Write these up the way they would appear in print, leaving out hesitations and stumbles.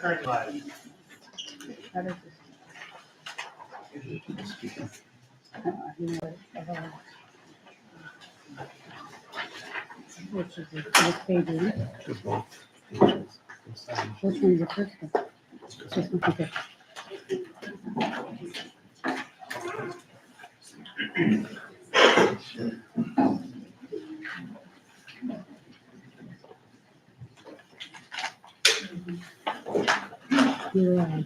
Current live. Which is the page, is it? Which one's the first one? This one, okay. You're right.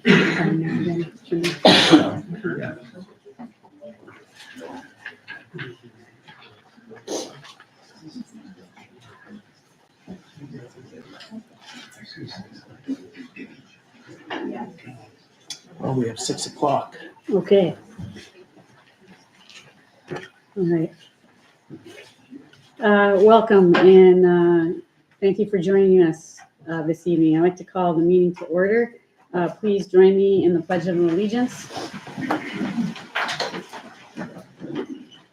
Well, we have 6 o'clock. Okay. All right. Welcome and thank you for joining us this evening. I'd like to call the meeting to order. Please join me in the Pledge of Allegiance.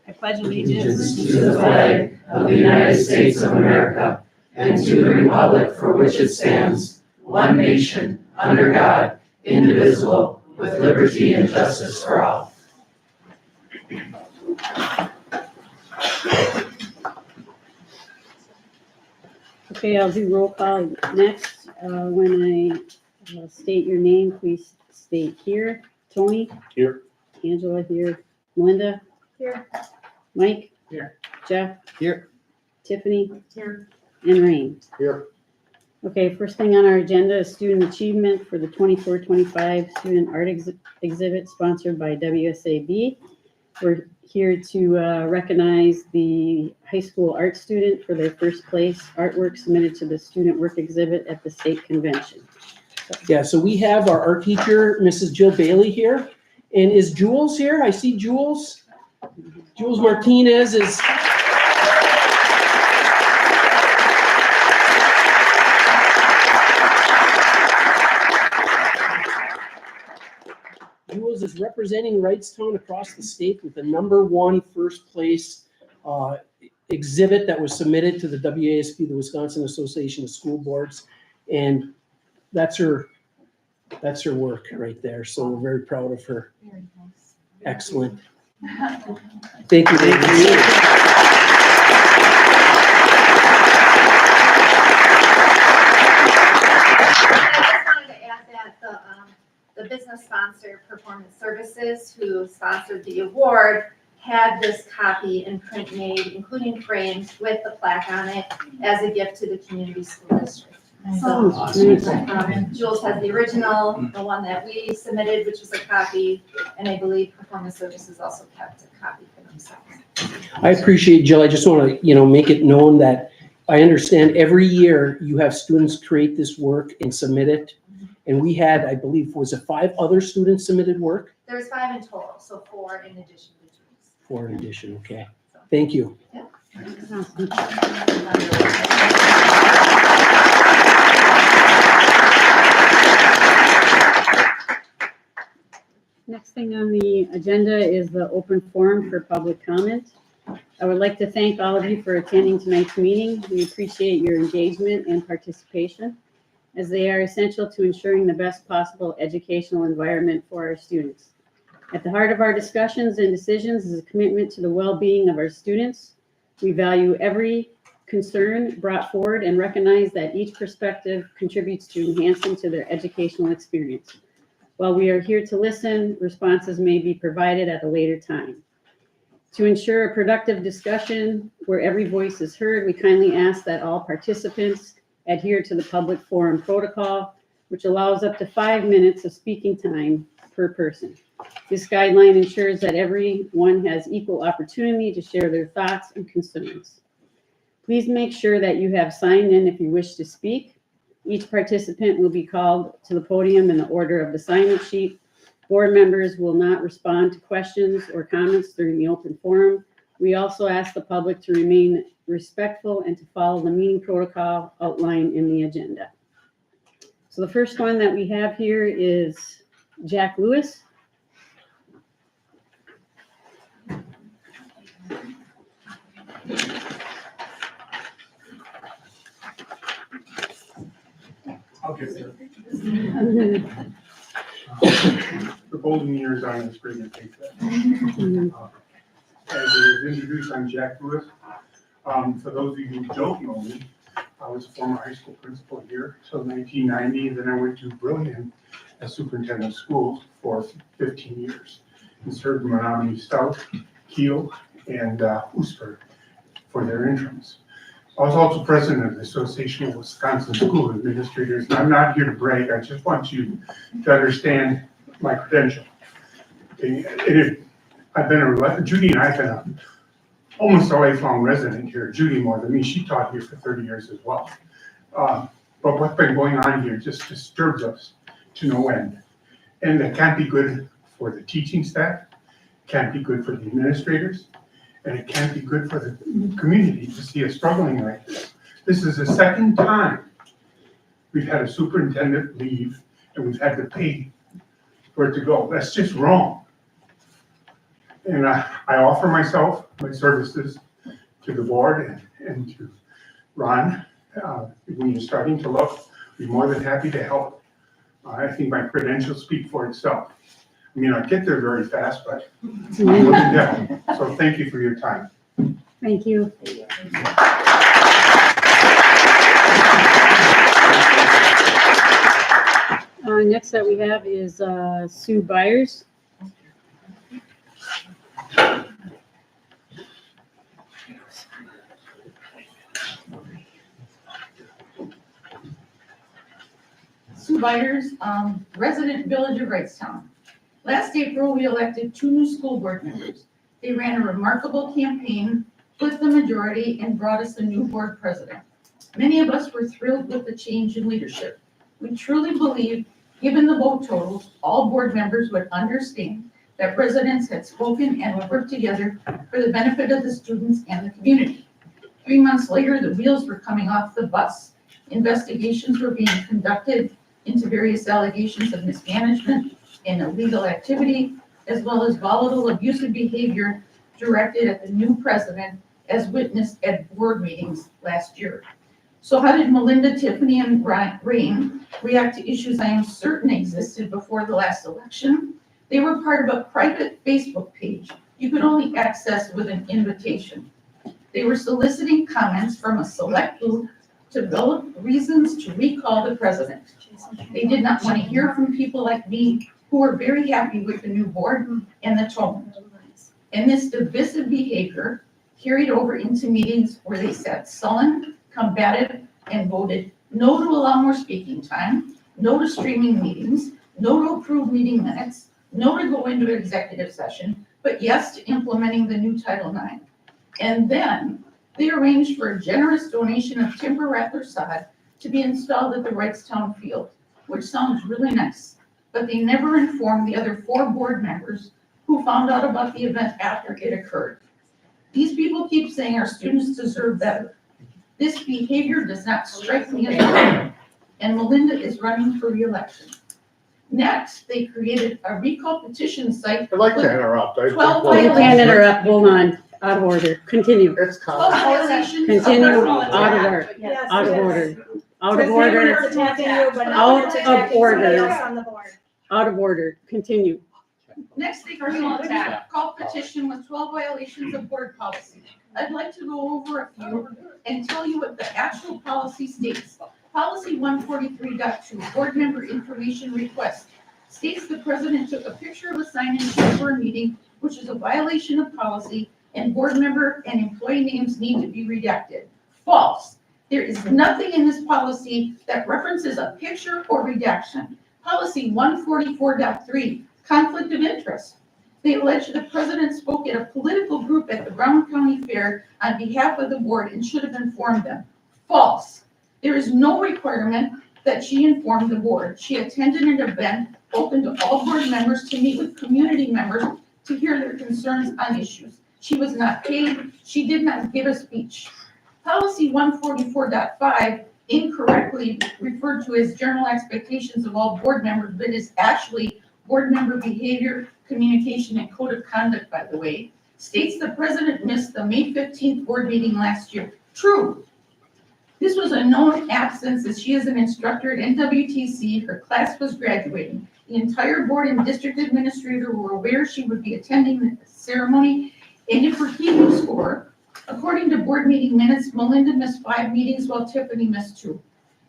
I pledge allegiance To the flag of the United States of America and to the republic for which it stands, one nation, under God, indivisible, with liberty and justice for all. Okay, I'll do roll call next. When I state your name, please state here. Tony? Here. Angela here. Melinda? Here. Mike? Here. Jeff? Here. Tiffany? Here. And Rain. Here. Okay, first thing on our agenda is student achievement for the 24-25 student art exhibit sponsored by Wcsd. We're here to recognize the high school art student for their first place artwork submitted to the student work exhibit at the state convention. Yeah, so we have our art teacher, Mrs. Jill Bailey here. And is Jules here? I see Jules. Jules Martinez is. Jules is representing Wrightstown across the state with the #1 first place exhibit that was submitted to the WASB, the Wisconsin Association of School Boards. And that's her work right there. So we're very proud of her. Very nice. Excellent. Thank you. Thank you. I just wanted to add that the business sponsor, Performance Services, who sponsored the award, had this copy in print made, including framed with the plaque on it, as a gift to the community school district. So, Jules has the original, the one that we submitted, which was a copy, and I believe Performance Services also kept a copy for themselves. I appreciate, Jill. I just want to, make it known that I understand every year you have students create this work and submit it. And we had, I believe, was it 5 other students submitted work? There's 5 in total, so 4 in addition to Jules. 4 in addition, okay. Thank you. Next thing on the agenda is the open forum for public comment. I would like to thank all of you for attending tonight's meeting. We appreciate your engagement and participation, as they are essential to ensuring the best possible educational environment for our students. At the heart of our discussions and decisions is a commitment to the well-being of our students. We value every concern brought forward and recognize that each perspective contributes to enhancing to their educational experience. While we are here to listen, responses may be provided at a later time. To ensure a productive discussion where every voice is heard, we kindly ask that all participants adhere to the public forum protocol, which allows up to 5 minutes of speaking time per person. This guideline ensures that everyone has equal opportunity to share their thoughts and concerns. Please make sure that you have signed in if you wish to speak. Each participant will be called to the podium in the order of the sign-up sheet. Board members will not respond to questions or comments during the open forum. We also ask the public to remain respectful and to follow the meeting protocol outlined in the agenda. So the first one that we have here is Jack Lewis. I'll get there. The golden years on the screen and take that. As it was introduced, I'm Jack Lewis. For those of you who don't know me, I was a former high school principal here, so 1990, and then I went to Brilliant as superintendent of schools for 15 years and served Menominee South, Kiel, and Worcester for their interims. I was also president of the Association of Wisconsin School Administrators, and I'm not here to brag, I just want you to understand my credential. Okay, Judy and I have been almost a lifelong resident here. Judy more than me, she taught here for 30 years as well. But what's been going on here just disturbs us to no end. And it can't be good for the teaching staff, can't be good for the administrators, and it can't be good for the community to see us struggling like this. This is the second time we've had a superintendent leave and we've had to pay for it to go. That's just wrong. And I offer myself, my services to the board and to Ron. When you're starting to look, I'd be more than happy to help. I think my credentials speak for itself. I mean, I get there very fast, but I'm looking down. So thank you for your time. Thank you. Next that we have is Sue Byers. Sue Byers, resident village of Wrightstown. Last April, we elected 2 new school board members. They ran a remarkable campaign, flipped the majority, and brought us a new board president. Many of us were thrilled with the change in leadership. We truly believe, given the vote totals, all board members would understand that residents had spoken and would work together for the benefit of the students and the community. 3 months later, the wheels were coming off the bus. Investigations were being conducted into various allegations of mismanagement and illegal activity, as well as volatile abusive behavior directed at the new president, as witnessed at board meetings last year. So how did Melinda, Tiffany, and Rain react to issues I am certain existed before the last election? They were part of a private Facebook page you could only access with an invitation. They were soliciting comments from a select group to develop reasons to recall the president. They did not want to hear from people like me who were very happy with the new board and the tone. And this divisive behavior carried over into meetings where they sat sullen, combative, and voted no to allow more speaking time, no to streaming meetings, no to approve meeting minutes, no to go into executive session, but yes to implementing the new Title IX. And then they arranged for a generous donation of timber rattler sod to be installed at the Wrightstown field, which sounds really nice, but they never informed the other 4 board members who found out about the event after it occurred. These people keep saying our students deserve better. This behavior does not strike me as right, and Melinda is running for re-election. Next, they created a recall petition site. I'd like to interrupt. I 12 think You we're- can't interrupt, hold on, out of order, continue. It's 12 coming. violations. Continue, of out of order, Yes, out of yes. order, out of order, Out of order. out of order, continue. Next, they criminal attack, call petition with 12 violations of board policy. I'd like to go over a few and tell you what the actual policy states. Policy 143.2, board member information request, states the president took a picture of a sign in for a meeting, which is a violation of policy, and board member and employee names need to be redacted. False. There is nothing in this policy that references a picture or redaction. Policy 144.3, conflict of interest. They allege the president spoke at a political group at the Brown County Fair on behalf of the board and should have informed them. False. There is no requirement that she inform the board. She attended an event open to all board members to meet with community members to hear their concerns on issues. She was not paid. She did not give a speech. Policy 144.5, incorrectly referred to as general expectations of all board members, but is actually board member behavior, communication, and code of conduct, by the way, states the president missed the May 15th board meeting last year. True. This was a known absence as she is an instructor at NWTC. Her class was graduating. The entire board and district administrator were aware she would be attending the ceremony, and if her keeping score, according to board meeting minutes, Melinda missed 5 meetings while Tiffany missed 2.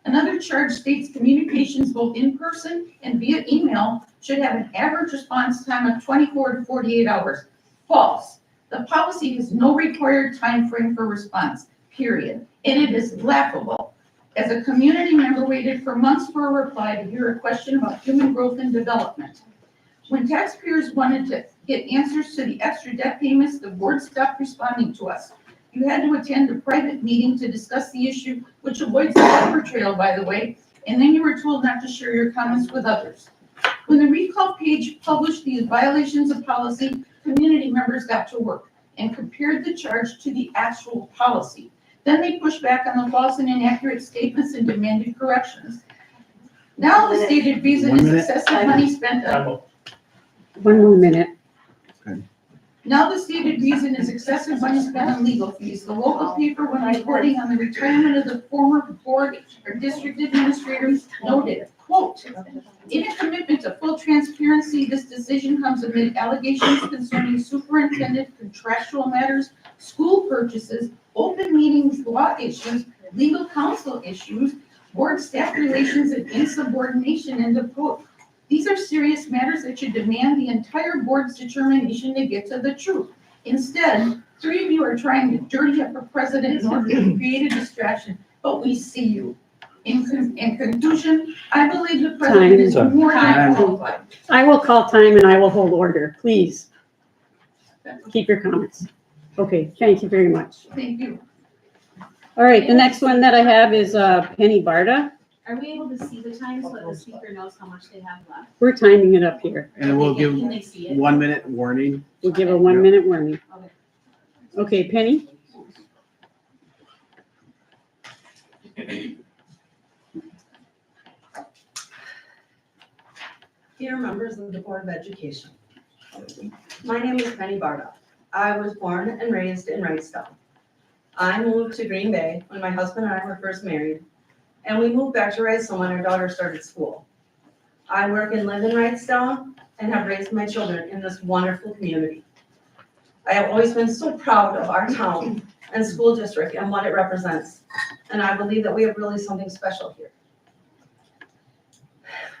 Another charge states communications both in person and via email should have an average response time of 24 to 48 hours. False. The policy has no required time frame for response, period. And it is laughable. As a community member waited for months for a reply to hear a question about human growth and development. When taxpayers wanted to get answers to the extra debt payments, the board stopped responding to us. You had to attend a private meeting to discuss the issue, which avoids the paper trail, by the way, and then you were told not to share your comments with others. When the recall page published these violations of policy, community members got to work and compared the charge to the actual policy. Then they pushed back on the false and inaccurate statements and demanded corrections. Now the stated reason is excessive money spent on. One more minute. Now the stated reason is excessive money spent on legal fees. The local paper, when reporting on the retirement of the former board or district administrator, noted, quote, "In a commitment to full transparency, this decision comes amid allegations concerning superintendent contractual matters, school purchases, open meetings law issues, legal counsel issues, board staff relations, and insubordination," end of quote. These are serious matters that should demand the entire board's determination to get to the truth. Instead, 3 of you are trying to dirty up a president in order to create a distraction, but we see you. In conclusion, I believe the president is more than qualified. I will call time and I will hold order. Please keep your comments. Okay, thank you very much. Thank you. All right, the next one that I have is Penny Barta. Are we able to see the time so that the speaker knows how much they have left? We're timing it up here. And we'll give Can they see it? 1 minute warning. We'll give a 1 minute warning. Okay. Okay, Penny? Dear members of the Board of Education, my name is Penny Barta. I was born and raised in Wrightstown. I moved to Green Bay when my husband and I were first married, and we moved back to Wrightstown when our daughter started school. I work and live in Wrightstown and have raised my children in this wonderful community. I have always been so proud of our town and school district and what it represents, and I believe that we have really something special here.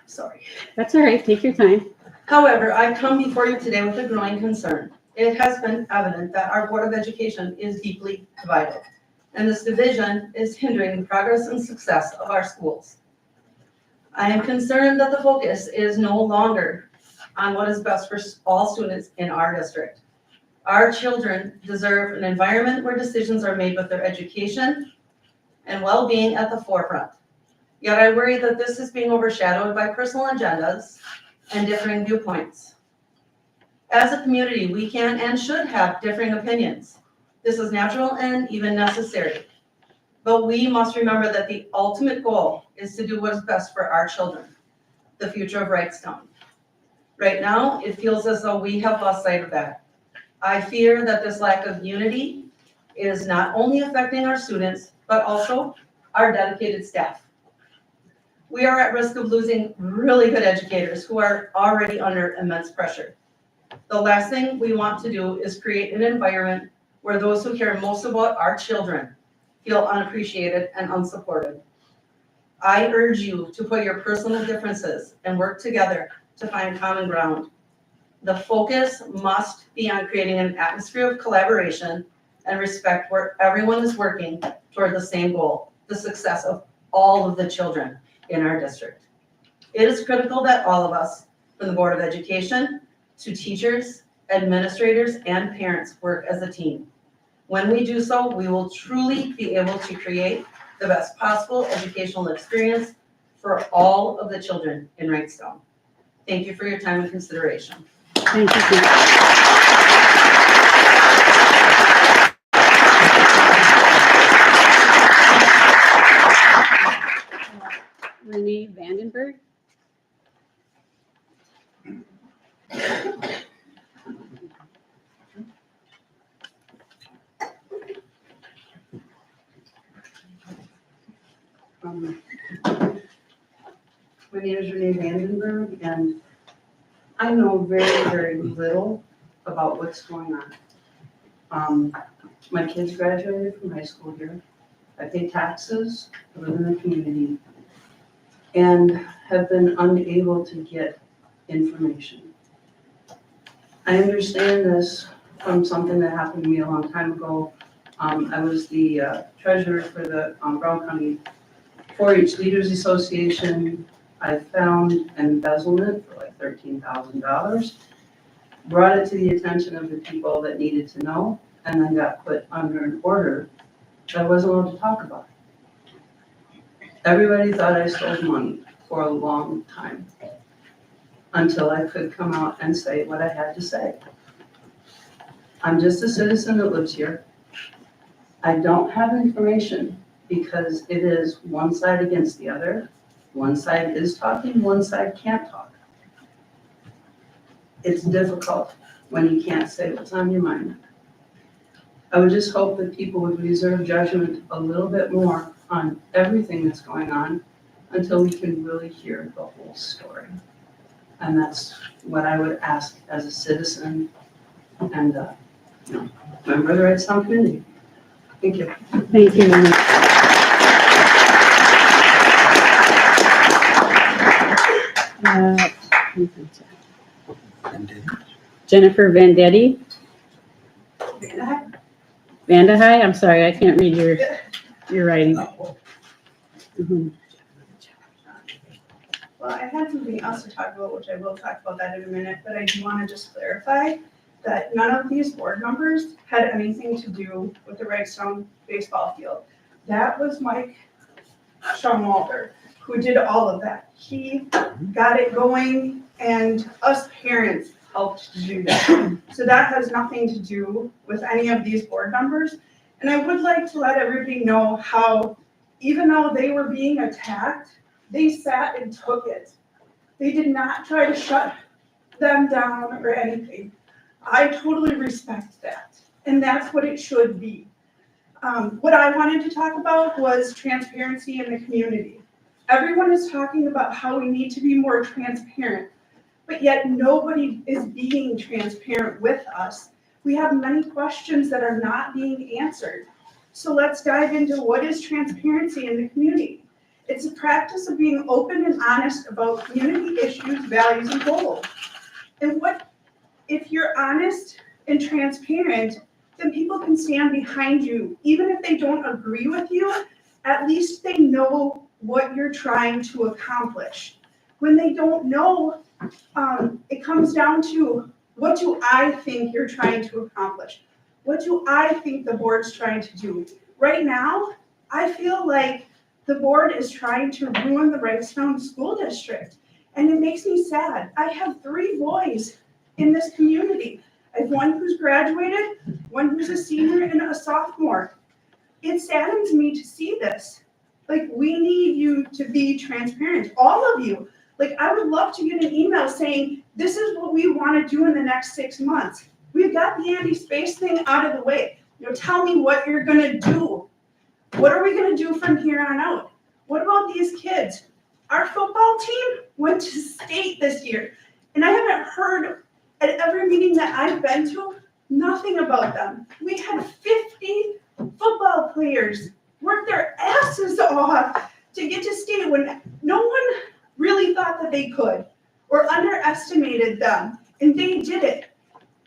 Sorry. That's all right, take your time. However, I come before you today with a growing concern. It has been evident that our Board of Education is deeply divided, and this division is hindering the progress and success of our schools. I am concerned that the focus is no longer on what is best for all students in our district. Our children deserve an environment where decisions are made with their education and well-being at the forefront. Yet I worry that this is being overshadowed by personal agendas and differing viewpoints. As a community, we can and should have differing opinions. This is natural and even necessary. But we must remember that the ultimate goal is to do what is best for our children, the future of Wrightstown. Right now, it feels as though we have lost sight of that. I fear that this lack of unity is not only affecting our students, but also our dedicated staff. We are at risk of losing really good educators who are already under immense pressure. The last thing we want to do is create an environment where those who care most about our children feel unappreciated and unsupported. I urge you to put your personal differences and work together to find common ground. The focus must be on creating an atmosphere of collaboration and respect where everyone is working toward the same goal, the success of all of the children in our district. It is critical that all of us, from the Board of Education to teachers, administrators, and parents, work as a team. When we do so, we will truly be able to create the best possible educational experience for all of the children in Wrightstown. Thank you for your time and consideration. Thank you. Penny. Renee Vandenberg. My name is Renee Vandenberg, and I know very, very little about what's going on. My kids graduated from high school here. I pay taxes, I live in the community, and have been unable to get information. I understand this from something that happened to me a long time ago. I was the treasurer for the Brown County 4-H Leaders Association. I found embezzlement for like $13,000, brought it to the attention of the people that needed to know, and then got put under an order that I wasn't allowed to talk about. Everybody thought I stole money for a long time, until I could come out and say what I had to say. I'm just a citizen that lives here. I don't have information because it is one side against the other. One side is talking, one side can't talk. It's difficult when you can't say what's on your mind. I would just hope that people would reserve judgment a little bit more on everything that's going on until we can really hear the whole story. And that's what I would ask as a citizen and member of the Wrightstown community. Thank you. Thank you, Renee. Jennifer Vendetti. Vandahai, I'm sorry, I can't read your writing. Mhm. Well, I had something else to talk about, which I will talk about that in a minute, but I do want to just clarify that none of these board members had anything to do with the Wrightstown baseball field. That was Mike Schumwalter, who did all of that. He got it going, and us parents helped do that. So that has nothing to do with any of these board members. And I would like to let everybody know how, even though they were being attacked, they sat and took it. They did not try to shut them down or anything. I totally respect that, and that's what it should be. What I wanted to talk about was transparency in the community. Everyone is talking about how we need to be more transparent, but yet nobody is being transparent with us. We have many questions that are not being answered. So let's dive into what is transparency in the community. It's a practice of being open and honest about community issues, values, and goals. And if you're honest and transparent, then people can stand behind you. Even if they don't agree with you, at least they know what you're trying to accomplish. When they don't know, it comes down to, what do I think you're trying to accomplish? What do I think the board's trying to do? Right now, I feel like the board is trying to ruin the Wrightstown School District, and it makes me sad. I have 3 boys in this community. I have one who's graduated, one who's a senior, and a sophomore. It saddens me to see this. Like, we need you to be transparent, all of you. Like, I would love to get an email saying, this is what we want to do in the next 6 months. We've got the anti-space thing out of the way. Tell me what you're gonna do. What are we gonna do from here on out? What about these kids? Our football team went to state this year, and I haven't heard at every meeting that I've been to, nothing about them. We had 50 football players work their asses off to get to state when no one really thought that they could or underestimated them, and they did it.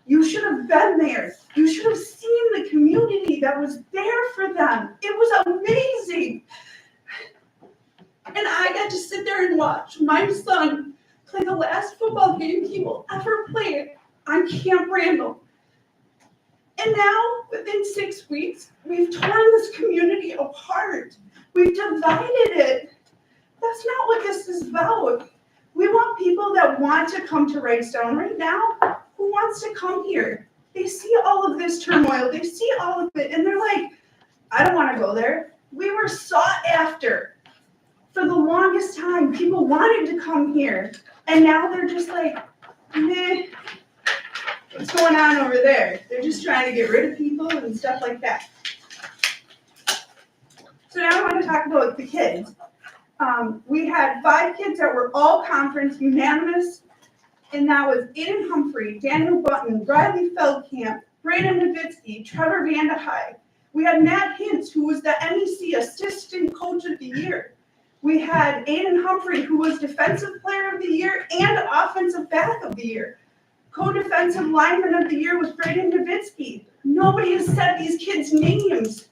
You should have been there. You should have seen the community that was there for them. It was amazing. And I got to sit there and watch my son play the last football game he will ever play on Camp Randall. And now, within 6 weeks, we've torn this community apart. We've divided it. That's not what this is about. We want people that want to come to Wrightstown right now. Who wants to come here? They see all of this turmoil. They see all of it, and they're like, I don't want to go there. We were sought after. For the longest time, people wanted to come here, and now they're just like, meh, what's going on over there? They're just trying to get rid of people and stuff like that. So now I want to talk about the kids. We had 5 kids that were all conference unanimous, and that was Aiden Humphrey, Daniel Button, Riley Feldkamp, Brandon Nowitzki, Trevor Vandehei. We had Matt Hintz, who was the NEC Assistant Coach of the Year. We had Aiden Humphrey, who was Defensive Player of the Year and Offensive Back of the Year. Co-Defensive Lineman of the Year was Brandon Nowitzki. Nobody has said these kids' names.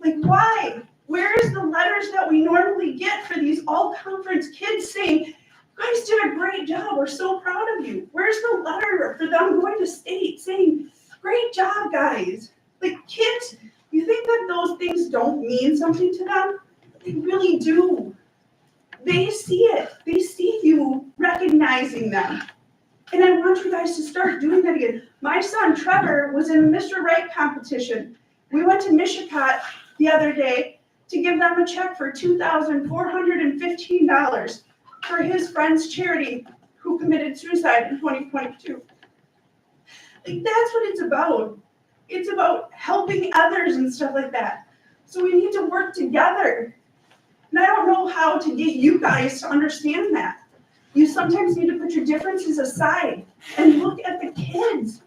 Like, why? Where is the letters that we normally get for these all-conference kids saying, you guys did a great job, we're so proud of you? Where's the letter for them going to state saying, great job, guys? Like, kids, you think that those things don't mean something to them? They really do. They see it. They see you recognizing them. And I want you guys to start doing that again. My son, Trevor, was in a Mr. Right competition. We went to Mishicot the other day to give them a check for $2,415 for his friend's charity who committed suicide in 2022. Like, that's what it's about. It's about helping others and stuff like that. So we need to work together. And I don't know how to get you guys to understand that. You sometimes need to put your differences aside and look at the kids.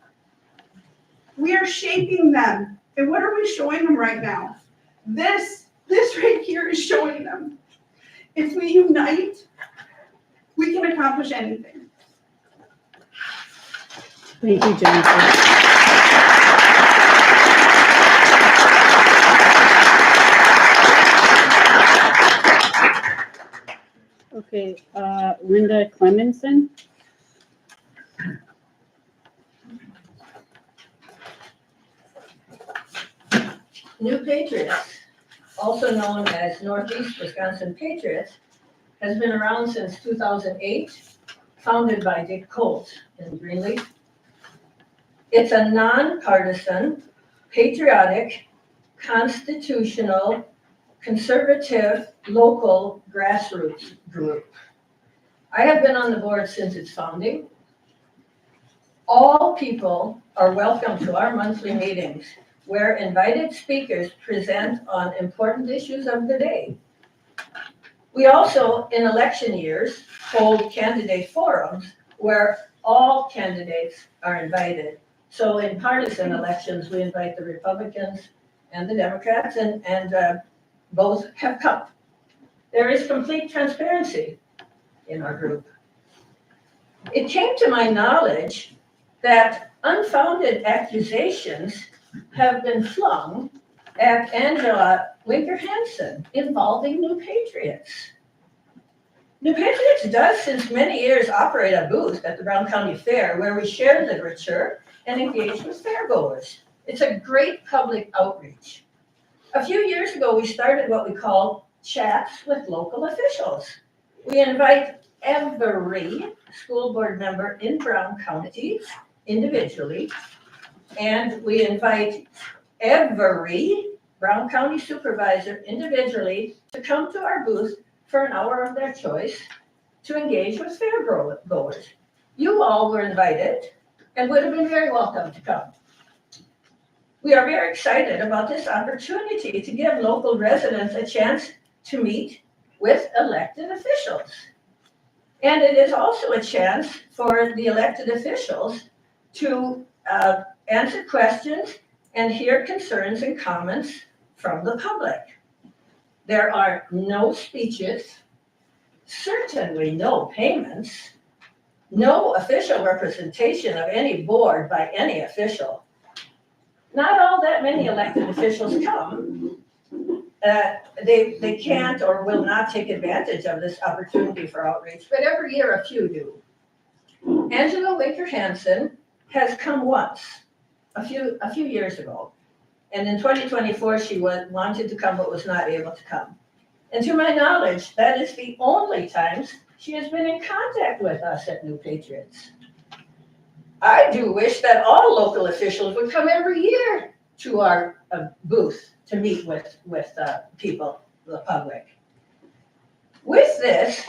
We are shaping them. And what are we showing them right now? This right here is showing them. If we unite, we can accomplish anything. Thank you, Jennifer. Okay, Linda Clemenson. New Patriots, also known as Northeast Wisconsin Patriots, has been around since 2008, founded by Dick Colt in Greenleaf. It's a nonpartisan, patriotic, constitutional, conservative, local grassroots group. I have been on the board since its founding. All people are welcome to our monthly meetings, where invited speakers present on important issues of the day. We also, in election years, hold candidate forums where all candidates are invited. So in partisan elections, we invite the Republicans and the Democrats, and both have come. There is complete transparency in our group. It came to my knowledge that unfounded accusations have been flung at Angela Winker-Hansen involving New Patriots. New Patriots does since many years operate a booth at the Brown County Fair where we share literature and engage with fairgoers. It's a great public outreach. A few years ago, we started what we call chats with local officials. We invite every school board member in Brown County individually, and we invite every Brown County supervisor individually to come to our booth for an hour of their choice to engage with fairgoers. You all were invited and would have been very welcome to come. We are very excited about this opportunity to give local residents a chance to meet with elected officials. And it is also a chance for the elected officials to answer questions and hear concerns and comments from the public. There are no speeches, certainly no payments, no official representation of any board by any official. Not all that many elected officials come. They can't or will not take advantage of this opportunity for outreach, but every year a few do. Angela Winker-Hansen has come once, a few years ago. And in 2024, she wanted to come but was not able to come. And to my knowledge, that is the only times she has been in contact with us at New Patriots. I do wish that all local officials would come every year to our booth to meet with people, the public. With this,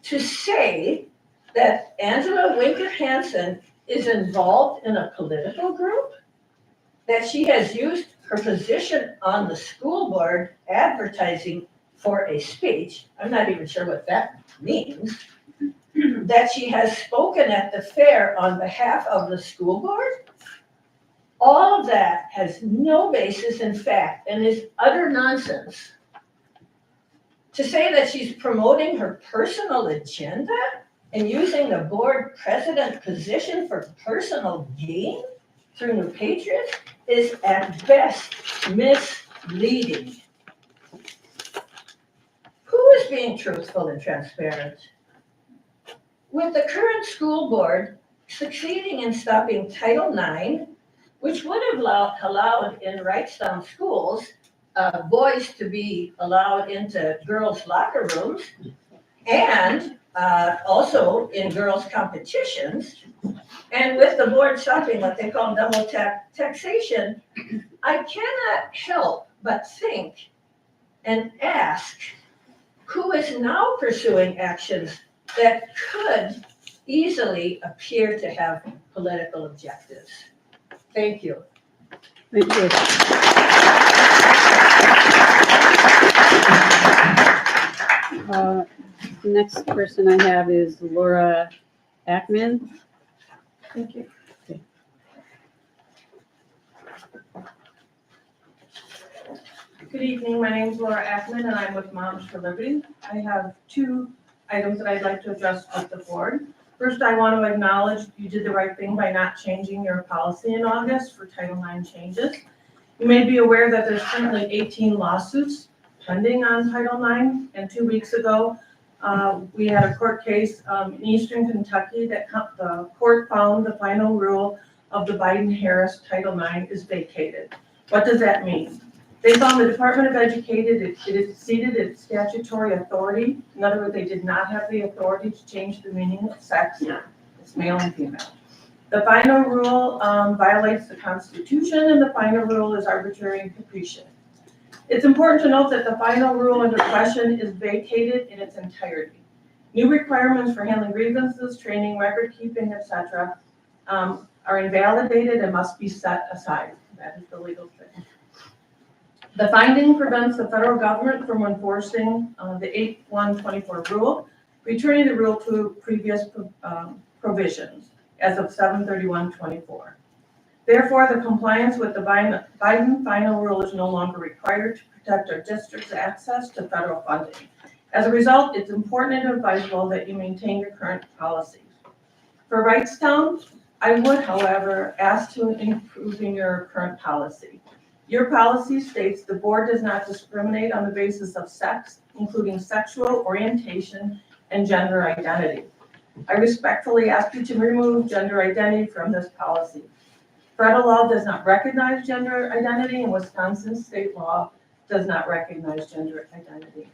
to say that Angela Winker-Hansen is involved in a political group, that she has used her position on the school board advertising for a speech, I'm not even sure what that means, that she has spoken at the fair on behalf of the school board. All of that has no basis in fact and is utter nonsense. To say that she's promoting her personal agenda and using the board president position for personal gain through New Patriots is at best misleading. Who is being truthful and transparent? With the current school board succeeding in stopping Title IX, which would have allowed in Wrightstown schools boys to be allowed into girls' locker rooms and also in girls' competitions, and with the board stopping what they call double taxation, I cannot help but think and ask, who is now pursuing actions that could easily appear to have political objectives? Thank you. Thank you. The next person I have is Laura Ackman. Thank you. Okay. Good evening, my name is Laura Ackman and I'm with Moms for Liberty. I have two items that I'd like to address with the board. First, I want to acknowledge you did the right thing by not changing your policy in August for Title IX changes. You may be aware that there's currently 18 lawsuits pending on Title IX, and 2 weeks ago, we had a court case in Eastern Kentucky that the court found the final rule of the Biden-Harris Title IX is vacated. What does that mean? They found the Department of Education, it exceeded its statutory authority. In other words, they did not have the authority to change the meaning of sex. It's male and female. The final rule violates the Constitution, and the final rule is arbitrary and capricious. It's important to note that the final rule under question is vacated in its entirety. New requirements for handling grievances, training, record keeping, etc., are invalidated and must be set aside. That is the legal thing. The finding prevents the federal government from enforcing the 8/124 rule, returning the rule to previous provisions as of 7/31/24. Therefore, the compliance with the Biden final rule is no longer required to protect our district's access to federal funding. As a result, it's important and advisable that you maintain your current policies. For Wrightstown, I would, however, ask to improve your current policy. Your policy states the board does not discriminate on the basis of sex, including sexual orientation and gender identity. I respectfully ask you to remove gender identity from this policy. Federal law does not recognize gender identity, and Wisconsin state law does not recognize gender identity.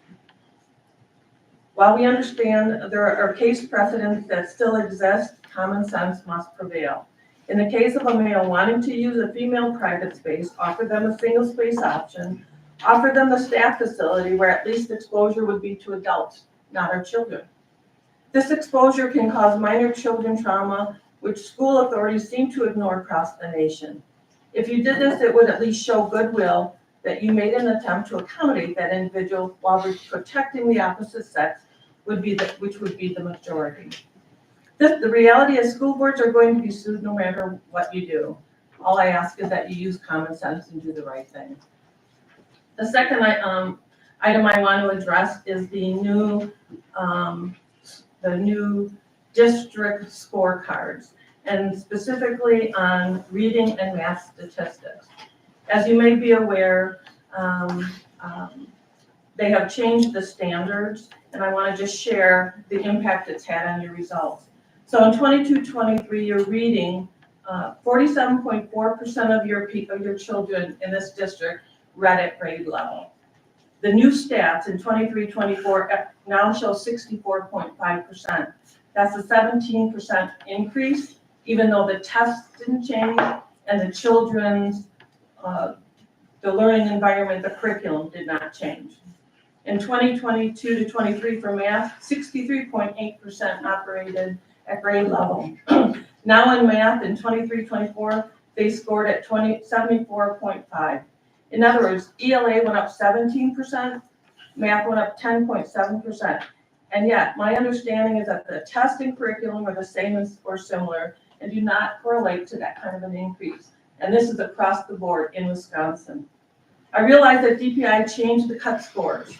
While we understand there are case precedents that still exist, common sense must prevail. In the case of a male wanting to use a female private space, offer them a single space option, offer them a staff facility where at least exposure would be to adults, not our children. This exposure can cause minor children trauma, which school authorities seem to ignore across the nation. If you did this, it would at least show goodwill that you made an attempt to accommodate that individual while protecting the opposite sex, which would be the majority. The reality is school boards are going to be sued no matter what you do. All I ask is that you use common sense and do the right thing. The second item I want to address is the new district scorecards, and specifically on reading and math statistics. As you may be aware, they have changed the standards, and I want to just share the impact it's had on your results. So in 22-23, you're reading 47.4% of your children in this district read at grade level. The new stats in 23-24 now show 64.5%. That's a 17% increase, even though the tests didn't change and the children's, the learning environment, the curriculum did not change. In 2022-23 for math, 63.8% operated at grade level. Now in math in 23-24, they scored at 74.5. In other words, ELA went up 17%, math went up 10.7%. And yet, my understanding is that the test and curriculum are the same or similar and do not correlate to that kind of an increase. And this is across the board in Wisconsin. I realize that DPI changed the cut scores.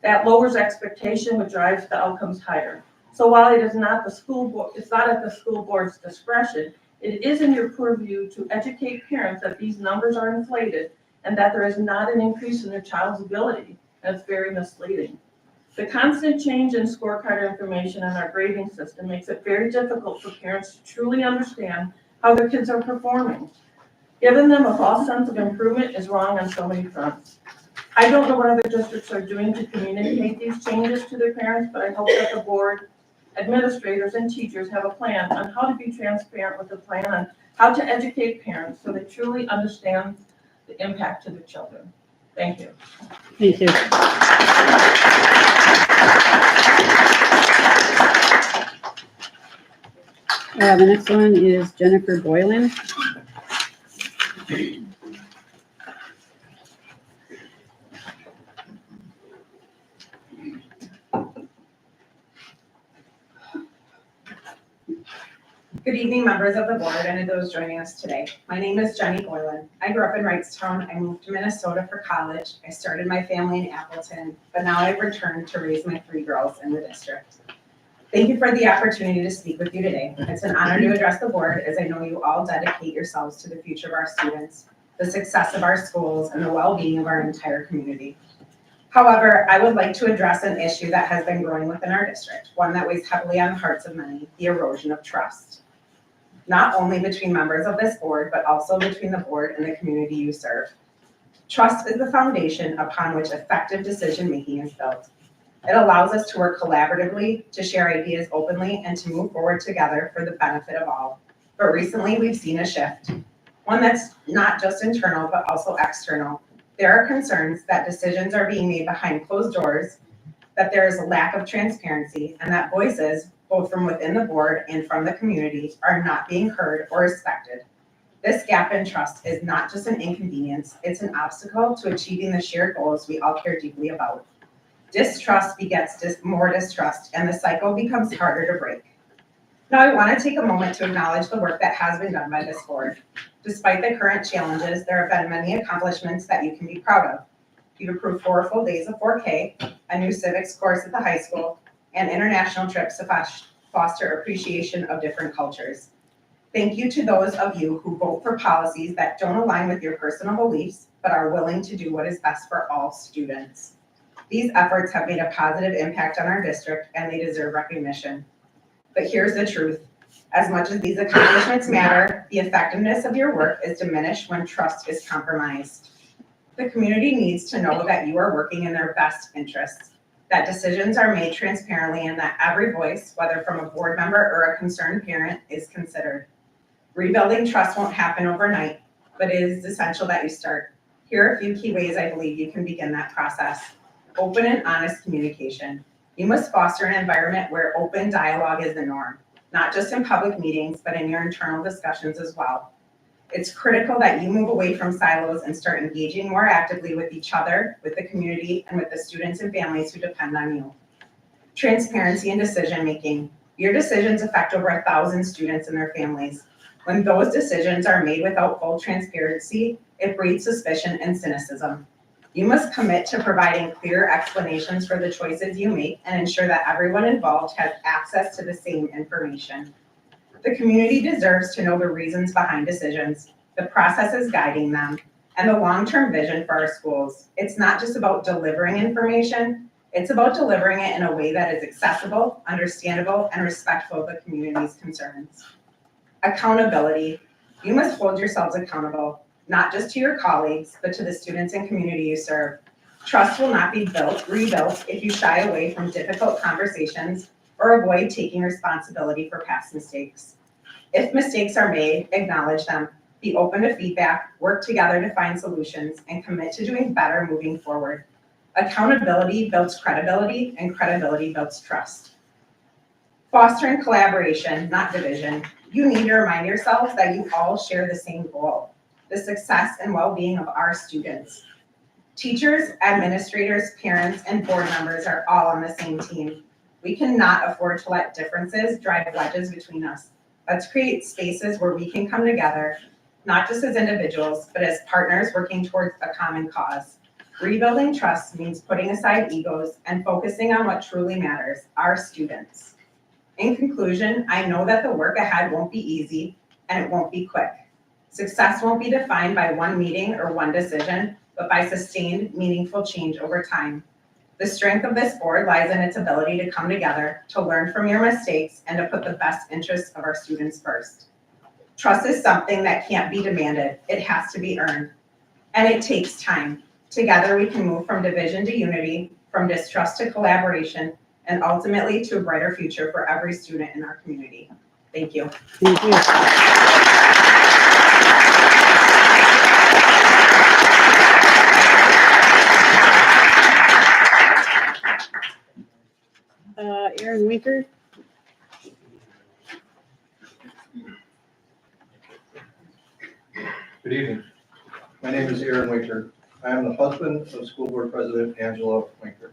That lowers expectation, which drives the outcomes higher. So while it is not the school board, it's not at the school board's discretion, it is in your purview to educate parents that these numbers are inflated and that there is not an increase in their child's ability. That's very misleading. The constant change in scorecard information on our grading system makes it very difficult for parents to truly understand how their kids are performing. Giving them a false sense of improvement is wrong on so many fronts. I don't know what other districts are doing to communicate these changes to their parents, but I hope that the board, administrators, and teachers have a plan on how to be transparent with the plan on how to educate parents so they truly understand the impact to their children. Thank you. Thank you. The next one is Jennifer Boylan. Good evening, members of the board and those joining us today. My name is Jenny Boylan. I grew up in Wrightstown. I moved to Minnesota for college. I started my family in Appleton, but now I've returned to raise my 3 girls in the district. Thank you for the opportunity to speak with you today. It's an honor to address the board as I know you all dedicate yourselves to the future of our students, the success of our schools, and the well-being of our entire community. However, I would like to address an issue that has been growing within our district, one that weighs heavily on the hearts of many, the erosion of trust. Not only between members of this board, but also between the board and the community you serve. Trust is the foundation upon which effective decision-making is built. It allows us to work collaboratively, to share ideas openly, and to move forward together for the benefit of all. But recently, we've seen a shift, one that's not just internal, but also external. There are concerns that decisions are being made behind closed doors, that there is a lack of transparency, and that voices, both from within the board and from the community, are not being heard or respected. This gap in trust is not just an inconvenience, it's an obstacle to achieving the shared goals we all care deeply about. Distrust begets more distrust, and the cycle becomes harder to break. Now, I want to take a moment to acknowledge the work that has been done by this board. Despite the current challenges, there have been many accomplishments that you can be proud of. You've approved 4 full days of 4K, a new civics course at the high school, and international trips to foster appreciation of different cultures. Thank you to those of you who vote for policies that don't align with your personal beliefs, but are willing to do what is best for all students. These efforts have made a positive impact on our district, and they deserve recognition. But here's the truth. As much as these accomplishments matter, the effectiveness of your work is diminished when trust is compromised. The community needs to know that you are working in their best interests, that decisions are made transparently, and that every voice, whether from a board member or a concerned parent, is considered. Rebuilding trust won't happen overnight, but it is essential that you start. Here are a few key ways I believe you can begin that process. Open and honest communication. You must foster an environment where open dialogue is the norm, not just in public meetings, but in your internal discussions as well. It's critical that you move away from silos and start engaging more actively with each other, with the community, and with the students and families who depend on you. Transparency in decision-making. Your decisions affect over 1,000 students and their families. When those decisions are made without full transparency, it breeds suspicion and cynicism. You must commit to providing clear explanations for the choices you make and ensure that everyone involved has access to the same information. The community deserves to know the reasons behind decisions, the processes guiding them, and the long-term vision for our schools. It's not just about delivering information, it's about delivering it in a way that is accessible, understandable, and respectful of the community's concerns. Accountability. You must hold yourselves accountable, not just to your colleagues, but to the students and community you serve. Trust will not be rebuilt if you shy away from difficult conversations or avoid taking responsibility for past mistakes. If mistakes are made, acknowledge them, be open to feedback, work together to find solutions, and commit to doing better moving forward. Accountability builds credibility, and credibility builds trust. Fostering collaboration, not division. You need to remind yourselves that you all share the same goal. the success and well-being of our students. Teachers, administrators, parents, and board members are all on the same team. We cannot afford to let differences drive wedges between us. Let's create spaces where we can come together, not just as individuals, but as partners working towards a common cause. Rebuilding trust means putting aside egos and focusing on what truly matters, our students. In conclusion, I know that the work ahead won't be easy and it won't be quick. Success won't be defined by one meeting or one decision, but by sustained, meaningful change over time. The strength of this board lies in its ability to come together, to learn from your mistakes, and to put the best interests of our students first. Trust is something that can't be demanded. It has to be earned. And it takes time. Together, we can move from division to unity, from distrust to collaboration, and ultimately to a brighter future for every student in our community. Thank you. Thank you. Aaron Winker. Good evening. My name is Aaron Winker. I am the husband of School Board President Angela Winker.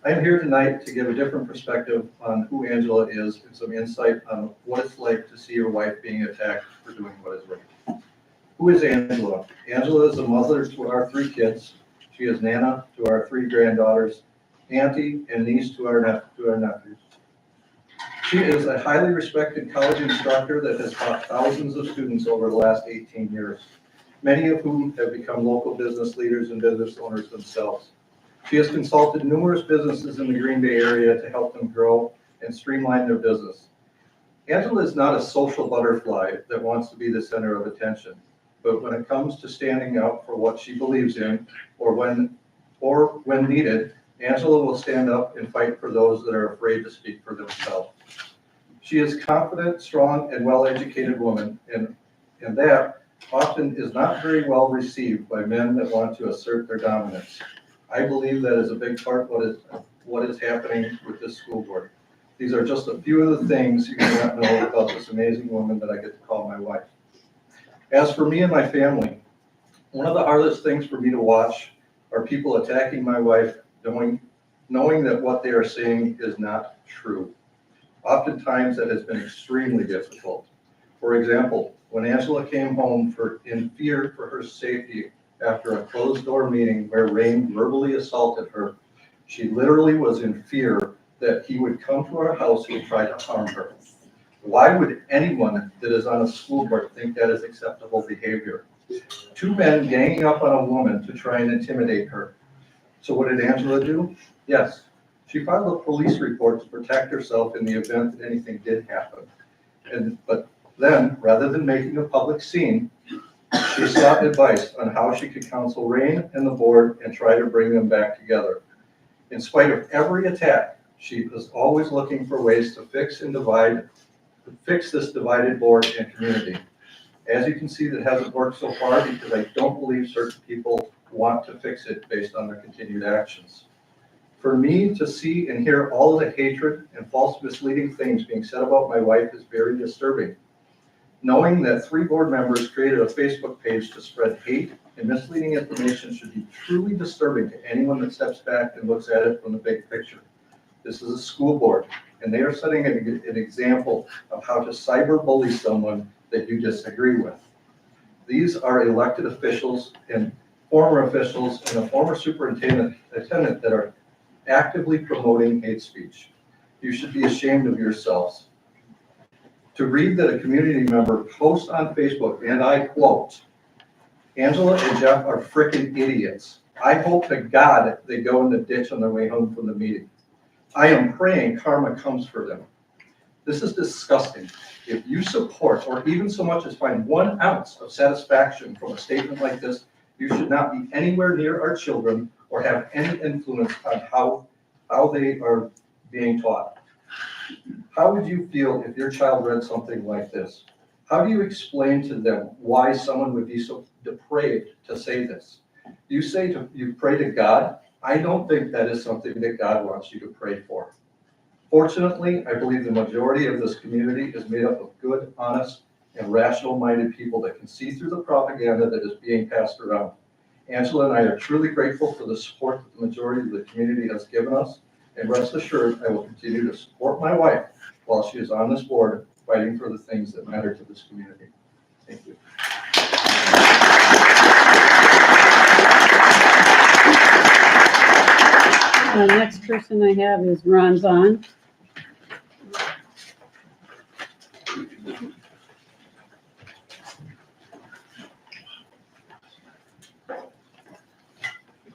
I am here tonight to give a different perspective on who Angela is and some insight on what it's like to see your wife being attacked for doing what is right. Who is Angela? Angela is a mother to our 3 kids. She is Nana to our 3 granddaughters, auntie and niece to our nephews. She is a highly respected college instructor that has taught thousands of students over the last 18 years, many of whom have become local business leaders and business owners themselves. She has consulted numerous businesses in the Green Bay area to help them grow and streamline their business. Angela is not a social butterfly that wants to be the center of attention, but when it comes to standing up for what she believes in, or when needed, Angela will stand up and fight for those that are afraid to speak for themselves. She is a confident, strong, and well-educated woman, and that often is not very well received by men that want to assert their dominance. I believe that is a big part of what is happening with this school board. These are just a few of the things you may not know about this amazing woman that I get to call my wife. As for me and my family, one of the hardest things for me to watch are people attacking my wife, knowing that what they are saying is not true. Oftentimes that has been extremely difficult. For example, when Angela came home in fear for her safety after a closed-door meeting where Rain verbally assaulted her, she literally was in fear that he would come to our house and try to harm her. Why would anyone that is on a school board think that is acceptable behavior? 2 men ganging up on a woman to try and intimidate her. So what did Angela do? Yes, she filed a police report to protect herself in the event that anything did happen. But then, rather than making a public scene, she sought advice on how she could counsel Rain and the board and try to bring them back together. In spite of every attack, she was always looking for ways to fix this divided board and community. As you can see, that hasn't worked so far because I don't believe certain people want to fix it based on their continued actions. For me to see and hear all of the hatred and false misleading things being said about my wife is very disturbing. Knowing that 3 board members created a Facebook page to spread hate and misleading information should be truly disturbing to anyone that steps back and looks at it from the big picture. This is a school board, and they are setting an example of how to cyber bully someone that you disagree with. These are elected officials and former officials and a former superintendent that are actively promoting hate speech. You should be ashamed of yourselves. To read that a community member posts on Facebook, and I quote, "Angela and Jeff are frickin' idiots. I hope to God they go in the ditch on their way home from the meeting. I am praying karma comes for them." This is disgusting. If you support or even so much as find 1 ounce of satisfaction from a statement like this, you should not be anywhere near our children or have any influence on how they are being taught. How would you feel if your child read something like this? How do you explain to them why someone would be so depraved to say this? You say you pray to God. I don't think that is something that God wants you to pray for. Fortunately, I believe the majority of this community is made up of good, honest, and rational-minded people that can see through the propaganda that is being passed around. Angela and I are truly grateful for the support that the majority of the community has given us, and rest assured, I will continue to support my wife while she is on this board, fighting for the things that matter to this community. Thank you. The next person I have is Ron Vaughn.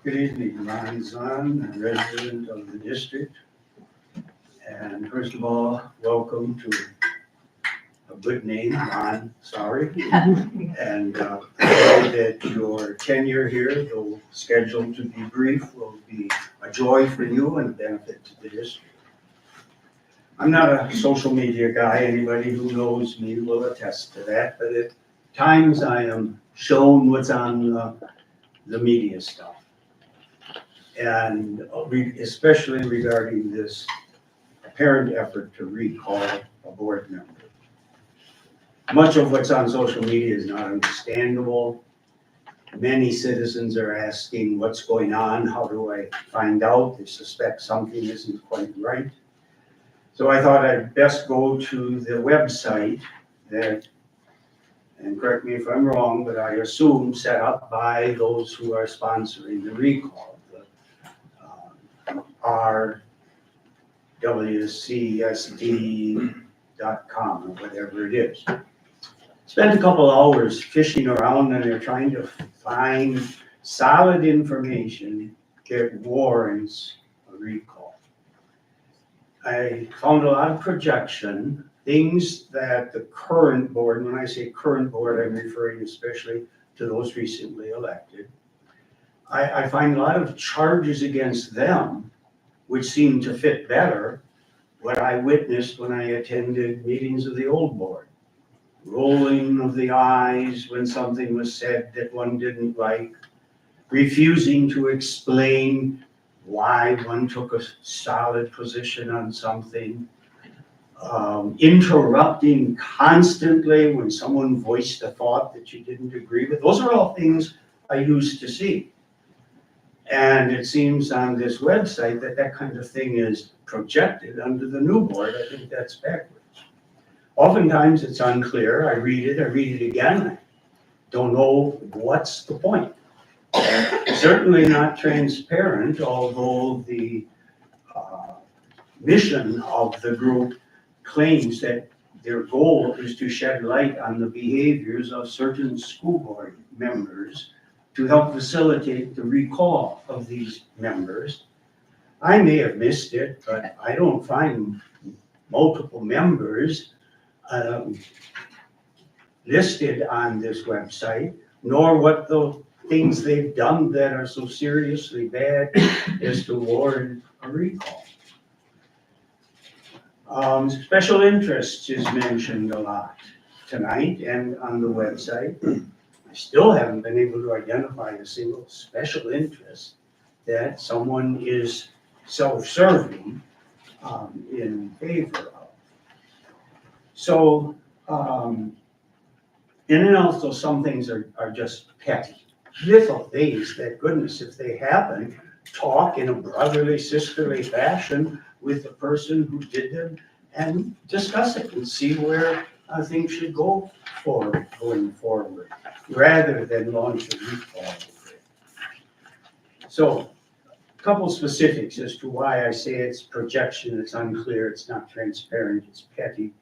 Good evening, Ron Zahn, a resident of the district. And first of all, welcome to a good name, Ron, sorry. And I know that your tenure here, though scheduled to be brief, will be a joy for you and a benefit to the district. I'm not a social media guy. Anybody who knows me will attest to that, but at times I am shown what's on the media stuff. And especially regarding this apparent effort to recall a board member. Much of what's on social media is not understandable. Many citizens are asking what's going on, how do I find out? They suspect something isn't quite right. So I thought I'd best go to the website that, and correct me if I'm wrong, but I assume set up by those who are sponsoring the recall. Wcsd.com or whatever it is. Spent a couple hours fishing around and they're trying to find solid information that warrants a recall. I found a lot of projection, things that the current board, and when I say current board, I'm referring especially to those recently elected. I find a lot of charges against them which seemed to fit better what I witnessed when I attended meetings of the old board. Rolling of the eyes when something was said that one didn't like, refusing to explain why one took a solid position on something, interrupting constantly when someone voiced a thought that you didn't agree with. Those are all things I used to see. And it seems on this website that that kind of thing is projected under the new board. I think that's backwards. Oftentimes it's unclear. I read it again. I don't know what's the point. Certainly not transparent, although the mission of the group claims that their goal is to shed light on the behaviors of certain school board members to help facilitate the recall of these members. I may have missed it, but I don't find multiple members listed on this website, nor what the things they've done that are so seriously bad as to warrant a recall. Special interests is mentioned a lot tonight and on the website. I still haven't been able to identify a single special interest that someone is self-serving in favor of. So, in and also some things are just petty, little things that goodness, if they happen, talk in a brotherly, sisterly fashion with the person who did them and discuss it and see where things should go going forward, rather than launch a recall. So, a couple specifics as to why I say it's projection, it's unclear, it's not transparent, it's petty.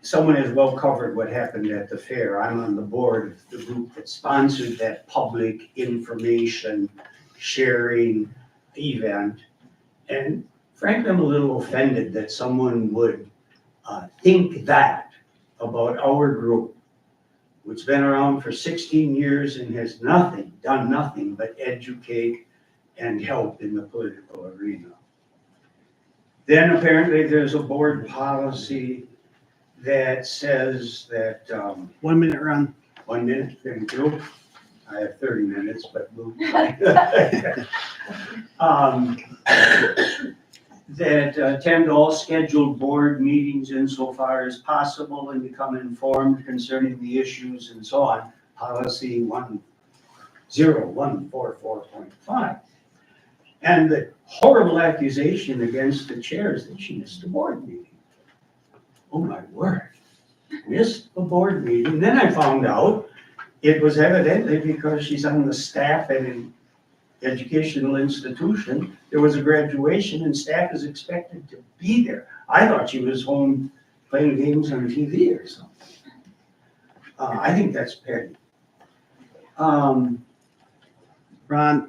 Someone has well covered what happened at the fair. I'm on the board of the group that sponsored that public information sharing event. And frankly, I'm a little offended that someone would think that about our group, which has been around for 16 years and has done nothing but educate and help in the political arena. Then apparently there's a board policy that says that, 1 minute, Ron. 1 minute, thank you. I have 30 minutes, but move. that attend all scheduled board meetings insofar as possible and become informed concerning the issues and so on, policy 10144.5. And the horrible accusation against the chairs that she missed a board meeting. Oh my word, missed a board meeting. Then I found out it was evidently because she's on the staff at an educational institution. There was a graduation and staff is expected to be there. I thought she was home playing games on TV or something. I think that's petty. Ron,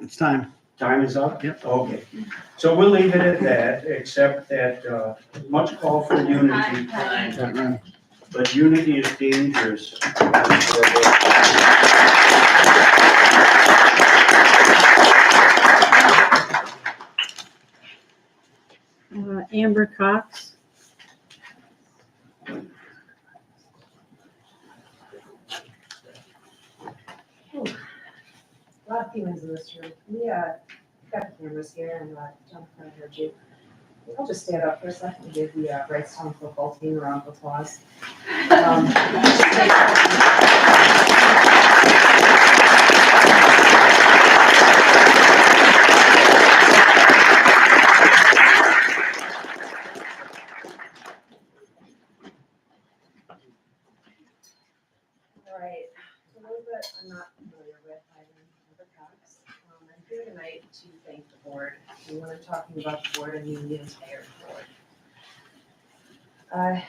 it's time. Time is up? Yep. Okay. So we'll leave it at that, except that much call for unity, but unity is dangerous. Amber Cox. A lot of feelings in this room. We got the cameras here and Jennifer, I heard you. I'll just stand up for a second and give the Wrightstown football team a round of applause. All right, for those that I'm not familiar with, I'm Amber Cox. I'm here tonight to thank the board. And when I'm talking about the board, I mean the entire board.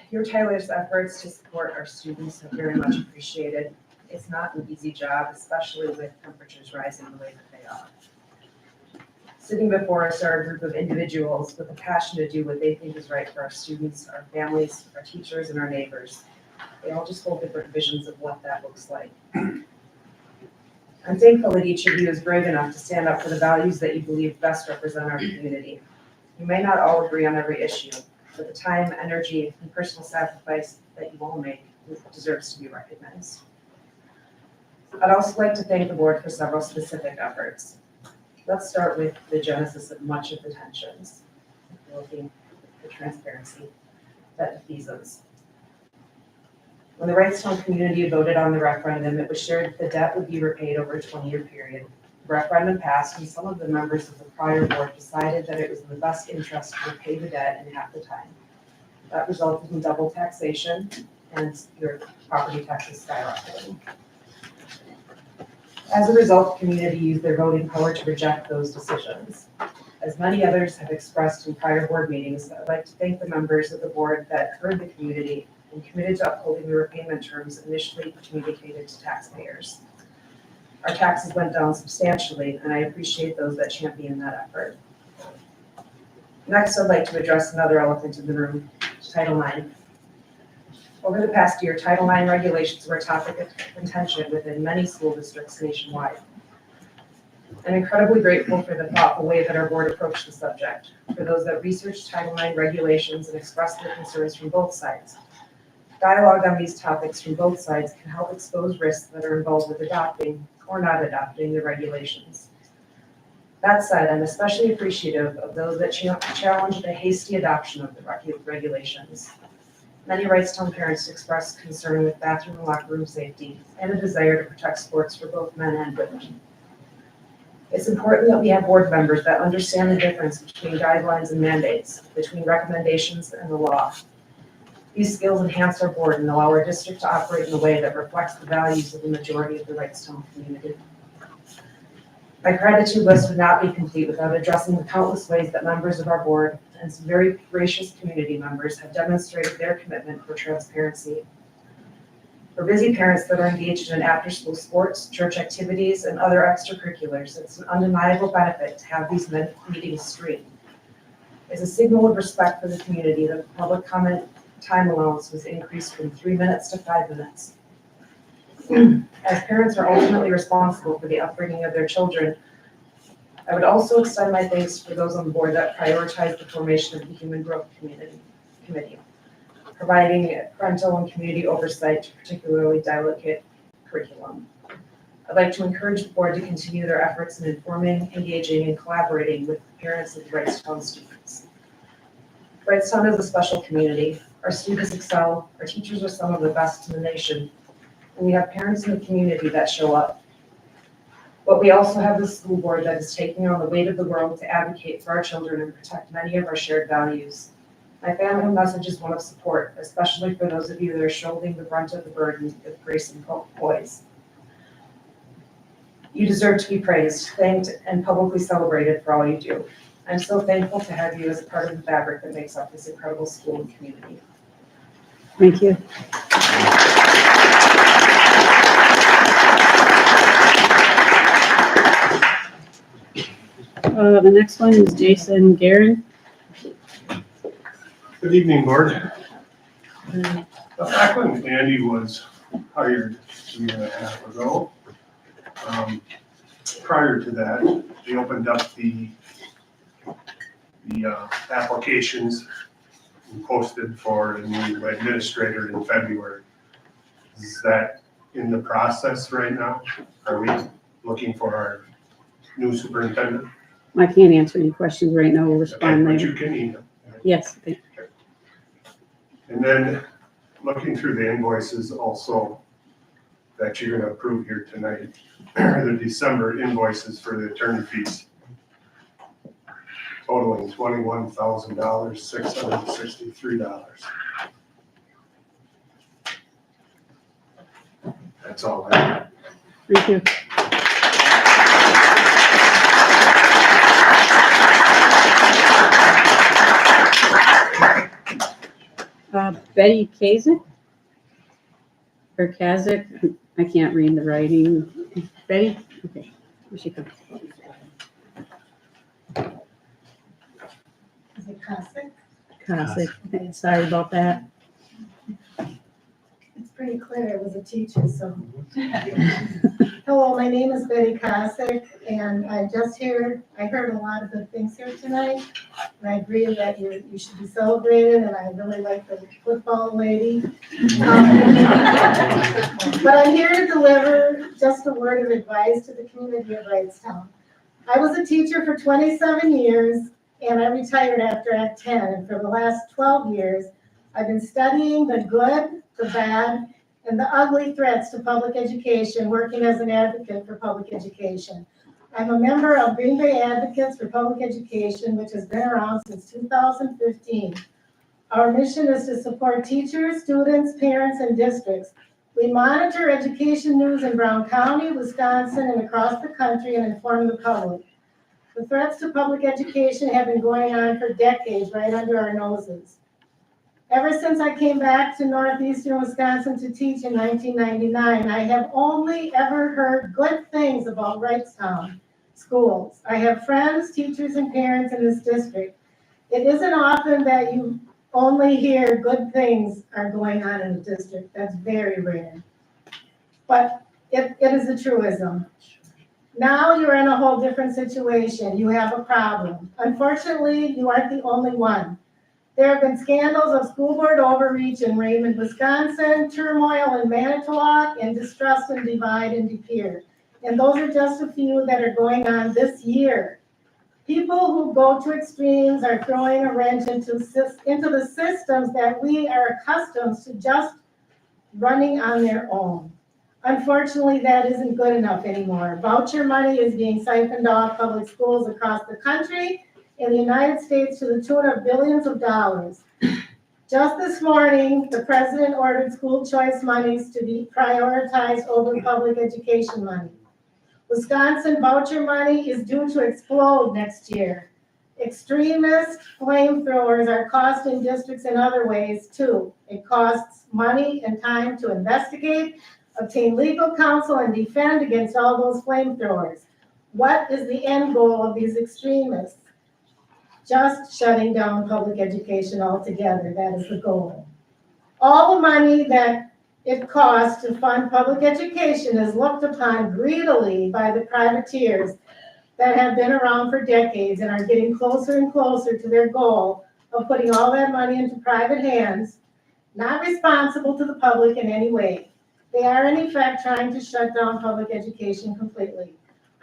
Your tireless efforts to support our students are very much appreciated. It's not an easy job, especially with temperatures rising the way that they are. Sitting before us are a group of individuals with a passion to do what they think is right for our students, our families, our teachers, and our neighbors. They all just hold different visions of what that looks like. I'm thankful that each of you is brave enough to stand up for the values that you believe best represent our community. You may not all agree on every issue, but the time, energy, and personal sacrifice that you all make deserves to be recognized. I'd also like to thank the board for several specific efforts. Let's start with the genesis of much of the tensions, the transparency that diffuse us. When the Wrightstown community voted on the referendum, it was shared that the debt would be repaid over a 20-year period. The referendum passed, and some of the members of the prior board decided that it was in the best interest to repay the debt in half the time. That resulted in double taxation and your property taxes skyrocketing. As a result, the community used their voting power to reject those decisions. As many others have expressed in prior board meetings, I'd like to thank the members of the board that heard the community and committed to upholding the repayment terms initially communicated to taxpayers. Our taxes went down substantially, and I appreciate those that championed that effort. Next, I'd like to address another elephant in the room, Title IX. Over the past year, Title IX regulations were a topic of contention within many school districts nationwide. I'm incredibly grateful for the thoughtful way that our board approached the subject, for those that researched Title IX regulations and expressed their concerns from both sides. Dialogue on these topics from both sides can help expose risks that are involved with adopting or not adopting the regulations. That said, I'm especially appreciative of those that challenged the hasty adoption of the regulations. Many Wrightstown parents expressed concern with bathroom and locker room safety and a desire to protect sports for both men and women. It's important that we have board members that understand the difference between guidelines and mandates, between recommendations and the law. These skills enhance our board and allow our district to operate in a way that reflects the values of the majority of the Wrightstown community. My gratitude list would not be complete without addressing the countless ways that members of our board and some very gracious community members have demonstrated their commitment for transparency. For busy parents that are engaged in after-school sports, church activities, and other extracurriculars, it's an undeniable benefit to have these meetings streamed. As a signal of respect for the community, the public comment time allowance was increased from 3 minutes to 5 minutes. As parents are ultimately responsible for the upbringing of their children, I would also extend my thanks for those on the board that prioritize the formation of the Human Growth Committee, providing parental and community oversight to particularly delicate curriculum. I'd like to encourage the board to continue their efforts in informing, engaging, and collaborating with parents of the Wrightstown students. Wrightstown is a special community. Our students excel, our teachers are some of the best in the nation, and we have parents in the community that show up. But we also have the school board that is taking on the weight of the world to advocate for our children and protect many of our shared values. My family message is one of support, especially for those of you that are shouldering the brunt of the burden with grace and poise. You deserve to be praised, thanked, and publicly celebrated for all you do. I'm so thankful to have you as a part of the fabric that makes up this incredible school and community. Thank you. The next one is Jason Guerin. Good evening, board. Back when Andy was hired a year and a half ago, prior to that, they opened up the applications and posted for a new administrator in February. Is that in the process right now? Are we looking for our new superintendent? I can't answer any questions right now. We'll respond But later. you can email. Yes. And then looking through the invoices also that you're gonna approve here tonight, the December invoices for the attorney fees totaling $21,000, $663. That's all I have. Thank you. Betty Kazik? Or Kazik? I can't read the writing. Betty? Okay, here she comes. Is it Cossack? Kazik. Sorry about that. It's pretty clear I was a teacher, so. Hello, my name is Betty Cossack, and I heard a lot of good things here tonight. And I agree that you should be celebrated, and I really like the football lady. But I'm here to deliver just a word of advice to the community of Wrightstown. I was a teacher for 27 years, and I retired after Act 10. And for the last 12 years, I've been studying the good, the bad, and the ugly threats to public education, working as an advocate for public education. I'm a member of Green Bay Advocates for Public Education, which has been around since 2015. Our mission is to support teachers, students, parents, and districts. We monitor education news in Brown County, Wisconsin, and across the country and inform the public. The threats to public education have been going on for decades right under our noses. Ever since I came back to northeastern Wisconsin to teach in 1999, I have only ever heard good things about Wrightstown schools. I have friends, teachers, and parents in this district. It isn't often that you only hear good things are going on in the district. That's very rare. But it is a truism. Now you're in a whole different situation. You have a problem. Unfortunately, you aren't the only one. There have been scandals of school board overreach in Raymond, Wisconsin, turmoil in Manitowoc, and distrust and divide in De Pere. And those are just a few that are going on this year. People who go to extremes are throwing a wrench into the systems that we are accustomed to just running on their own. Unfortunately, that isn't good enough anymore. Voucher money is being siphoned off public schools across the country, in the United States, to the tune of billions of dollars. Just this morning, the president ordered school choice monies to be prioritized over public education money. Wisconsin voucher money is due to explode next year. Extremist flamethrowers are costing districts in other ways too. It costs money and time to investigate, obtain legal counsel, and defend against all those flamethrowers. What is the end goal of these extremists? Just shutting down public education altogether. That is the goal. All the money that it costs to fund public education is looked upon greedily by the privateers that have been around for decades and are getting closer and closer to their goal of putting all that money into private hands, not responsible to the public in any way. They are in effect trying to shut down public education completely.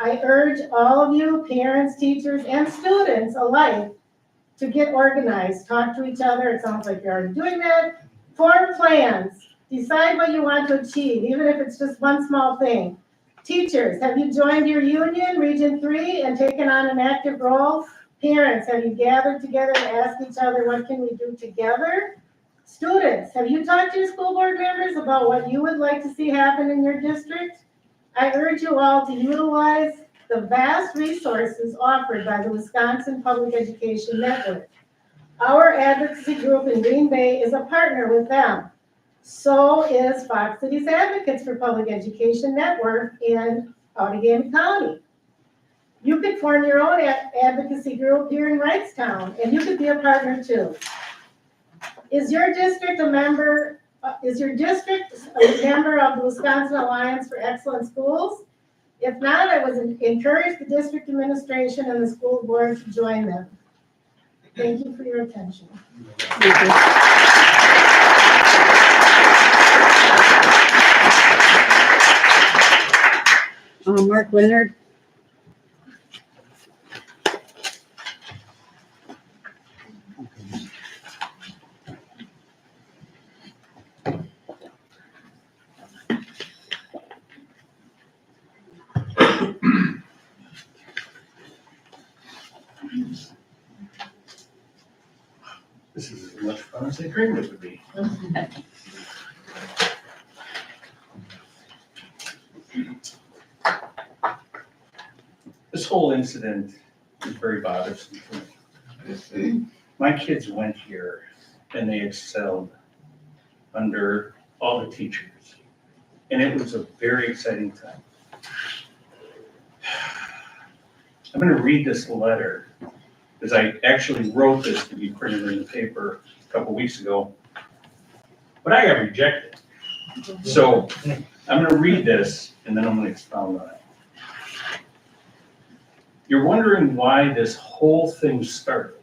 I urge all of you, parents, teachers, and students alike, to get organized, talk to each other. It sounds like you're already doing that. Form plans. Decide what you want to achieve, even if it's just one small thing. Teachers, have you joined your union, Region 3, and taken on an active role? Parents, have you gathered together and asked each other, what can we do together? Students, have you talked to your school board members about what you would like to see happen in your district? I urge you all to utilize the vast resources offered by the Wisconsin Public Education Network. Our advocacy group in Green Bay is a partner with them. So is Fox Cities Advocates for Public Education Network in Outagamie County. You could form your own advocacy group here in Wrightstown, and you could be a partner too. Is your district a member of the Wisconsin Alliance for Excellent Schools? If not, I would encourage the district administration and the school board to join them. Thank you for your attention. Mark Leonard. This is as much fun as I dreamed it would be. This whole incident is very bothersome to me. My kids went here and they excelled under all the teachers. And it was a very exciting time. I'm going to read this letter because I actually wrote this to be printed in the paper a couple weeks ago, but I got rejected. So I'm going to read this and then I'm going to expound on it. You're wondering why this whole thing started.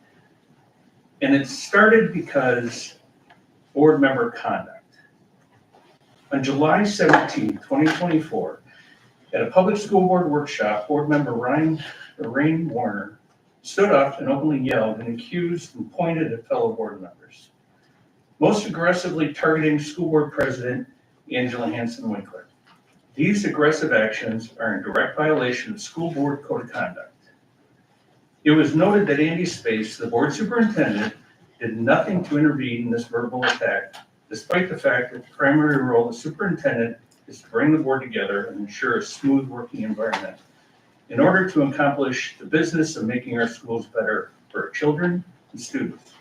And it started because board member conduct. On July 17, 2024, at a public school board workshop, board member Lorraine Warner stood up and openly yelled and accused and pointed at fellow board members, most aggressively targeting school board president Angela Hanson-Winkler. These aggressive actions are in direct violation of school board code of conduct. It was noted that Andy Space, the board superintendent, did nothing to intervene in this verbal attack, despite the fact that the primary role of the superintendent is to bring the board together and ensure a smooth working environment in order to accomplish the business of making our schools better for our children and students.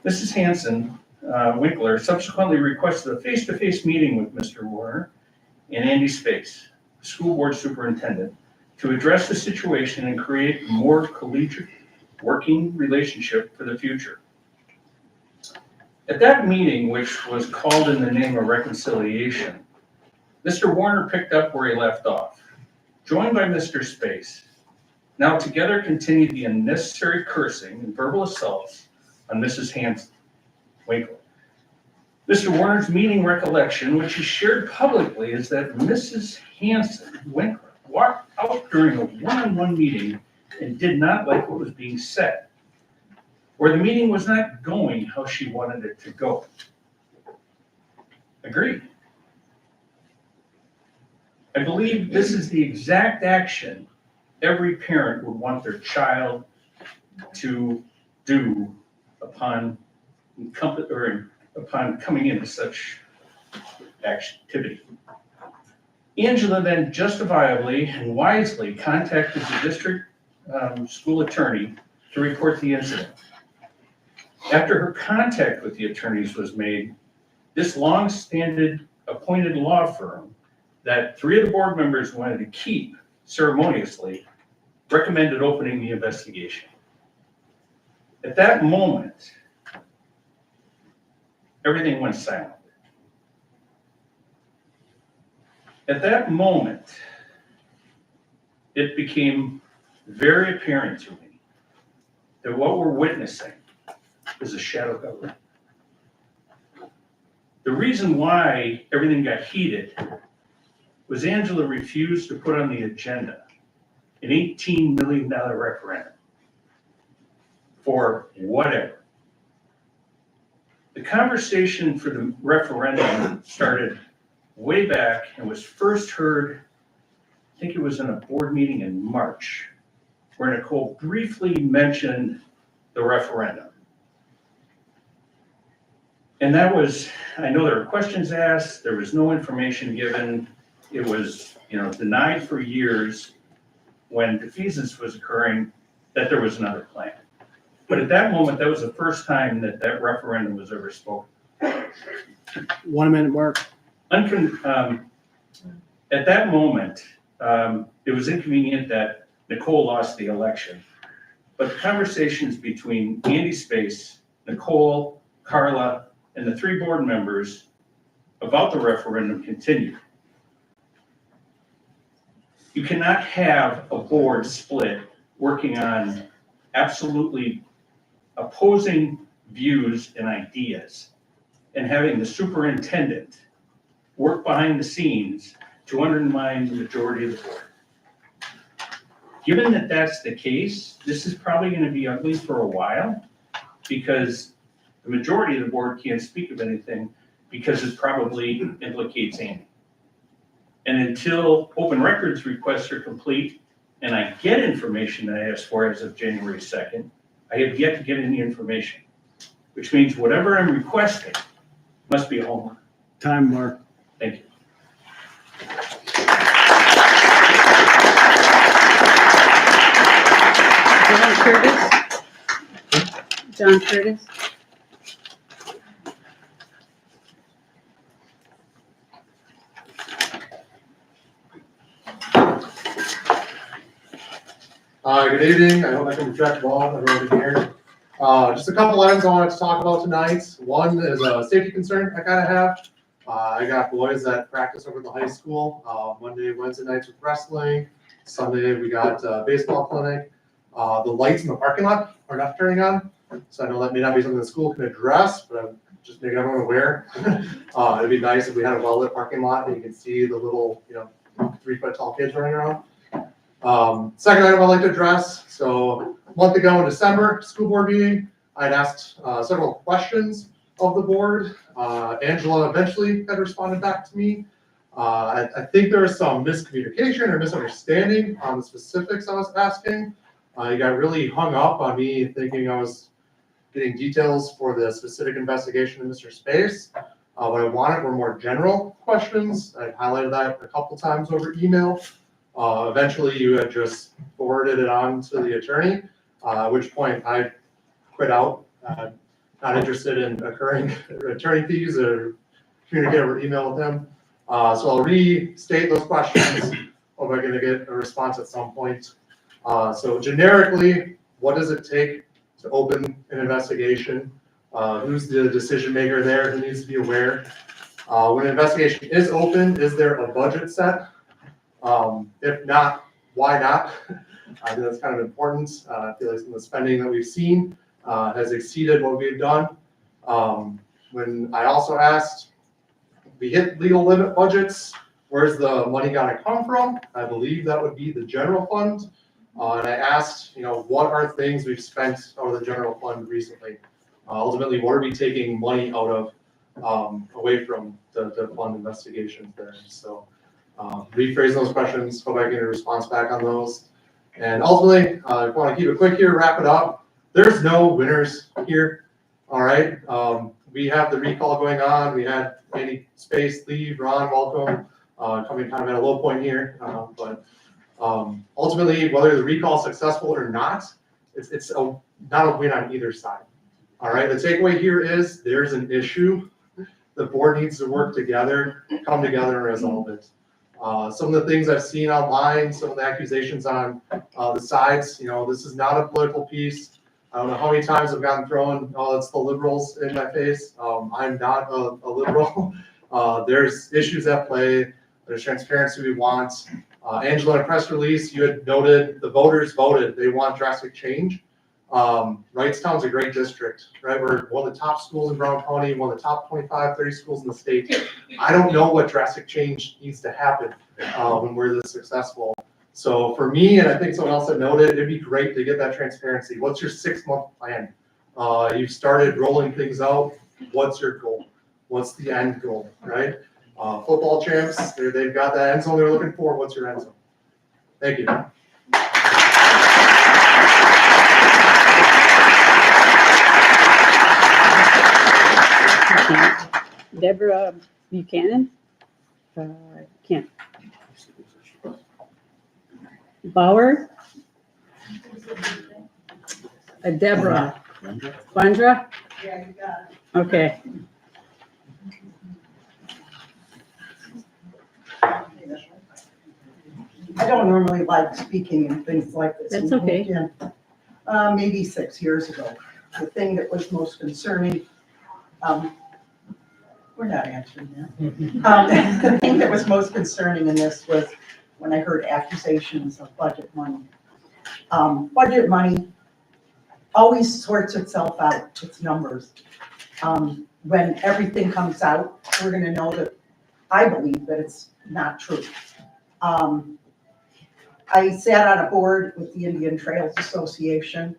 Mrs. Hanson-Winkler subsequently requested a face-to-face meeting with Mr. Warner and Andy Space, the school board superintendent, to address the situation and create a more collegiate working relationship for the future. At that meeting, which was called in the name of reconciliation, Mr. Warner picked up where he left off, joined by Mr. Space. Now together continued the unnecessary cursing and verbal assaults on Mrs. Hanson-Winkler. Mr. Warner's meeting recollection, which he shared publicly, is that Mrs. Hanson-Winkler walked out during a one-on-one meeting and did not like what was being said, or the meeting was not going how she wanted it to go. Agreed. I believe this is the exact action every parent would want their child to do upon coming into such activity. Angela then justifiably and wisely contacted the district school attorney to report the incident. After her contact with the attorneys was made, this long-standing appointed law firm that 3 of the board members wanted to keep ceremoniously recommended opening the investigation. At that moment, everything went silent. At that moment, it became very apparent to me that what we're witnessing is a shadow government. The reason why everything got heated was Angela refused to put on the agenda an $18 million referendum for or whatever. The conversation for the referendum started way back and was first heard, I think it was in a board meeting in March, where Nicole briefly mentioned the referendum. And that was, I know there were questions asked, there was no information given. It was, denied for years when defeasance was occurring that there was another plan. But at that moment, that was the first time that that referendum was ever spoken. 1 minute, Mark. At that moment, it was inconvenient that Nicole lost the election. But the conversations between Andy Space, Nicole, Carla, and the 3 board members about the referendum continued. You cannot have a board split working on absolutely opposing views and ideas and having the superintendent work behind the scenes to undermine the majority of the board. Given that that's the case, this is probably going to be ugly for a while because the majority of the board can't speak of anything because it probably implicates Andy. And until open records requests are complete and I get information that I asked for as of January 2nd, I have yet to get any information, which means whatever I'm requesting must be a home run. Time, Mark. Thank you. John Curtis? Good evening. I hope I can project well. Everyone can hear. Just a couple items I wanted to talk about tonight. One is a safety concern I kind of have. I got boys that practice over at the high school. Monday, Wednesday nights with wrestling. Sunday we got baseball clinic. The lights in the parking lot are not turning on. So I know that may not be something the school can address, but I'm just making everyone aware. It'd be nice if we had a well-lit parking lot and you can see the little, 3-foot tall kids running around. Second item I'd like to address. So a month ago in December, school board meeting, I'd asked several questions of the board. Angela eventually had responded back to me. I think there was some miscommunication or misunderstanding on the specifics I was asking. You got really hung up on me thinking I was getting details for the specific investigation of Mr. Space. What I wanted were more general questions. I highlighted that a couple times over email. Eventually you had just forwarded it on to the attorney, at which point I quit out, not interested in incurring attorney fees or communicate over email with him. So I'll restate those questions. Hope I'm gonna get a response at some point. So generically, what does it take to open an investigation? Who's the decision maker there? Who needs to be aware? When an investigation is open, is there a budget set? If not, why not? I think that's kind of important. I feel like some of the spending that we've seen has exceeded what we've done. When I also asked, we hit legal limit budgets, where's the money gonna come from? I believe that would be the general fund. And I asked, what are things we've spent out of the general fund recently? Ultimately, what are we taking money out of away from the fund investigations there? So rephrase those questions, hope I get a response back on those. And ultimately, I want to keep it quick here, wrap it up. There's no winners here, all right? We have the recall going on. We had Andy Space leave, Ron, welcome, coming kind of at a low point here. But ultimately, whether the recall is successful or not, it's not a win on either side, all right? The takeaway here is there's an issue. The board needs to work together, come together and resolve it. Some of the things I've seen online, some of the accusations on the sides, this is not a political piece. I don't know how many times I've gotten thrown, oh, it's the liberals in my face. I'm not a liberal. There's issues at play. There's transparency we want. Angela, in a press release, you had noted the voters voted. They want drastic change. Wrightstown's a great district, right? We're one of the top schools in Brown County, one of the top 25, 30 schools in the state. I don't know what drastic change needs to happen when we're this successful. So for me, and I think someone else had noted, it'd be great to get that transparency. What's your 6-month plan? You've started rolling things out. What's your goal? What's the end goal, right? Football champs, they've got that end zone they're looking for. What's your end zone? Thank you. Deborah Buchanan? Can't. Bauer? Deborah. Bandra? Yeah, you got it. Okay. I don't normally like speaking in things like this. That's We moved okay. in, maybe 6 years ago. The thing that was most concerning, we're not answering that. The thing that was most concerning in this was when I heard accusations of budget money. Budget money always sorts itself out, its numbers. When everything comes out, we're gonna know that, I believe that it's not true. I sat on a board with the Indian Trails Association,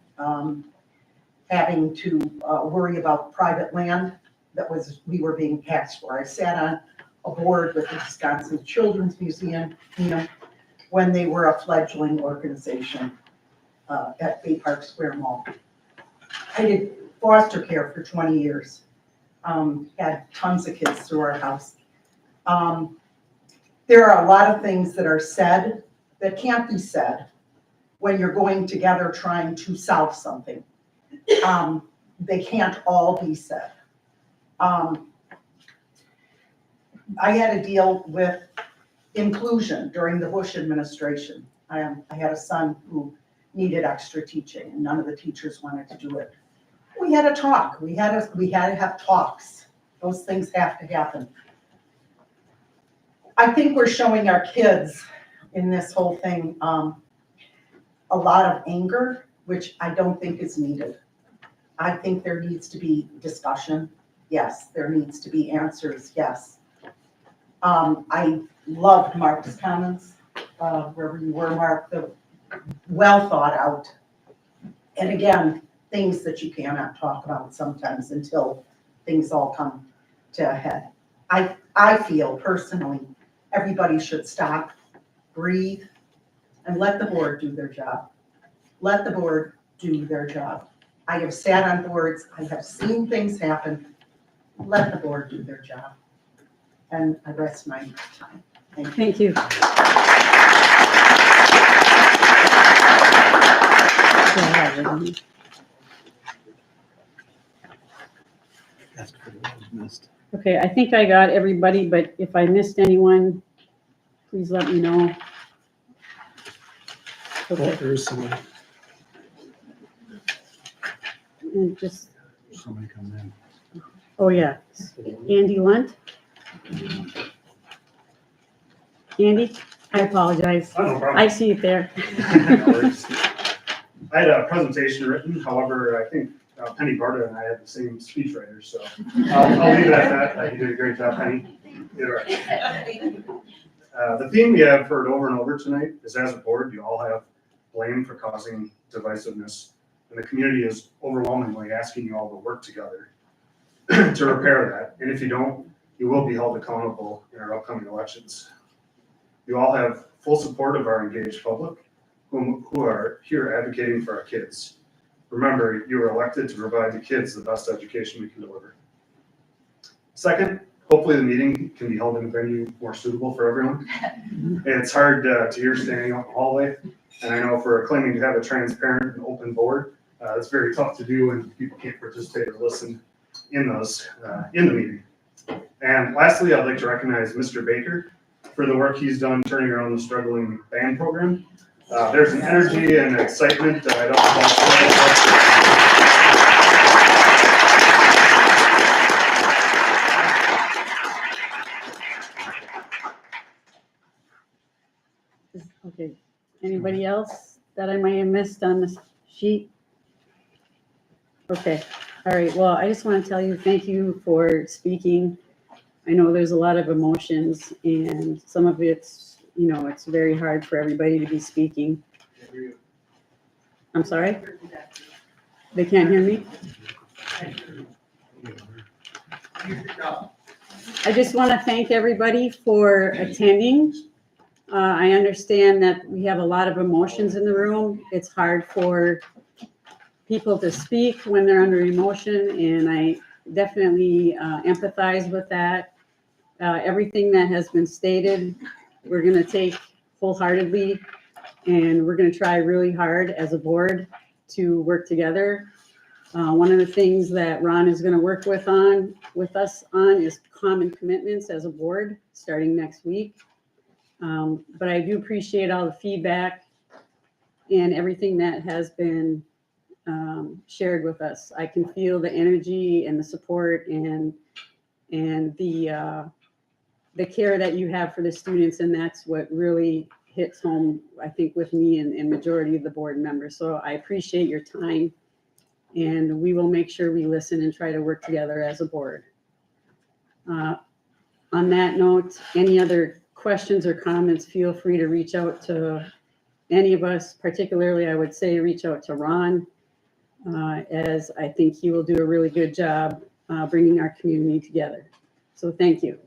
having to worry about private land that we were being taxed for. I sat on a board with the Wisconsin Children's Museum, when they were a fledgling organization at Bay Park Square Mall. I did foster care for 20 years, had tons of kids through our house. There are a lot of things that are said that can't be said when you're going together trying to solve something. They can't all be said. I had to deal with inclusion during the Bush administration. I had a son who needed extra teaching and none of the teachers wanted to do it. We had a talk. We had to have talks. Those things have to happen. I think we're showing our kids in this whole thing a lot of anger, which I don't think is needed. I think there needs to be discussion. Yes, there needs to be answers. Yes. I loved Mark's comments, wherever you were, Mark, the well thought out. And again, things that you cannot talk about sometimes until things all come to a head. I feel personally, everybody should stop, breathe, and let the board do their job. Let the board do their job. I have sat on boards, I have seen things happen. Let the board do their job. And I rest my time. Thank you. Okay, I think I got everybody, but if I missed anyone, please let me know. Okay. There is someone. And just, Somebody coming in. oh yeah, Andy Lunt. Andy, I apologize. Oh, no problem. I see it there. No worries. I had a presentation written, however, I think Penny Barta and I had the same speechwriter, so I'll leave it at that. You did a great job, Penny. You did all right. The theme we have heard over and over tonight is, as a board, you all have blame for causing divisiveness, and the community is overwhelmingly asking you all to work together to repair that. And if you don't, you will be held accountable in our upcoming elections. You all have full support of our engaged public who are here advocating for our kids. Remember, you were elected to provide the kids the best education we can deliver. Second, hopefully the meeting can be held in a venue more suitable for everyone. It's hard to hear standing out in the hallway, and I know for claiming to have a transparent and open board, it's very tough to do when people can't participate or listen in the meeting. And lastly, I'd like to recognize Mr. Baker for the work he's done turning around the struggling band program. There's an energy and excitement that I don't. Okay, anybody else that I might have missed on the sheet? Okay, all right, well, I just want to tell you, thank you for speaking. I know there's a lot of emotions and some of it's you know, it's very hard for everybody to be speaking. I'm sorry? They can't hear me? I just want to thank everybody for attending. I understand that we have a lot of emotions in the room. It's hard for people to speak when they're under emotion, and I definitely empathize with that. Everything that has been stated, we're going to take wholeheartedly, and we're going to try really hard as a board to work together. One of the things that Ron is going to work with us on is common commitments as a board starting next week. But I do appreciate all the feedback and everything that has been shared with us. I can feel the energy and the support and the care that you have for the students, and that's what really hits home, I think, with me and majority of the board members. So I appreciate your time, and we will make sure we listen and try to work together as a board. On that note, any other questions or comments, feel free to reach out to any of us. Particularly, I would say reach out to Ron, as I think he will do a really good job bringing our community together. So thank you.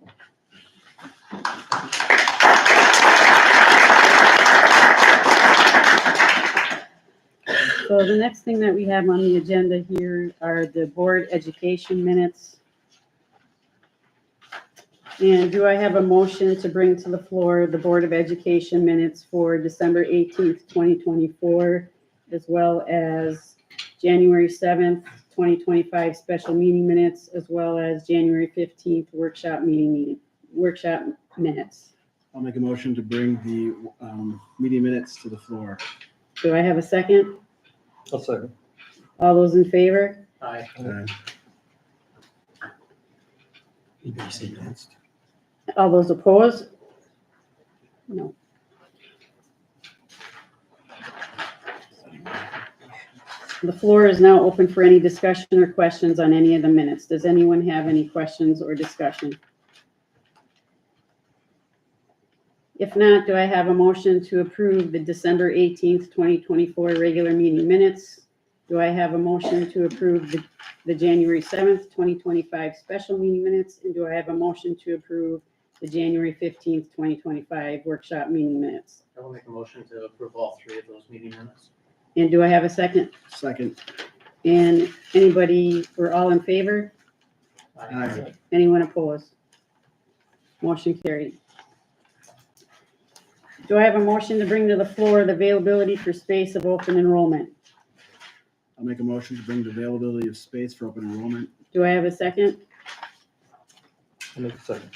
So the next thing that we have on the agenda here are the board education minutes. And do I have a motion to bring to the floor the Board of Education minutes for December 18th, 2024, as well as January 7th, 2025 special meeting minutes, as well as January 15th workshop minutes? I'll make a motion to bring the meeting minutes to the floor. Do I have a second? I'll second. All those in favor? Aye. Anybody say against? All those opposed? No. The floor is now open for any discussion or questions on any of the minutes. Does anyone have any questions or discussion? If not, do I have a motion to approve the December 18th, 2024 regular meeting minutes? Do I have a motion to approve the January 7th, 2025 special meeting minutes? And do I have a motion to approve the January 15th, 2025 workshop meeting minutes? I will make a motion to approve all three of those meeting minutes. And do I have a second? Second. And anybody, or all in favor? Aye. Anyone opposed? Motion carried. Do I have a motion to bring to the floor the availability for space of open enrollment? I'll make a motion to bring the availability of space for open enrollment. Do I have a second? I'll make a second.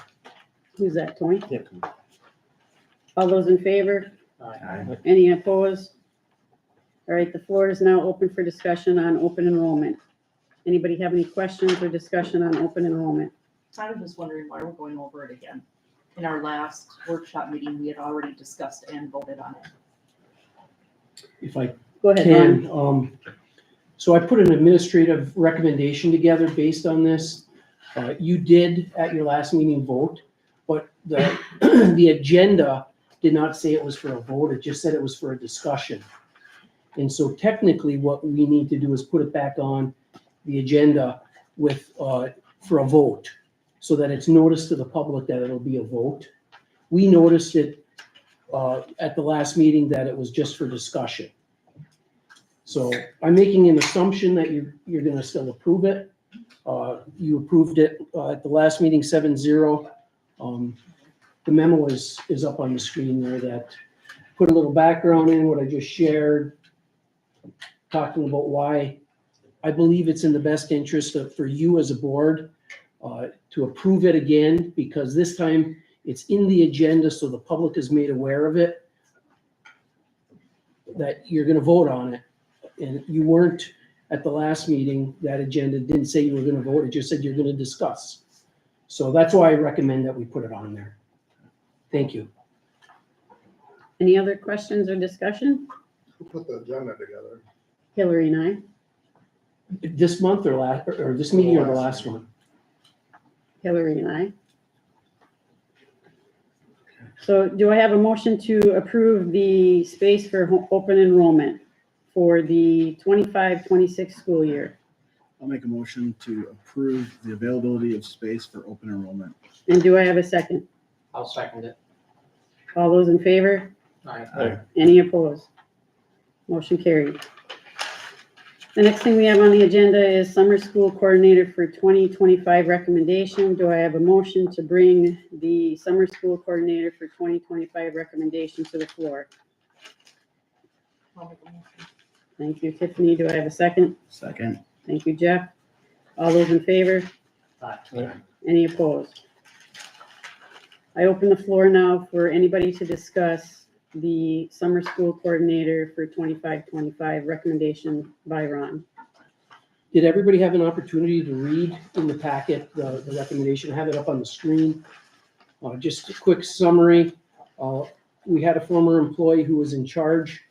Who's that, Tony? Yep. All those in favor? Aye. Any opposed? All right, the floor is now open for discussion on open enrollment. Anybody have any questions or discussion on open enrollment? I'm just wondering why we're going over it again. In our last workshop meeting, we had already discussed and voted on it. If I Go ahead, Ron. can, so I put an administrative recommendation together based on this. You did at your last meeting vote, but the, the agenda did not say it was for a vote, it just said it was for a discussion. And so technically what we need to do is put it back on the agenda with, for a vote, so that it's noticed to the public that it'll be a vote. We noticed it at the last meeting that it was just for discussion. So I'm making an assumption that you're gonna still approve it. You approved it at the last meeting 7-0. The memo is up on the screen there that put a little background in what I just shared, talking about why I believe it's in the best interest for you as a board to approve it again, because this time it's in the agenda, so the public is made aware of it, that you're gonna vote on it. And you weren't at the last meeting, that agenda didn't say you were gonna vote, it just said you're gonna discuss. So that's why I recommend that we put it on there. Thank you. Any other questions or discussion? Who put the agenda together? Hillary and I. This month or last, or this meeting or the last one? Hillary and I. So do I have a motion to approve the space for open enrollment for the 25-26 school year? I'll make a motion to approve the availability of space for open enrollment. And do I have a second? I'll second it. All those in favor? Aye. Any opposed? Motion carried. The next thing we have on the agenda is summer school coordinator for 2025 recommendation. Do I have a motion to bring the summer school coordinator for 2025 recommendation to the floor? I'll make a motion. Thank you, Tiffany. Do I have a second? Second. Thank you, Jeff. All those in favor? Any opposed? I open the floor now for anybody to discuss the summer school coordinator for 25-25 recommendation by Ron. Did everybody have an opportunity to read in the packet the recommendation? I have it up on the screen. Just a quick summary. We had a former employee who was in charge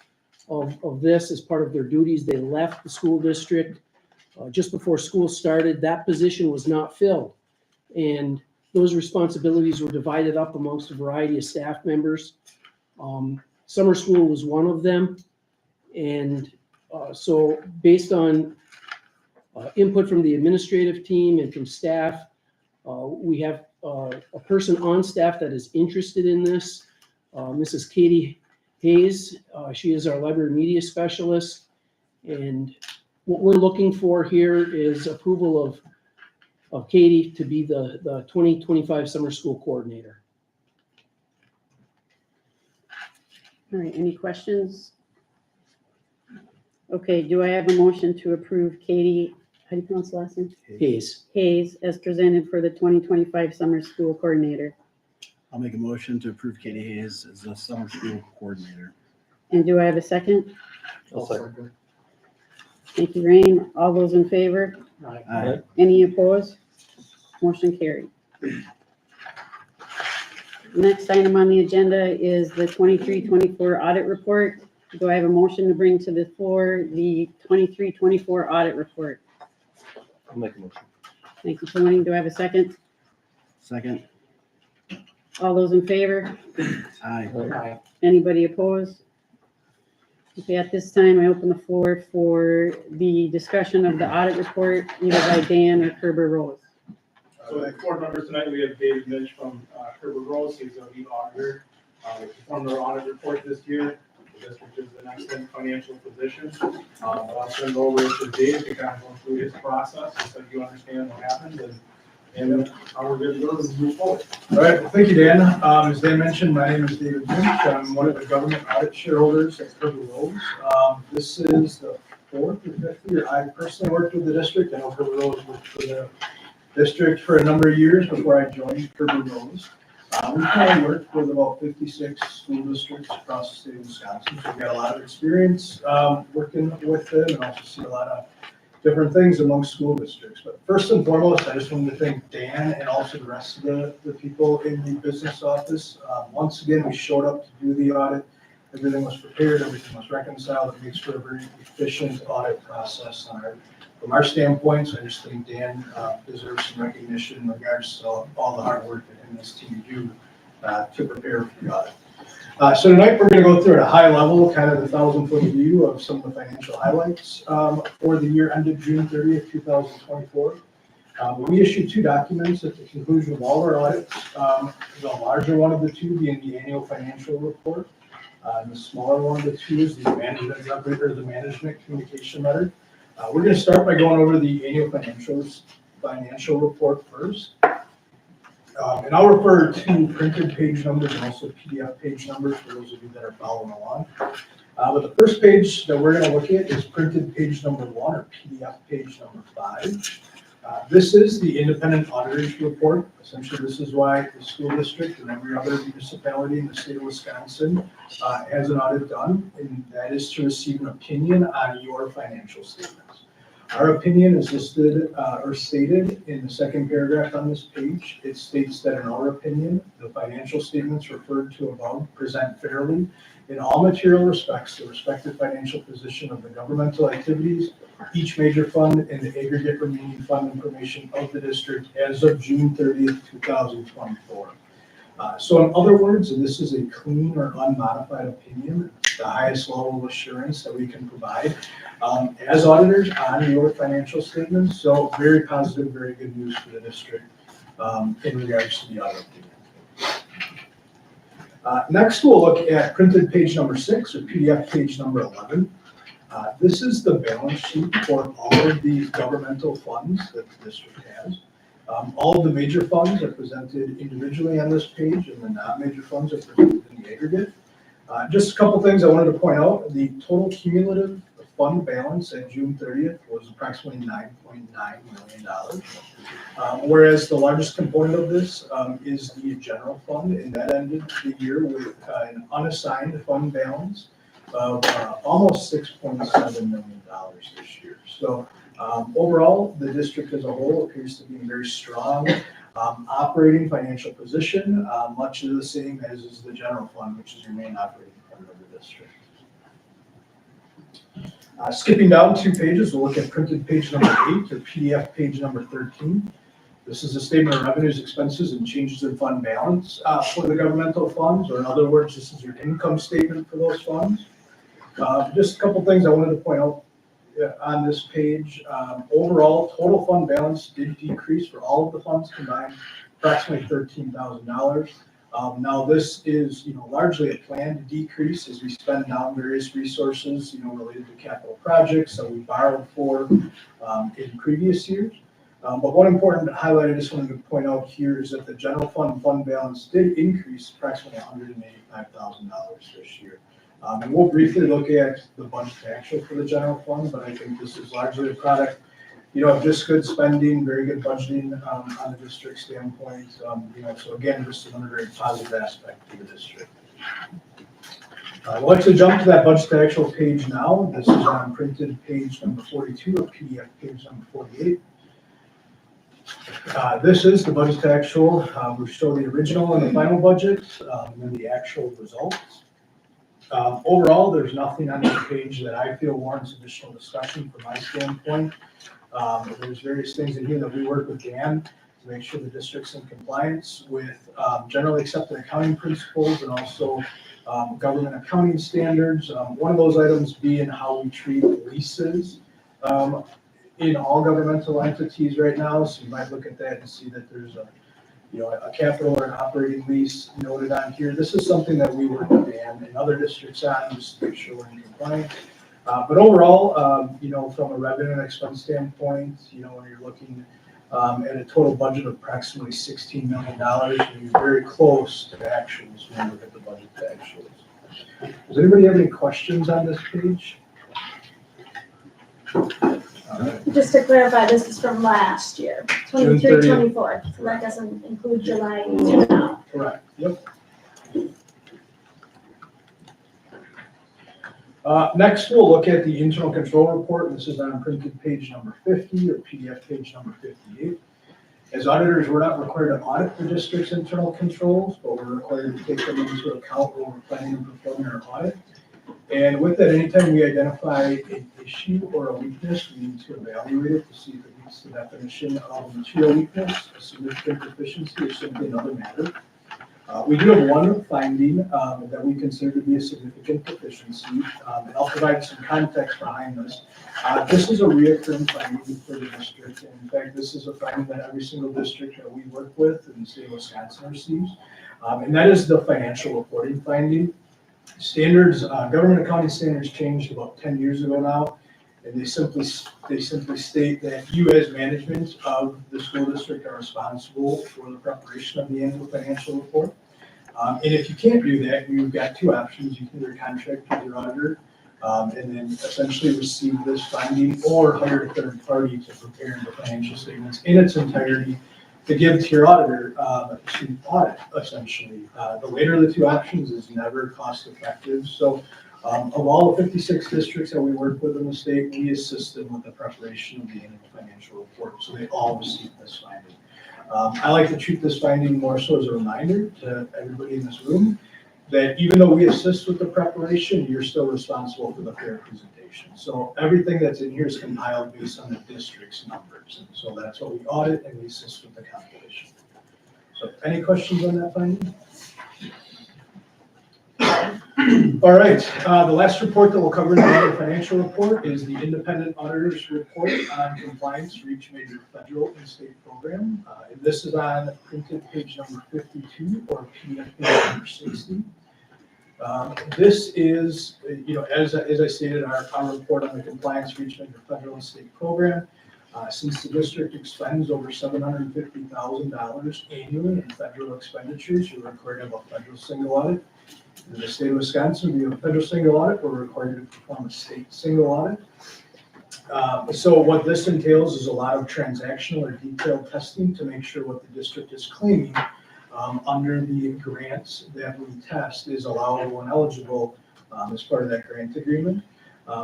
of this as part of their duties. They left the school district just before school started. That position was not filled. And those responsibilities were divided up amongst a variety of staff members. Summer school was one of them. And so based on input from the administrative team and from staff, we have a person on staff that is interested in this, Mrs. Katie Hayes. She is our library media specialist. And what we're looking for here is approval of Katie to be the 2025 summer school coordinator. All right, any questions? Okay, do I have a motion to approve Katie, how do you pronounce the last name? Hayes as presented for the 2025 summer school coordinator? I'll make a motion to approve Katie Hayes as the summer school coordinator. And do I have a second? I'll second. Thank you, Rain. All those in favor? Aye. Any opposed? Motion carried. Next item on the agenda is the 23-24 audit report. Do I have a motion to bring to the floor the 23-24 audit report? I'll make a motion. Thank you, Tony. Do I have a second? Second. All those in favor? Aye. Anybody opposed? Okay, at this time, I open the floor for the discussion of the audit report, either by Dan or Kerber Rose. So the board members tonight, we have David Mitch from Kerber Rose. He's our lead auditor. We performed our audit report this year. The district is in an excellent financial position. I'll send it over to Dave to kind of go through his process so you understand what happened and how we're going to move forward. All right, well, thank you, Dan. As Dan mentioned, my name is David Mitch. I'm one of the government audit shareholders at Kerber Rose. This is the fourth or fifth year I personally worked with the district. I know Kerber Rose worked for the district for a number of years before I joined Kerber Rose. We probably worked with about 56 school districts across the state of Wisconsin. So we've got a lot of experience working with them and also see a lot of different things amongst school districts. But first and foremost, I just wanted to thank Dan and also the rest of the people in the business office. Once again, we showed up to do the audit. Everything was prepared, everything was reconciled. It makes for a very efficient audit process from our standpoint. So I just think Dan deserves some recognition in regards to all the hard work that him and his team do to prepare for the audit. So tonight we're going to go through at a high level, kind of the 1,000-foot view of some of the financial highlights for the year ended June 30th, 2024. We issued two documents at the conclusion of all our audits. The larger one of the two being the annual financial report. The smaller one of the two is the management communication letter. We're going to start by going over the annual financial report first. And I'll refer to printed page numbers and also PDF page numbers for those of you that are following along. But the first page that we're going to look at is printed page number 1 or PDF page number 5. This is the independent auditor's report. Essentially, this is why the school district and every other municipality in the state of Wisconsin has an audit done, and that is to receive an opinion on your financial statements. Our opinion is listed or stated in the second paragraph on this page. It states that in our opinion, the financial statements referred to above present fairly in all material respects the respective financial position of the governmental activities, each major fund, and the aggregate remaining fund information of the district as of June 30th, 2024. So in other words, this is a clean or unmodified opinion, the highest level of assurance that we can provide as auditors on your financial statements. So very positive, very good news for the district in regards to the audit opinion. Next, we'll look at printed page number 6 or PDF page number 11. This is the balance sheet for all of the governmental funds that the district has. All of the major funds are presented individually on this page, and the non-major funds are presented in the aggregate. Just a couple things I wanted to point out. The total cumulative fund balance at June 30th was approximately $9.9 million. Whereas the largest component of this is the general fund, and that ended the year with an unassigned fund balance of almost $6.7 million this year. So overall, the district as a whole appears to be in very strong operating financial position, much of the same as is the general fund, which is your main operating fund of the district. Skipping down 2 pages, we'll look at printed page number 8 or PDF page number 13. This is a statement of revenues, expenses, and changes in fund balance for the governmental funds, or in other words, this is your income statement for those funds. Just a couple things I wanted to point out on this page. Overall, total fund balance did decrease for all of the funds combined, approximately $13,000. Now this is, largely a planned decrease as we spend down various resources, related to capital projects that we borrowed for in previous years. But one important highlight I just wanted to point out here is that the general fund balance did increase approximately $185,000 this year. And we'll briefly look at the budget actual for the general fund, but I think this is largely a product, of just good spending, very good budgeting on the district standpoint. So again, just another very positive aspect to the district. I'd like to jump to that budget actual page now. This is on printed page number 42 or PDF page number 48. This is the budget actual. We show the original and the final budget, and then the actual results. Overall, there's nothing on this page that I feel warrants additional discussion from my standpoint. There's various things in here that we work with Dan to make sure the district's in compliance with generally accepted accounting principles and also government accounting standards. One of those items being how we treat leases in all governmental entities right now. So you might look at that and see that there's a capital or an operating lease noted on here. This is something that we work with Dan and other districts on just to make sure we're in compliance. But overall, from a revenue and expense standpoint, when you're looking at a total budget of approximately $16 million, you're very close to actuals when you look at the budget to actuals. Does anybody have any questions on this page? Just to clarify, this is from last year, 23, 24, so that doesn't include July 18 now. Correct, yep. Next, we'll look at the internal control report. This is on printed page number 50 or PDF page number 58. As auditors, we're not required to audit the district's internal controls, but we're required to take them into account when we're planning and performing our audit. And with that, anytime we identify an issue or a weakness, we need to evaluate it to see if it meets the definition of a material weakness, a significant deficiency, or simply another matter. We do have one finding that we consider to be a significant deficiency, and I'll provide some context behind this. This is a recurring finding for the district, and in fact, this is a finding that every single district that we work with in the state of Wisconsin receives, and that is the financial reporting finding. Standards, government accounting standards changed about 10 years ago now, and they simply state that you as management of the school district are responsible for the preparation of the annual financial report. And if you can't do that, you've got 2 options. You can either contract with your auditor and then essentially receive this finding, or hire a third party to prepare the financial statements in its entirety to give to your auditor to audit, essentially. The later of the 2 options is never cost effective. So of all the 56 districts that we work with in the state, we assist them with the preparation of the annual financial report. So they all receive this finding. I like to treat this finding more so as a reminder to everybody in this room that even though we assist with the preparation, you're still responsible for the fair presentation. So everything that's in here is compiled based on the district's numbers. And so that's what we audit, and we assist with the calculation. So any questions on that finding? All right, the last report that we'll cover tonight, the financial report, is the independent auditor's report on compliance for each major federal and state program. And this is on printed page number 52 or PDF page number 60. This is, as I stated, our report on the compliance for each major federal and state program. Since the district expends over $750,000 annually in federal expenditures, you're required to have a federal single audit. In the state of Wisconsin, we have a federal single audit, we're required to perform a state single audit. So what this entails is a lot of transactional or detailed testing to make sure what the district is claiming under the grants that we test is allowable and eligible as part of that grant agreement.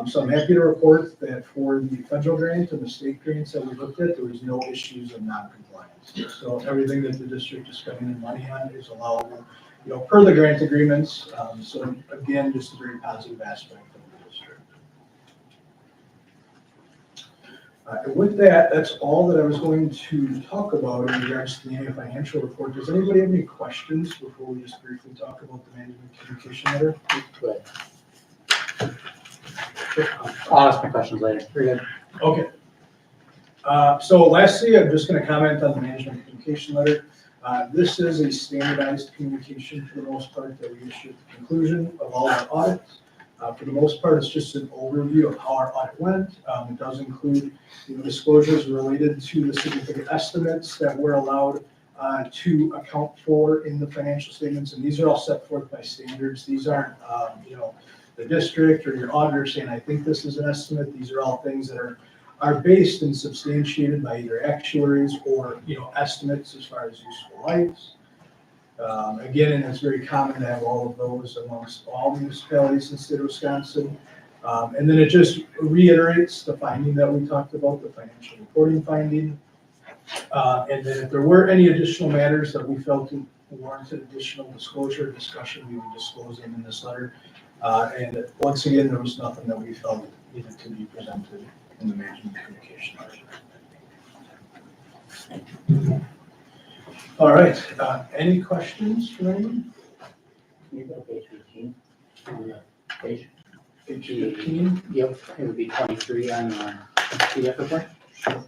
So I'm happy to report that for the federal grant and the state grants that we looked at, there was no issues of non-compliance. So everything that the district is spending their money on is allowable, per the grant agreements. So again, just a very positive aspect of the district. And with that, that's all that I was going to talk about in regards to the annual financial report. Does anybody have any questions before we just briefly talk about the management communication letter? Go ahead. I'll ask my questions later. Pretty good. Okay. So lastly, I'm just going to comment on the management communication letter. This is a standardized communication for the most part that we issue at the conclusion of all our audits. For the most part, it's just an overview of how our audit went. It does include disclosures related to the significant estimates that we're allowed to account for in the financial statements, and these are all set forth by standards. These aren't, the district or your auditor saying, I think this is an estimate. These are all things that are based and substantiated by either actuaries or, estimates as far as useful lives. Again, and it's very common to have all of those amongst all municipalities in the state of Wisconsin. And then it just reiterates the finding that we talked about, the financial reporting finding. And then if there were any additional matters that we felt warranted additional disclosure or discussion, we would disclose them in this letter. And once again, there was nothing that we felt needed to be presented in the management communication letter. All right, any questions from anyone? Can you go to page 18 on the page? Page 18? Yep, it would be 23 on the PDF report. Sure.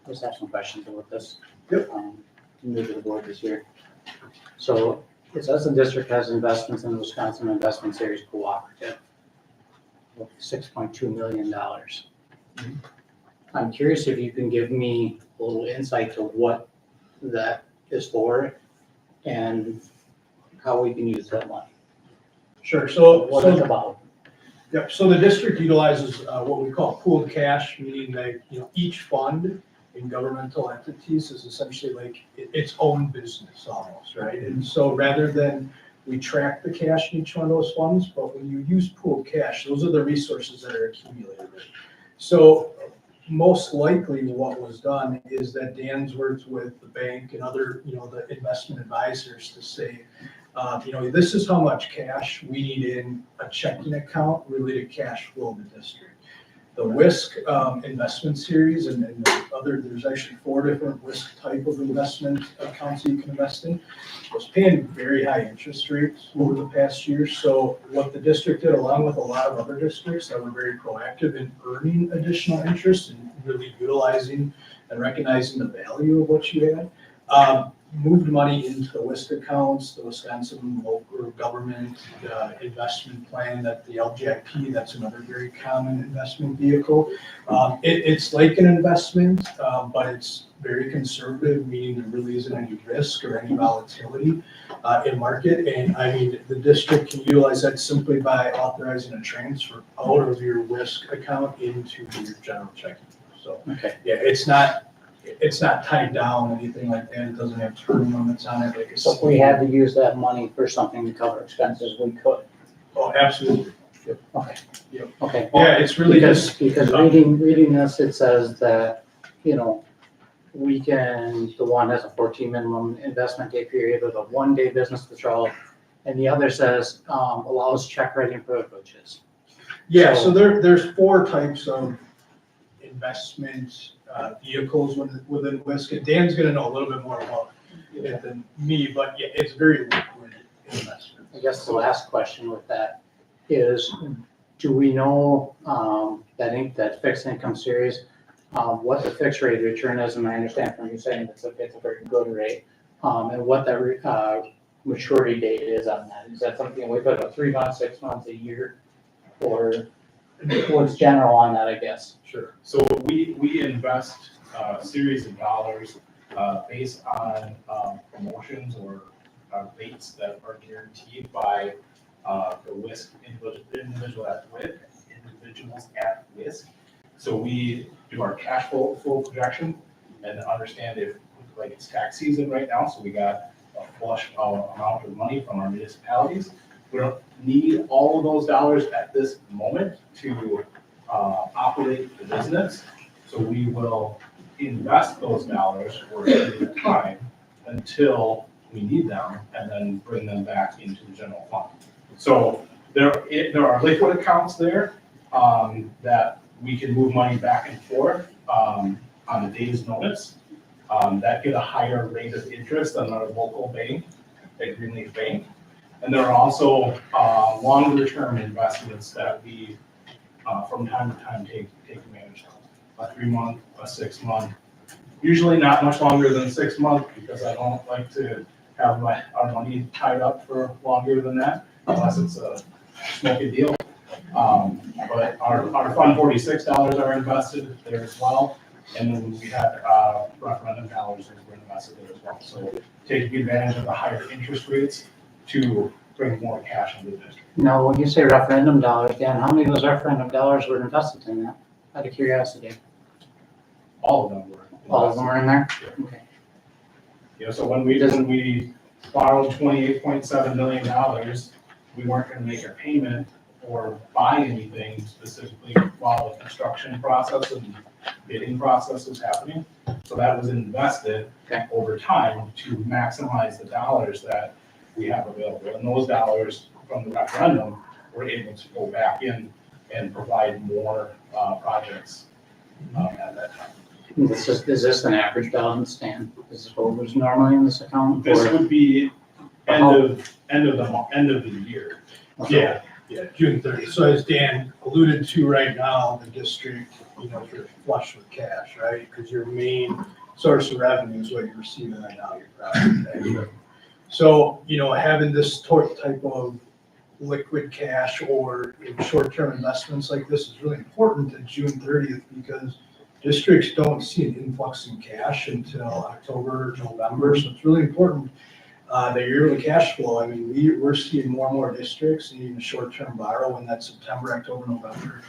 Just have some questions about this. Yep. New to the board this year. So it says the district has investments in the Wisconsin Investment Series Cooperative of $6.2 million. Mm-hmm. I'm curious if you can give me a little insight to what that is for and how we can use that money. Sure. So what it's about. Yep. So the district utilizes what we call pooled cash, meaning that each fund in governmental entities is essentially like its own business almost, right? And so rather than we track the cash in each one of those funds, but when you use pooled cash, those are the resources that are accumulated. So most likely what was done is that Dan's worked with the bank and other, the investment advisors to say, this is how much cash we need in a checking account related cash flow of the district. The WISC investment series and there's actually 4 different WISC type of investment accounts that you can invest in, was paying very high interest rates over the past year. So what the district did, along with a lot of other districts that were very proactive in earning additional interest and really utilizing and recognizing the value of what you had, moved money into the WISC accounts, the Wisconsin local government investment plan, that the LGIP, that's another very common investment vehicle. It's like an investment, but it's very conservative, meaning there really isn't any risk or any volatility in market. And I mean, the district can utilize that simply by authorizing a transfer out of your WISC account into your general checking. So okay. Yeah, it's not tied down, anything like that. It doesn't have term limits on it. Like So if we had to use that money for something to cover expenses, we could. Oh, absolutely. Yep. Okay. Yep. Okay. Yeah, it's really because reading this, it says that, the one has a 14 minimum investment day period with a 1-day business withdrawal, and the other says allows check writing privileges. Yeah, so there's 4 types of investment vehicles within WISC. And Dan's going to know a little bit more about it than me, but yeah, it's very liquid investment. I guess the last question with that is, do we know, that fixed income series, what the fixed rate return is? And I understand from you saying it's a very good rate, and what that, maturity date is on that. Is that something we put about 3 months, 6 months, a year, or what's general on that, I guess? Sure. So we invest a series of dollars based on promotions or rates that are guaranteed by the risk individuals at risk. So we do our cash flow projection and understand if, like, it's tax season right now, so we got a flush amount of money from our municipalities. We don't need all of those dollars at this moment to operate the business. So we will invest those dollars for a period of time until we need them and then bring them back into the general fund. So there are liquid accounts there that we can move money back and forth on a day's notice that get a higher rate of interest than our local bank, at Greenleaf Bank. And there are also longer term investments that we from time to time take advantage of. A 3 month, a 6 month, usually not much longer than 6 months because I don't like to have our money tied up for longer than that unless it's a smoky deal. But our Fund 46 dollars are invested there as well. And then we had referendum dollars that were invested there as well. So taking advantage of the higher interest rates to bring more cash into the district. Now, when you say referendum dollars, Dan, how many of those referendum dollars were invested in that? Out of curiosity. All of them were. All of them were in there? Yeah. Okay. Yeah, so when we borrowed $28.7 million, we weren't gonna make a payment or buy anything specifically while the construction process and bidding process was happening. So that was invested over time to maximize the dollars that we have available. And those dollars from the referendum were able to go back in and provide more projects at that time. Is this an average balance, Dan? Is this what was normally in this account? This would be end of the year. Yeah, June 30th. So as Dan alluded to right now, the district, you're flush with cash, right? Because your main source of revenue is what you're receiving right now, your property tax. So, having this type of liquid cash or short-term investments like this is really important at June 30th because districts don't see an influx in cash until October, November. So it's really important that your yearly cash flow, I mean, we're seeing more and more districts needing a short-term borrow in that September, October, November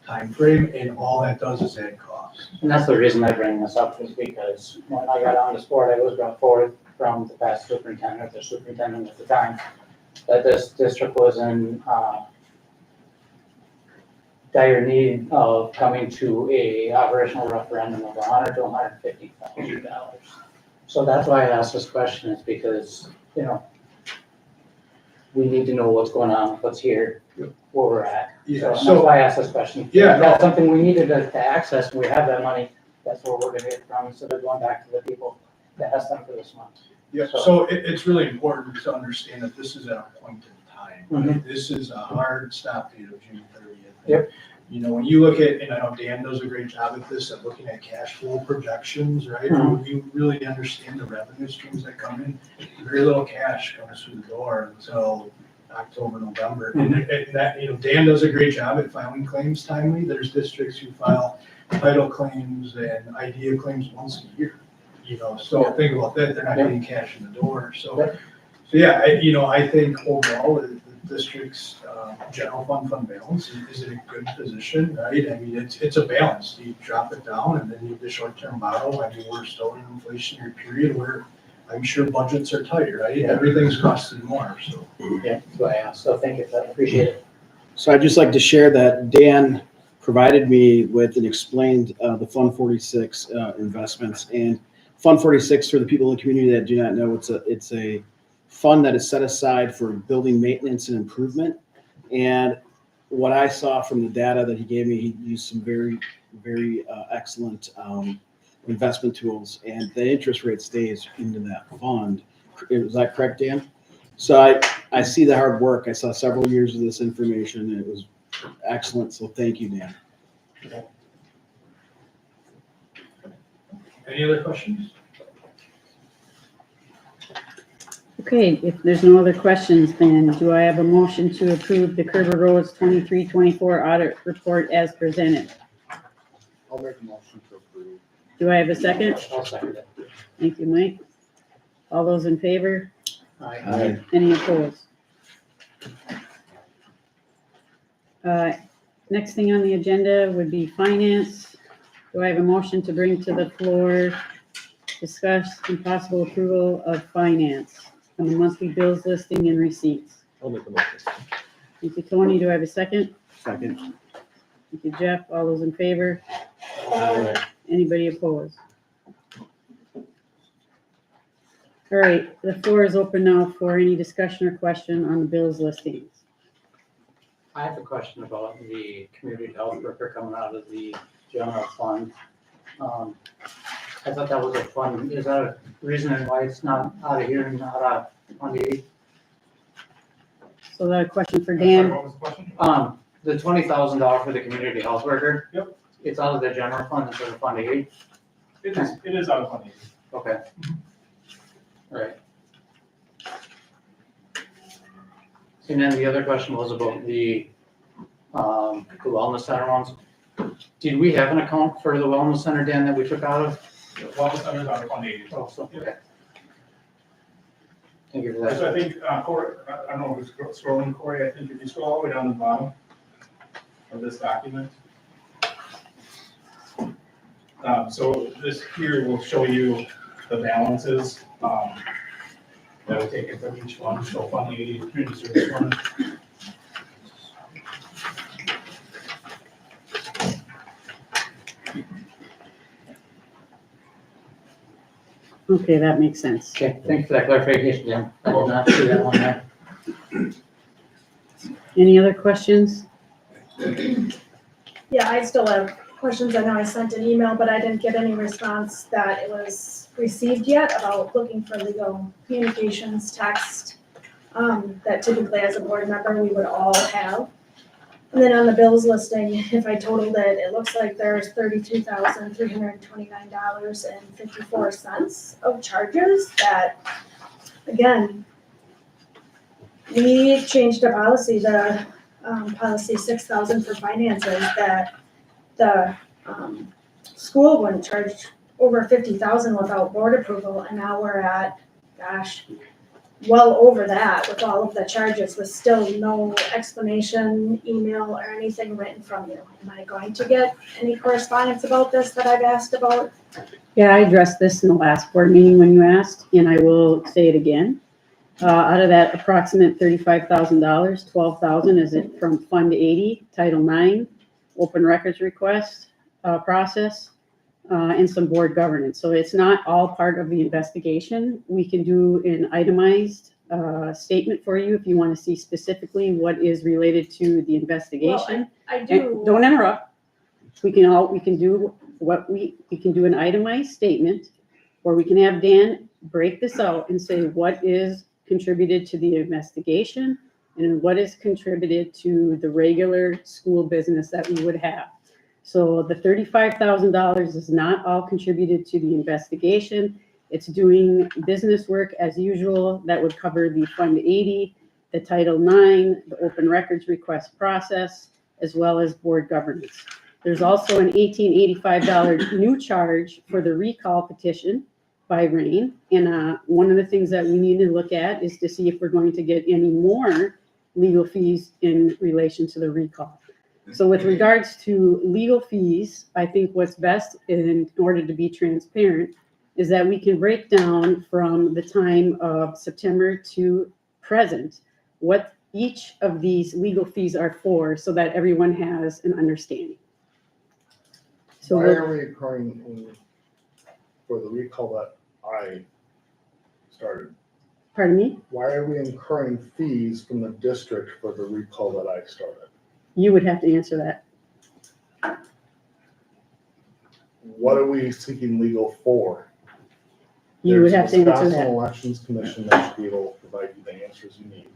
timeframe, and all that does is add costs. And that's the reason I bring this up is because when I got on this board, I was brought forward from the past superintendent, the superintendent at the time, that this district was in dire need of coming to a operational referendum of $100,000 to $150,000. So that's why I asked this question, is because, we need to know what's going on, what's here, where we're at. Yeah, So that's why I asked this question. Yeah, If that's something we needed to access, and we have that money, that's where we're gonna get it from, instead of going back to the people that asked them for this month. Yeah, so it's really important to understand that this is at a point in time. Right? This is a hard stop date of June 30th. Yep. When you look at, and I know Dan does a great job at this, at looking at cash flow projections, right? When you really understand the revenue streams that come in, very little cash comes through the door until October, November. And that, Dan does a great job at filing claims timely. There's districts who file title claims and idea claims once a year. So think about that, they're not getting cash in the door. So yeah, I think overall, the district's general fund balance is in a good position, right? I mean, it's a balance. You drop it down and then you have the short-term borrow. I mean, we're still in an inflationary period where I'm sure budgets are tight, right? Everything's costing more, so. Yeah, that's why I asked. So thank you for that. Appreciate it. So I'd just like to share that Dan provided me with and explained the Fund 46 investments. And Fund 46, for the people in the community that do not know, it's a fund that is set aside for building maintenance and improvement. And what I saw from the data that he gave me, he used some very, very excellent investment tools, and the interest rate stays into that fund. Is that correct, Dan? So I see the hard work. I saw several years of this information and it was excellent. So thank you, Dan. Any other questions? Okay, if there's no other questions, then do I have a motion to approve the Kerber Roads 23-24 audit report as presented? I'll make a motion to approve. Do I have a second? I'll second it. Thank you, Mike. All those in favor? Aye. Any opposed? Next thing on the agenda would be finance. Do I have a motion to bring to the floor, discuss and possible approval of finance on the monthly bills listing and receipts? I'll make the motion. Thank you, Tony. Do I have a second? Second. Thank you, Jeff. All those in favor? Aye. Anybody opposed? All right, the floor is open now for any discussion or question on the bills listings. I have a question about the community health worker coming out of the general fund. I thought that was a fund, is that a reason why it's not out of here and not out of Fund 80? So that a question for Dan. What was the question? The $20,000 for the community health worker? Yep. It's out of the general fund instead of Fund 80? It is out of Fund 80. Okay. All right. And then the other question was about the wellness center ones. Did we have an account for the wellness center, Dan, that we took out of? The Wellness Center is out of Fund 80. Oh, so, okay. Thank you for So that. I think, Corey, I don't know if it's scrolling, Corey, I think if you scroll all the way down to the bottom of this document. So this here will show you the balances that will take it from each one. So Fund 80, Community Service Fund. Okay, that makes sense. Okay, thanks for that clarification, Dan. I did not see that one there. Any other questions? Yeah, I still have questions. I know I sent an email, but I didn't get any response that it was received yet about looking for legal communications text that typically as a board member, we would all have. And then on the bills listing, if I totaled it, it looks like there's $32,329.54 of charges that, again, we changed a policy, the policy 6,000 for finances, that the school wouldn't charge over 50,000 without board approval, and now we're at, gosh, well over that with all of the charges with still no explanation, email, or anything written from you. Am I going to get any correspondence about this that I've asked about? Yeah, I addressed this in the last board meeting when you asked, and I will say it again. Out of that approximate $35,000, 12,000 is it from Fund 80, Title 9, open records request process, and some board governance. So it's not all part of the investigation. We can do an itemized statement for you if you want to see specifically what is related to the investigation. I And do. don't interrupt. We can do an itemized statement, or we can have Dan break this out and say what is contributed to the investigation and what is contributed to the regular school business that we would have. So the $35,000 is not all contributed to the investigation. It's doing business work as usual. That would cover the Fund 80, the Title 9, the open records request process, as well as board governance. There's also an $1,885 new charge for the recall petition by Rain. And one of the things that we need to look at is to see if we're going to get any more legal fees in relation to the recall. So with regards to legal fees, I think what's best in order to be transparent is that we can break down from the time of September to present what each of these legal fees are for so that everyone has an understanding. So Why are we incurring for the recall that I started? Pardon me? Why are we incurring fees from the district for the recall that I started? You would have to answer that. What are we seeking legal for? You would have to answer Wisconsin that. Elections Commission that should be able to provide you the answers you need.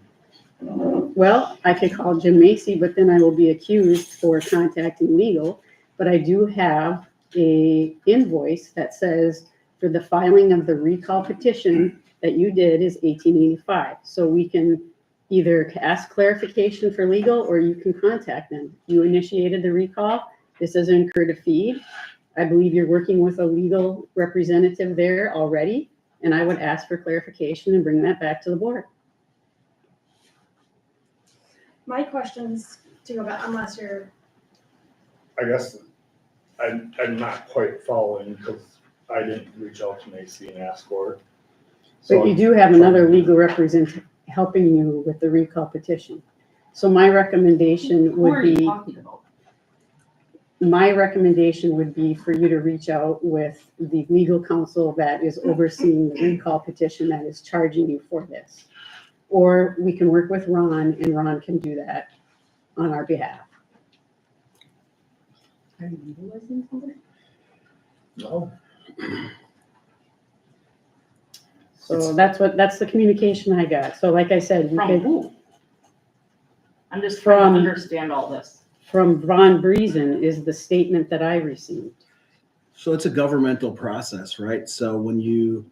Well, I could call Jim Macy, but then I will be accused for contacting legal. But I do have a invoice that says for the filing of the recall petition that you did is $18.85. So we can either ask clarification for legal or you can contact them. You initiated the recall. This has incurred a fee. I believe you're working with a legal representative there already, and I would ask for clarification and bring that back to the board. My questions to go back, unless you're, I guess I'm not quite following because I didn't reach out to Macy and ask for it. So But you do have another legal representative helping you with the recall petition. So my recommendation Who are would you be, talking about? my recommendation would be for you to reach out with the legal counsel that is overseeing the recall petition that is charging you for this. Or we can work with Ron and Ron can do that on our behalf. Are you utilizing somebody? No. So that's the communication I got. So like I said, you From could, who? I'm just trying From- to understand all this. from Ron Breezen is the statement that I received. So it's a governmental process, right? So when you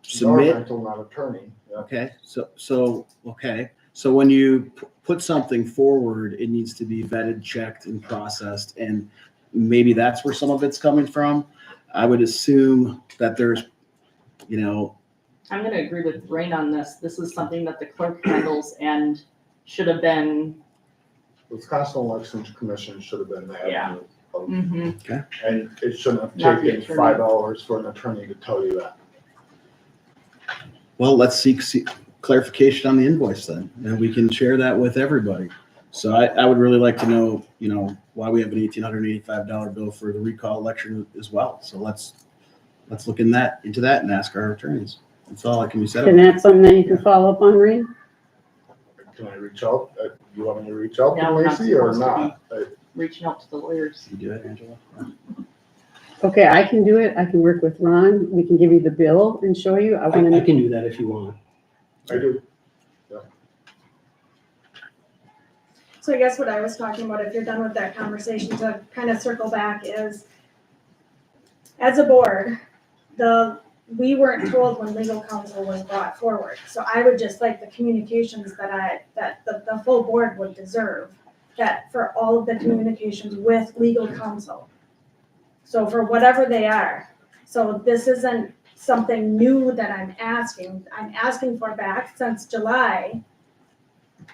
submit, Governmental, not attorney. Yeah. okay, so when you put something forward, it needs to be vetted, checked, and processed, and maybe that's where some of it's coming from. I would assume that there's, you know, I'm gonna agree with Rain on this. This is something that the clerk handles and should have been, Wisconsin Elections Commission should have been the Yeah. avenue of, mhm. and it shouldn't have Not the taken attorney. 5 hours for an attorney to tell you that. well, let's seek clarification on the invoice then, and we can share that with everybody. So I would really like to know, you know, why we have an $1,885 bill for the recall election as well. So let's look into that and ask our attorneys. That's all that can be said. And that's something that you can follow up on, Rain? Can I reach out? You want me to reach out Yeah, to we're not Macy or supposed to not? Reaching out to the lawyers. You do it, Angela? Okay, I can do it. I can work with Ron. We can give you the bill and show you. I I want to can do that if you want. I do. so I guess what I was talking about, if you're done with that conversation, to kind of circle back is, as a board, we weren't told when legal counsel was brought forward. So I would just like the communications that the full board would deserve, that for all of the communications with legal counsel. So for whatever they are. So this isn't something new that I'm asking for back since July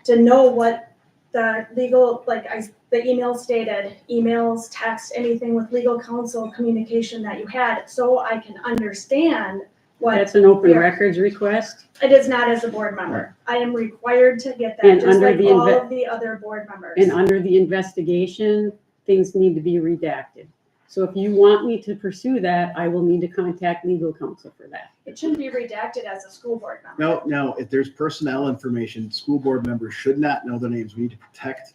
to know what the legal, the email stated, emails, text, anything with legal counsel communication that you had, so I can understand what. That's an open your- records request. It is not as a board member. I am required to get that, And just under like the all inve- of the other board members. And under the investigation, things need to be redacted. So if you want me to pursue that, I will need to contact legal counsel for that. It shouldn't be redacted as a school board member. No, if there's personnel information, school board members should not know their names. We need to protect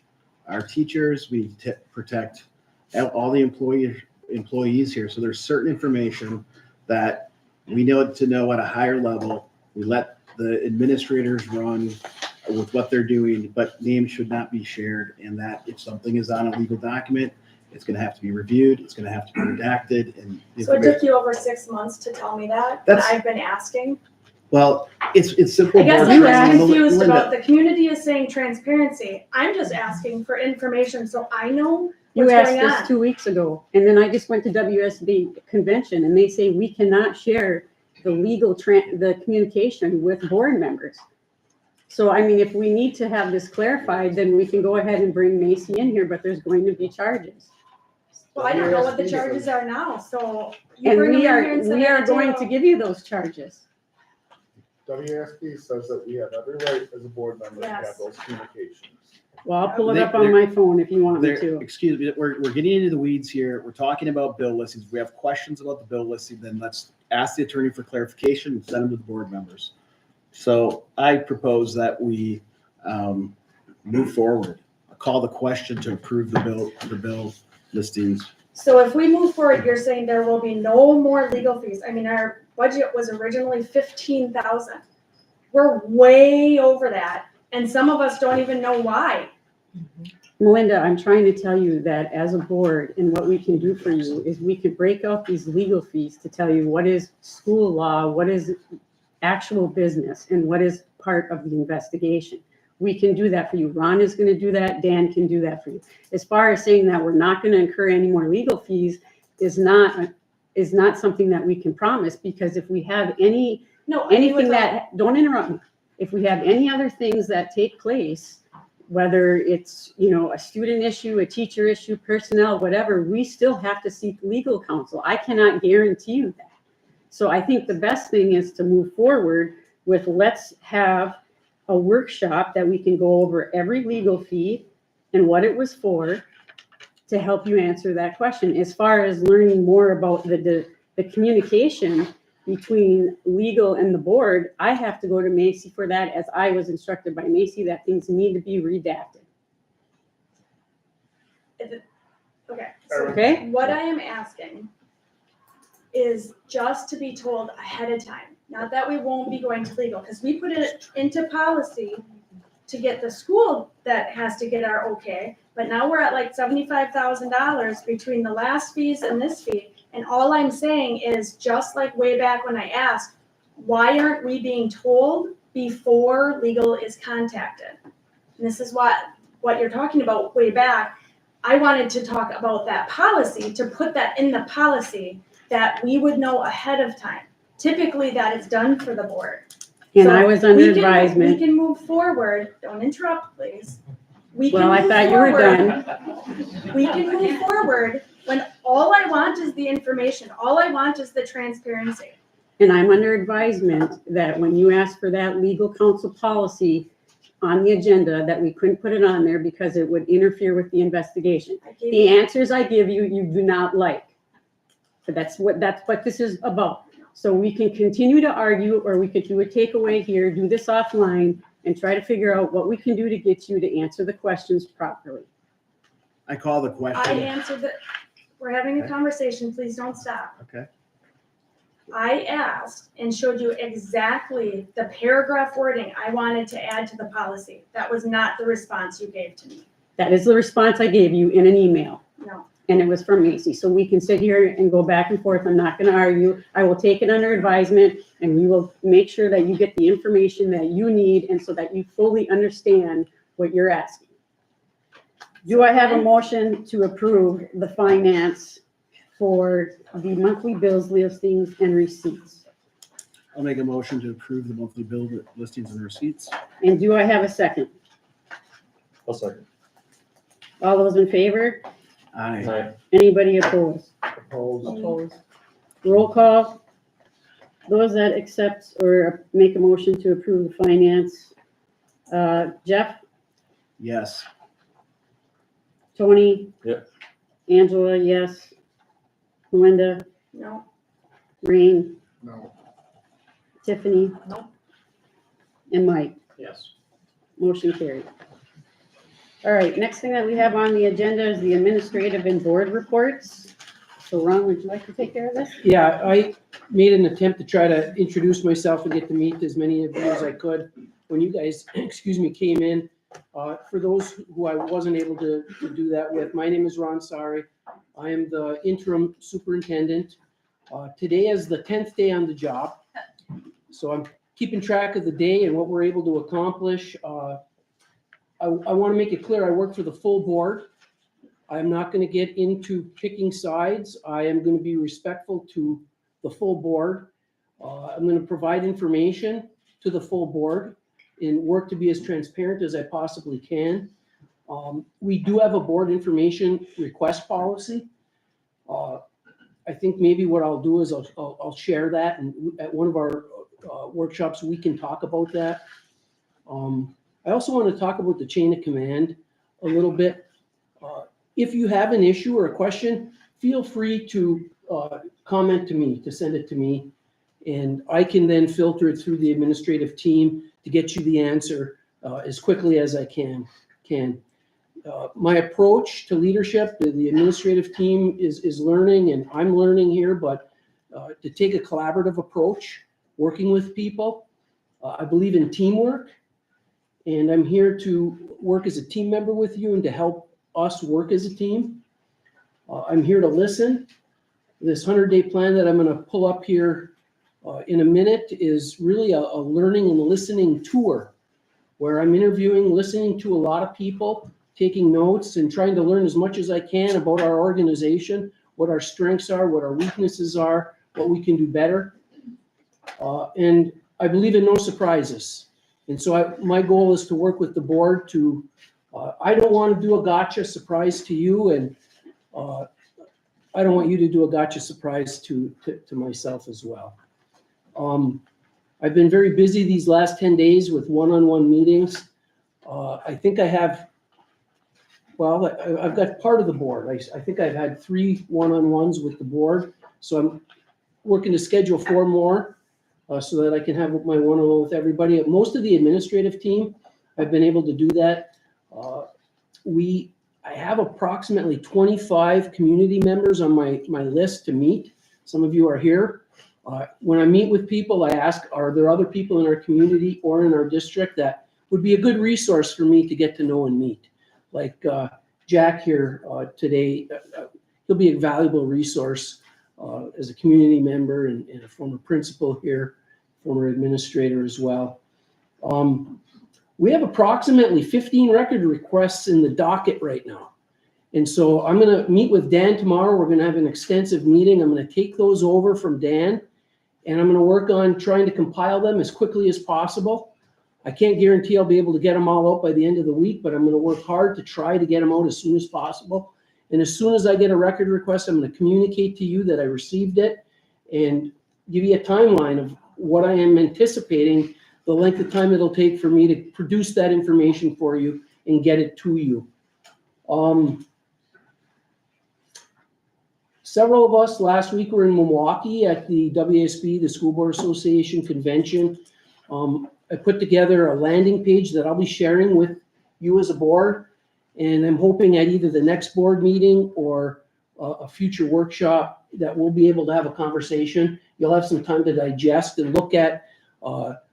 our teachers. We need to protect all the employees here. So there's certain information that we know to know at a higher level. We let the administrators run with what they're doing, but names should not be shared. And that if something is on a legal document, it's going to have to be reviewed. It's going to have to be redacted. And So it took you over 6 months to tell me that, and That's- I've been asking. well, it's simple. I guess board I'm training. just confused Linda, about, the community is saying transparency. I'm just asking for information so I know You what's asked going this on. 2 weeks ago, and then I just went to WSB convention, and they say we cannot share the the communication with board members. So, I mean, if we need to have this clarified, then we can go ahead and bring Macy in here, but there's going to be charges. Well, I don't know what the charges are now, so you And bring them we in are, here and sit we at are the going table. to give you those charges. WSB says that we have every right as a board member to have Yes. those communications. Well, I'll pull it They- up on they're- my phone if you want me There, to. excuse me, we're getting into the weeds here. We're talking about bill listings. If we have questions about the bill listing, then let's ask the attorney for clarification and send them to the board members. So I propose that we move forward. I'll call the question to approve the bill listings. So if we move forward, you're saying there will be no more legal fees. I mean, budget was originally 15,000. We're way over that, and some of us don't even know why. Melinda, I'm trying to tell you that as a board, and what we can do for you is we could break out these legal fees to tell you what is school law, what is actual business, and what is part of the investigation. We can do that for you. Ron is going to do that. Dan can do that for you. As far as saying that we're not going to incur any more legal fees is not something that we can promise, because if we have anything that, don't interrupt me. If we have any other things that take place, whether it's, a student issue, a teacher issue, personnel, whatever, we still have to seek legal counsel. I cannot guarantee you that. So I think the best thing is to move forward with, let's have a workshop that we can go over every legal fee and what it was for, to help you answer that question. As far as learning more about the communication between legal and the board, I have to go to Macy for that, as I was instructed by Macy that things need to be redacted. Okay, so Okay. what I am asking is just to be told ahead of time. Not that we won't be going to legal, because we put it into policy to get the school that has to get our okay, but now we're at like $75,000 between the last fees and this fee. And all I'm saying is, just like way back when I asked, why aren't we being told before legal is contacted? And this is what you're talking about way back. I wanted to talk about that policy, to put that in the policy, that we would know ahead of time. Typically, that is done for the board. And So I was under we advisement. can move forward. Don't interrupt, please. Well, I thought you were done. We can move forward when all I want is the information. All I want is the transparency. And I'm under advisement that when you asked for that legal counsel policy on the agenda, that we couldn't put it on there because it would interfere with the investigation. The answers I give you, you do not like. But that's what this is about. So we can continue to argue, or we could do a takeaway here, do this offline, and try to figure out what we can do to get you to answer the questions properly. I call the I question. answered the, we're having a conversation, please don't stop. Okay. I asked and showed you exactly the paragraph wording I wanted to add to the policy. That was not the response you gave to me. That is the response I gave you in an email. No. And it was from Macy. So we can sit here and go back and forth. I'm not going to argue. I will take it under advisement, and we will make sure that you get the information that you need, and so that you fully understand what you're asking. Do I have a motion to approve the finance for the monthly bills, listings, and receipts? I'll make a motion to approve the monthly bill listings and receipts. And do I have a second? I'll second. All those in favor? Aye. Anybody opposed? Opposed. Roll call. Those that accept or make a motion to approve the finance. Jeff, Yes. Tony? Yep. Angela, yes. Melinda, No. Rain, No. Tiffany? No. And Mike. Yes. Motion carried. All right, next thing that we have on the agenda is the administrative and board reports. So Ron, would you like to take care of this? Yeah, I made an attempt to try to introduce myself and get to meet as many of you as I could when you guys, came in. For those who I wasn't able to do that with, my name is Ron Sari. I am the interim superintendent. Today is the 10th day on the job. So I'm keeping track of the day and what we're able to accomplish. I want to make it clear, I work for the full board. I'm not going to get into picking sides. I am going to be respectful to the full board. I'm going to provide information to the full board and work to be as transparent as I possibly can. We do have a board information request policy. I think maybe what I'll do is I'll share that, and at one of our workshops, we can talk about that. I also want to talk about the chain of command a little bit. If you have an issue or a question, feel free to comment to me, to send it to me, and I can then filter it through the administrative team to get you the answer as quickly as I can. My approach to leadership, the administrative team is learning, and I'm learning here, but to take a collaborative approach, working with people. I believe in teamwork, and I'm here to work as a team member with you and to help us work as a team. I'm here to listen. This 100-day plan that I'm going to pull up here in a minute is really a learning and listening tour where I'm interviewing, listening to a lot of people, taking notes and trying to learn as much as I can about our organization, what our strengths are, what our weaknesses are, what we can do better. And I believe in no surprises. And so my goal is to work with the board to, I don't want to do a gotcha surprise to you, and I don't want you to do a gotcha surprise to myself as well. I've been very busy these last 10 days with one-on-one meetings. I think I have, well, I've got part of the board. I think I've had 3 one-on-ones with the board. So I'm working to schedule 4 more so that I can have my one-on-one with everybody. Most of the administrative team, I've been able to do that. I have approximately 25 community members on my list to meet. Some of you are here. When I meet with people, I ask, are there other people in our community or in our district that would be a good resource for me to get to know and meet? Like Jack here today, he'll be a valuable resource as a community member and a former principal here, former administrator as well. We have approximately 15 record requests in the docket right now. And so I'm going to meet with Dan tomorrow. We're going to have an extensive meeting. I'm going to take those over from Dan, and I'm going to work on trying to compile them as quickly as possible. I can't guarantee I'll be able to get them all out by the end of the week, but I'm going to work hard to try to get them out as soon as possible. And as soon as I get a record request, I'm going to communicate to you that I received it and give you a timeline of what I am anticipating, the length of time it'll take for me to produce that information for you and get it to you. Several of us last week were in Milwaukee at the WASB, the School Board Association convention. I put together a landing page that I'll be sharing with you as a board, and I'm hoping at either the next board meeting or a future workshop that we'll be able to have a conversation. You'll have some time to digest and look at,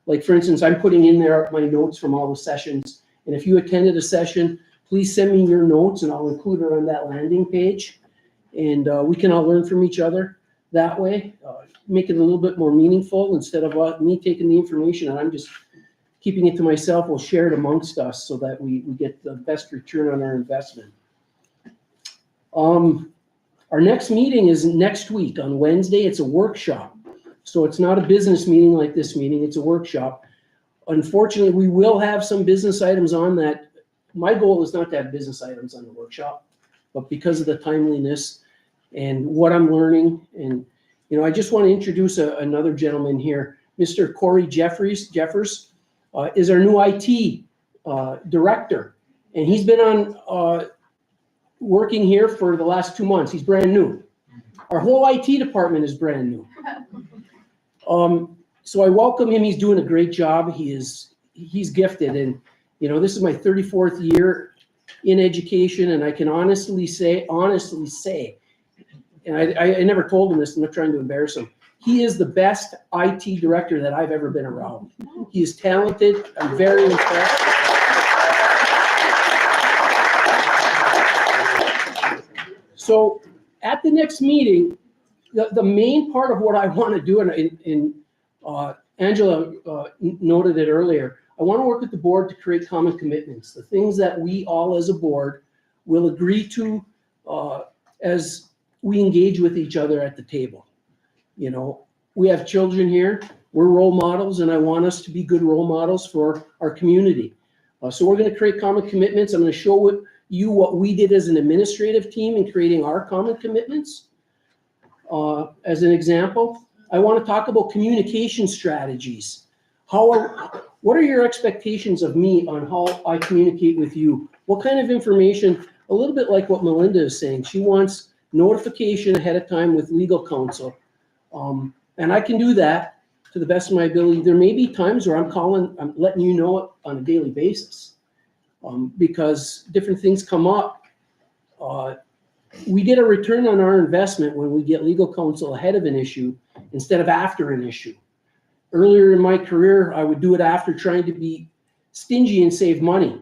like for instance, I'm putting in there my notes from all the sessions, and if you attended a session, please send me your notes and I'll include it on that landing page. And we can all learn from each other that way, make it a little bit more meaningful instead of me taking the information and I'm just keeping it to myself. We'll share it amongst us so that we get the best return on our investment. Our next meeting is next week on Wednesday. It's a workshop. So it's not a business meeting like this meeting, it's a workshop. Unfortunately, we will have some business items on that. My goal is not to have business items on the workshop, but because of the timeliness and what I'm learning. And, you know, I just want to introduce another gentleman here. Mr. Corey Jeffers is our new IT director. And he's been on working here for the last 2 months. He's brand new. Our whole IT department is brand new. So I welcome him. He's doing a great job. He's gifted. And, you know, this is my 34th year in education, and I can honestly say, and I never told him this, I'm not trying to embarrass him, he is the best IT director that I've ever been around. He is talented. I'm very impressed. So at the next meeting, the main part of what I want to do, and Angela noted it earlier, I want to work with the board to create common commitments, the things that we all as a board will agree to as we engage with each other at the table. You know, we have children here, we're role models, and I want us to be good role models for our community. So we're going to create common commitments. I'm going to show you what we did as an administrative team in creating our common commitments. As an example, I want to talk about communication strategies. What are your expectations of me on how I communicate with you? What kind of information, a little bit like what Melinda is saying, she wants notification ahead of time with legal counsel. And I can do that to the best of my ability. There may be times where I'm letting you know it on a daily basis because different things come up. We get a return on our investment when we get legal counsel ahead of an issue instead of after an issue. Earlier in my career, I would do it after, trying to be stingy and save money.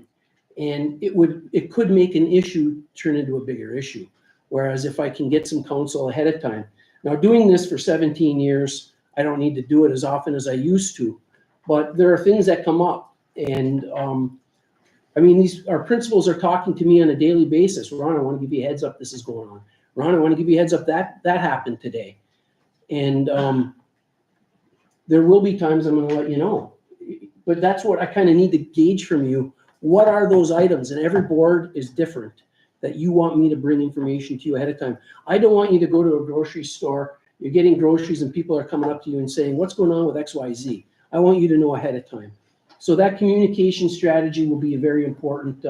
And it could make an issue turn into a bigger issue. Whereas if I can get some counsel ahead of time. Now, doing this for 17 years, I don't need to do it as often as I used to, but there are things that come up. And I mean, our principals are talking to me on a daily basis. Ron, I want to give you a heads up, this is going on. Ron, I want to give you a heads up, that happened today. And there will be times I'm going to let you know. But that's what I kind of need to gauge from you. What are those items? And every board is different that you want me to bring information to you ahead of time. I don't want you to go to a grocery store, you're getting groceries and people are coming up to you and saying, what's going on with XYZ? I want you to know ahead of time. So that communication strategy will be a very important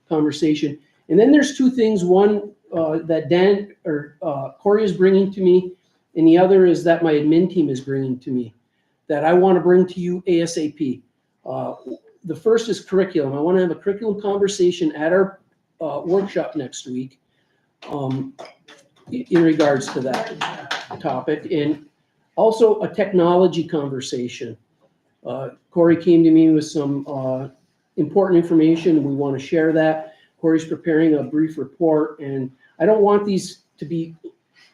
conversation. And then there's two things. One that Corey is bringing to me, and the other is that my admin team is bringing to me that I want to bring to you ASAP. The first is curriculum. I want to have a curriculum conversation at our workshop next week in regards to that topic, and also a technology conversation. Corey came to me with some important information. We want to share that. Corey's preparing a brief report, and I don't want these to be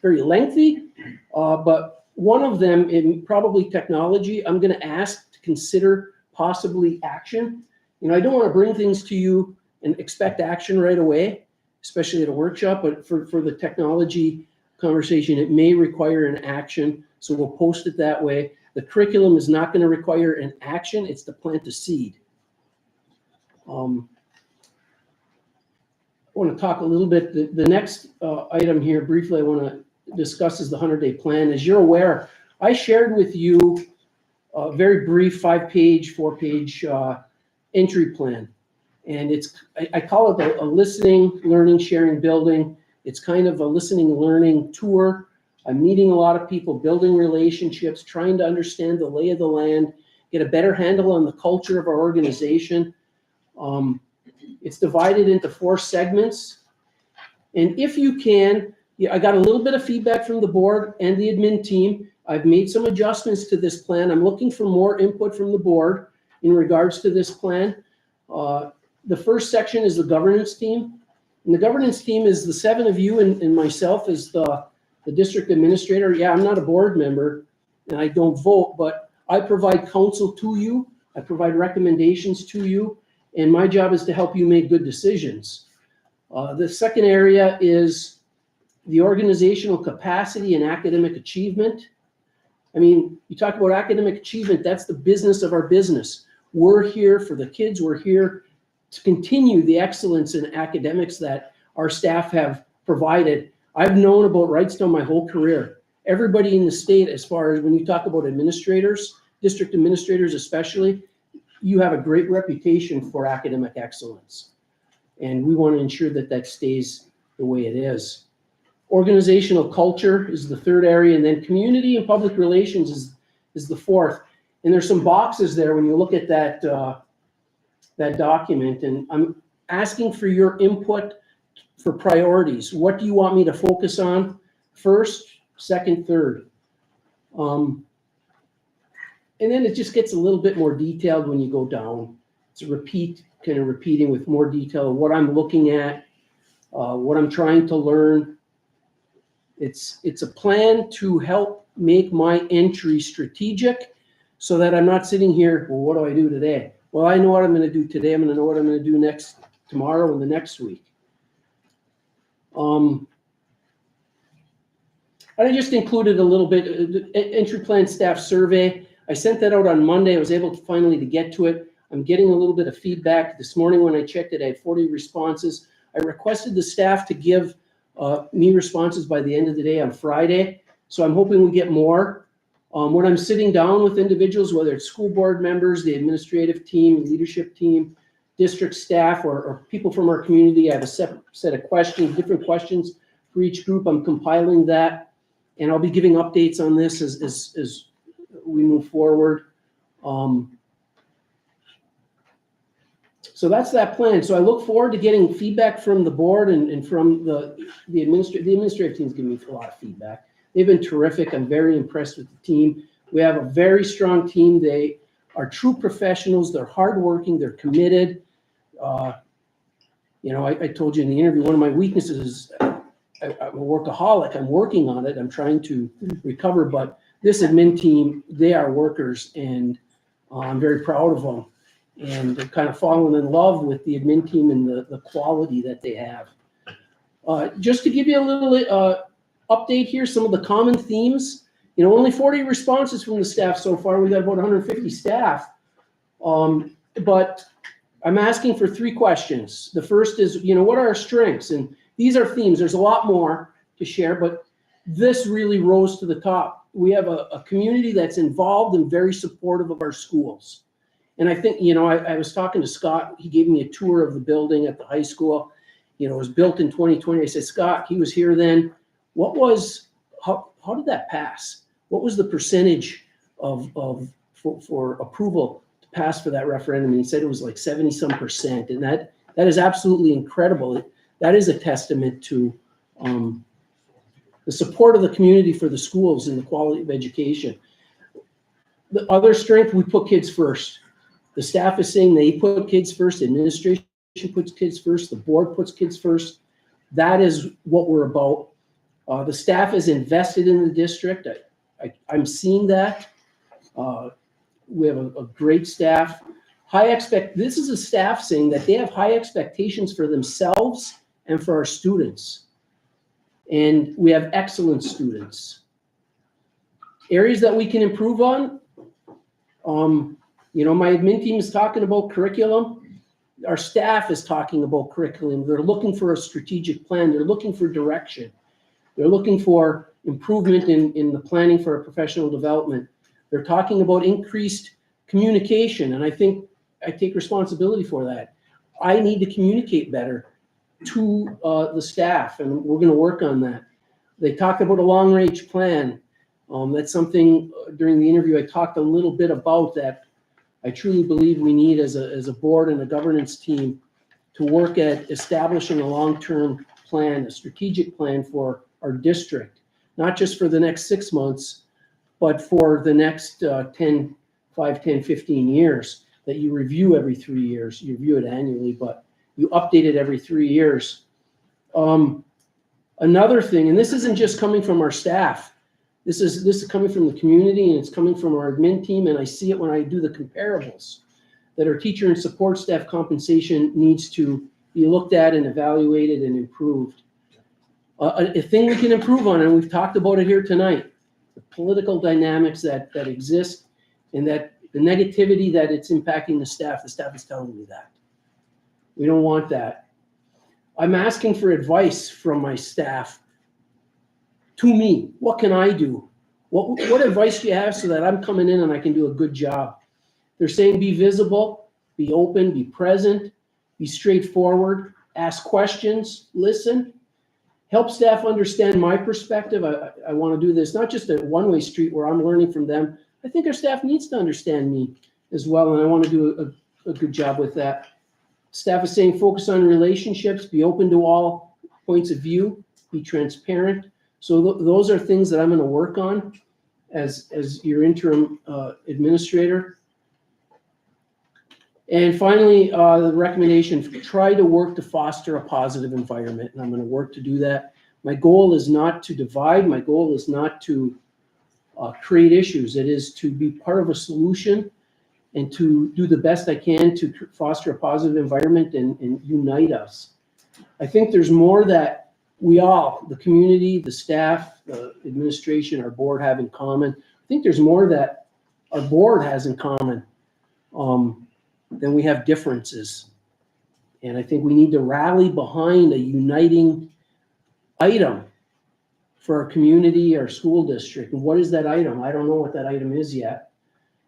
very lengthy, but one of them, in probably technology, I'm going to ask to consider possibly action. You know, I don't want to bring things to you and expect action right away, especially at a workshop, but for the technology conversation, it may require an action, so we'll post it that way. The curriculum is not going to require an action, it's to plant a seed. I want to talk a little bit, the next item here briefly I want to discuss is the 100-day plan. As you're aware, I shared with you a very brief 5-page, 4-page entry plan. And I call it a listening, learning, sharing, building. It's kind of a listening, learning tour. I'm meeting a lot of people, building relationships, trying to understand the lay of the land, get a better handle on the culture of our organization. It's divided into 4 segments. And if you can, I got a little bit of feedback from the board and the admin team. I've made some adjustments to this plan. I'm looking for more input from the board in regards to this plan. The first section is the governance team. And the governance team is the 7 of you and myself as the district administrator. Yeah, I'm not a board member and I don't vote, but I provide counsel to you. I provide recommendations to you. And my job is to help you make good decisions. The second area is the organizational capacity and academic achievement. I mean, you talk about academic achievement, that's the business of our business. We're here for the kids. We're here to continue the excellence in academics that our staff have provided. I've known about Wrightstown my whole career. Everybody in the state, as far as when you talk about administrators, district administrators especially, you have a great reputation for academic excellence. And we want to ensure that that stays the way it is. Organizational culture is the third area, and then community and public relations is the fourth. And there's some boxes there when you look at that, that document, and I'm asking for your input for priorities. What do you want me to focus on first, second, third? And then it just gets a little bit more detailed when you go down. It's kind of repeating with more detail of what I'm looking at, what I'm trying to learn. It's a plan to help make my entry strategic so that I'm not sitting here, well, what do I do today? Well, I know what I'm going to do today. I'm going to know what I'm going to do tomorrow and the next week. I just included a little bit, entry plan staff survey. I sent that out on Monday. I was able to finally get to it. I'm getting a little bit of feedback. This morning when I checked it, I had 40 responses. I requested the staff to give me responses by the end of the day on Friday. So I'm hoping we get more. When I'm sitting down with individuals, whether it's school board members, the administrative team, leadership team, district staff, or people from our community, I have a set of questions, different questions for each group. I'm compiling that, and I'll be giving updates on this as we move forward. So that's that plan. So I look forward to getting feedback from the board and from the administrative team's giving me a lot of feedback. They've been terrific. I'm very impressed with the team. We have a very strong team. They are true professionals. They're hardworking. They're committed. You know, I told you in the interview, one of my weaknesses is I'm a workaholic. I'm working on it. I'm trying to recover, but this admin team, they are workers, and I'm very proud of them. And I've kind of fallen in love with the admin team and the quality that they have. Just to give you a little update here, some of the common themes. You know, only 40 responses from the staff so far. We've got about 150 staff. But I'm asking for 3 questions. The first is, you know, what are our strengths? And these are themes. There's a lot more to share, but this really rose to the top. We have a community that's involved and very supportive of our schools. And I think, you know, I was talking to Scott. He gave me a tour of the building at the high school. You know, it was built in 2020. I said, Scott, he was here then. How did that pass? What was the percentage for approval to pass for that referendum? And he said it was like 70-some%. And that is absolutely incredible. That is a testament to the support of the community for the schools and the quality of education. The other strength, we put kids first. The staff is saying they put kids first. The administration puts kids first. The board puts kids first. That is what we're about. The staff is invested in the district. I'm seeing that. We have a great staff. This is a staff saying that they have high expectations for themselves and for our students. And we have excellent students. Areas that we can improve on. You know, my admin team is talking about curriculum. Our staff is talking about curriculum. They're looking for a strategic plan. They're looking for direction. They're looking for improvement in the planning for professional development. They're talking about increased communication, and I think I take responsibility for that. I need to communicate better to the staff, and we're going to work on that. They talked about a long-range plan. That's something during the interview I talked a little bit about that I truly believe we need as a board and a governance team to work at establishing a long-term plan, a strategic plan for our district, not just for the next 6 months, but for the next 5, 10, 15 years that you review every 3 years. You review it annually, but you update it every 3 years. Another thing, and this isn't just coming from our staff, this is coming from the community, and it's coming from our admin team, and I see it when I do the comparables, that our teacher and support staff compensation needs to be looked at and evaluated and improved. A thing we can improve on, and we've talked about it here tonight, the political dynamics that exist and that the negativity that it's impacting the staff is telling me that. We don't want that. I'm asking for advice from my staff to me. What can I do? What advice do you have so that I'm coming in and I can do a good job? They're saying be visible, be open, be present, be straightforward, ask questions, listen. Help staff understand my perspective. I want to do this, not just a one-way street where I'm learning from them. I think our staff needs to understand me as well, and I want to do a good job with that. Staff is saying focus on relationships, be open to all points of view, be transparent. So those are things that I'm going to work on as your interim administrator. And finally, the recommendation, try to work to foster a positive environment, and I'm going to work to do that. My goal is not to divide. My goal is not to create issues. It is to be part of a solution and to do the best I can to foster a positive environment and unite us. I think there's more that we all, the community, the staff, the administration, our board have in common. I think there's more that our board has in common than we have differences. And I think we need to rally behind a uniting item for our community, our school district. And what is that item? I don't know what that item is yet.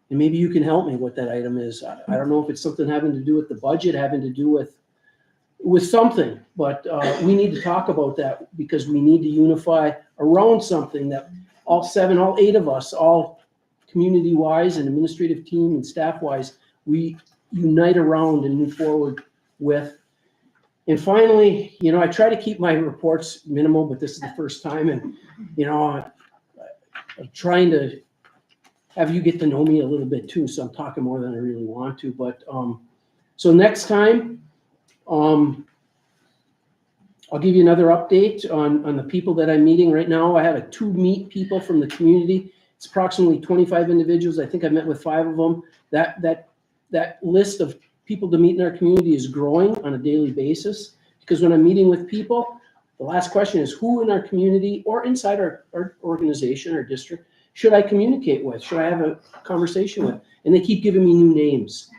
And maybe you can help me what that item is. I don't know if it's something having to do with the budget, having to do with something, but we need to talk about that because we need to unify around something that all 8 of us, all community-wise and administrative team and staff-wise, we unite around and move forward with. And finally, I try to keep my reports minimal, but this is the first time, and trying to have you get to know me a little bit too, so I'm talking more than I really want to, but, so next time, I'll give you another update on the people that I'm meeting right now. I have to meet people from the community. It's approximately 25 individuals. I think I met with 5 of them. That list of people to meet in our community is growing on a daily basis, because when I'm meeting with people, the last question is who in our community or inside our organization or district should I communicate with? Should I have a conversation with? And they keep giving me new names.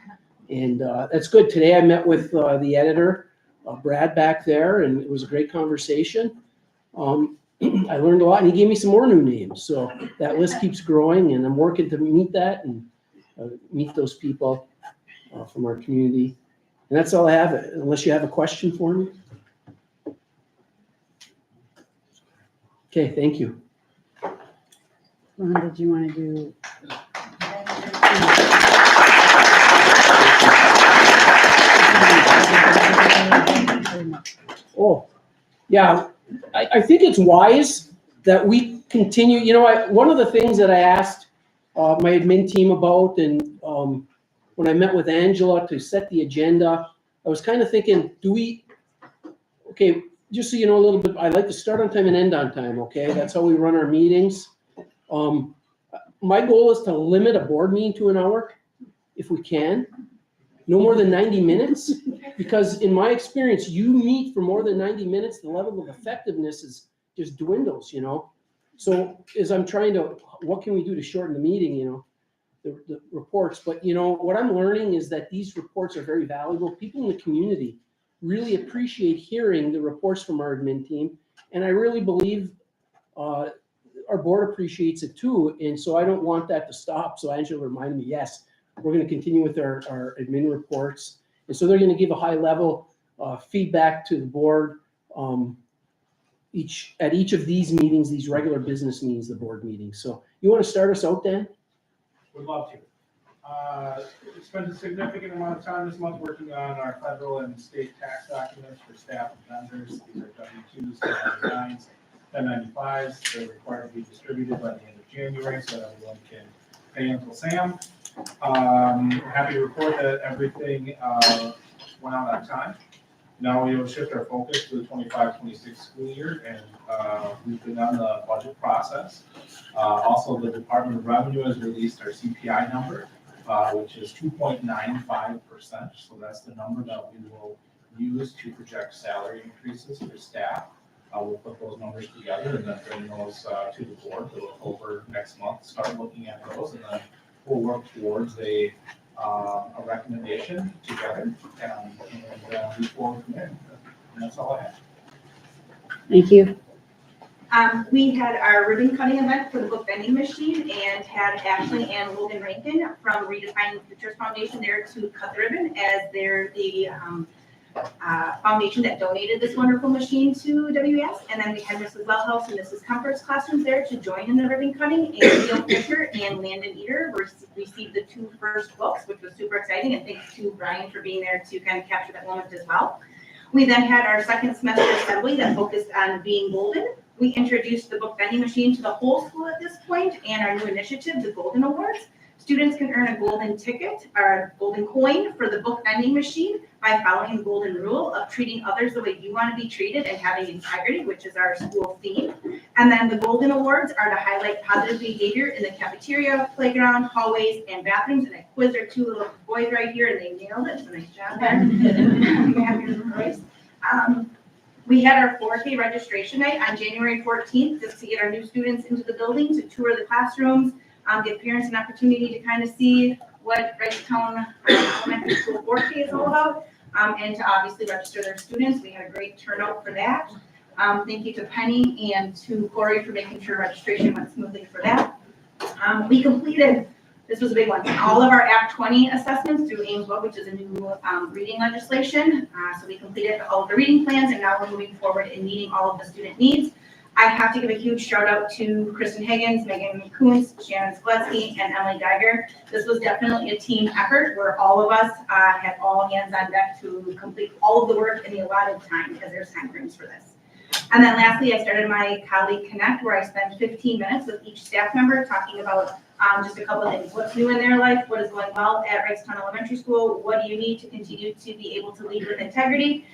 And that's good. Today I met with the editor, Brad, back there, and it was a great conversation. I learned a lot, and he gave me some more new names. So that list keeps growing, and I'm working to meet that and meet those people from our community. And that's all I have, unless you have a question for me. Okay, thank you. Ron, did you want to do? Oh, yeah, I think it's wise that we continue, one of the things that I asked my admin team about, and when I met with Angela to set the agenda, I was kind of thinking, okay, just so you know a little bit, I like to start on time and end on time, okay? That's how we run our meetings. My goal is to limit a board meeting to an hour, if we can. No more than 90 minutes, because in my experience, you meet for more than 90 minutes, the level of effectiveness is just dwindles, So as I'm trying to, what can we do to shorten the meeting, the reports, but what I'm learning is that these reports are very valuable. People in the community really appreciate hearing the reports from our admin team, and I really believe our board appreciates it too, and so I don't want that to stop. So Angela reminded me, yes, we're going to continue with our admin reports, and so they're going to give a high level feedback to the board at each of these meetings, these regular business meetings, the board meetings. So you want to start us out, Dan? Would love to. Spent a significant amount of time this month working on our federal and state tax documents for staff and vendors. These are W-2s, 1099s, 1095s. They're required to be distributed by the end of January so that everyone can pay Uncle Sam. Happy to report that everything went out on time. Now we will shift our focus to the 25-26 school year, and we've begun the budget process. Also, the Department of Revenue has released our CPI number, which is 2.95%. So that's the number that we will use to project salary increases for staff. We'll put those numbers together and then bring those to the board to look over next month, start looking at those, and then we'll work towards a recommendation together and move forward from there. And that's all I have. Thank you. We had our ribbon cutting event for the book vending machine and had Ashley and Logan Rankin from Redefining Futures Foundation there to cut the ribbon, as they're the foundation that donated this wonderful machine to WS. And then we had Mrs. Wellhouse and Mrs. Comfort's classrooms there to join in the ribbon cutting. And Neil Fisher and Landon Eater received the 2 first books, which was super exciting. And thanks to Brian for being there to kind of capture that moment as well. We then had our second semester assembly that focused on being golden. We introduced the book vending machine to the whole school at this point, and our new initiative, the Golden Awards. Students can earn a golden ticket or a golden coin for the book vending machine by following the golden rule of treating others the way you want to be treated and having integrity, which is our school theme. And then the golden awards are to highlight positive behavior in the cafeteria, playground, hallways, and bathrooms. And I quizzed our 2 little boys right here, and they nailed it. So nice job there. We had our 4K registration night on January 14th just to get our new students into the building, to tour the classrooms, give parents an opportunity to kind of see what Wrightstown Elementary School 4K is all about, and to obviously register their students. We had a great turnout for that. Thank you to Penny and to Corey for making sure registration went smoothly for that. We completed, this was a big one, all of our Act 20 assessments through Ames Web, which is a new reading legislation. So we completed all of the reading plans, and now we're moving forward in meeting all of the student needs. I have to give a huge shout out to Kristen Higgins, Megan Kuntz, Shannon Skletzky, and Emily Geiger. This was definitely a team effort where all of us had all hands on deck to complete all of the work in the allotted time, because there's time frames for this. And then lastly, I started my Colleague Connect, where I spend 15 minutes with each staff member talking about just a couple of things. What's new in their life? What is going well at Wrightstown Elementary School? What do you need to continue to be able to lead with integrity?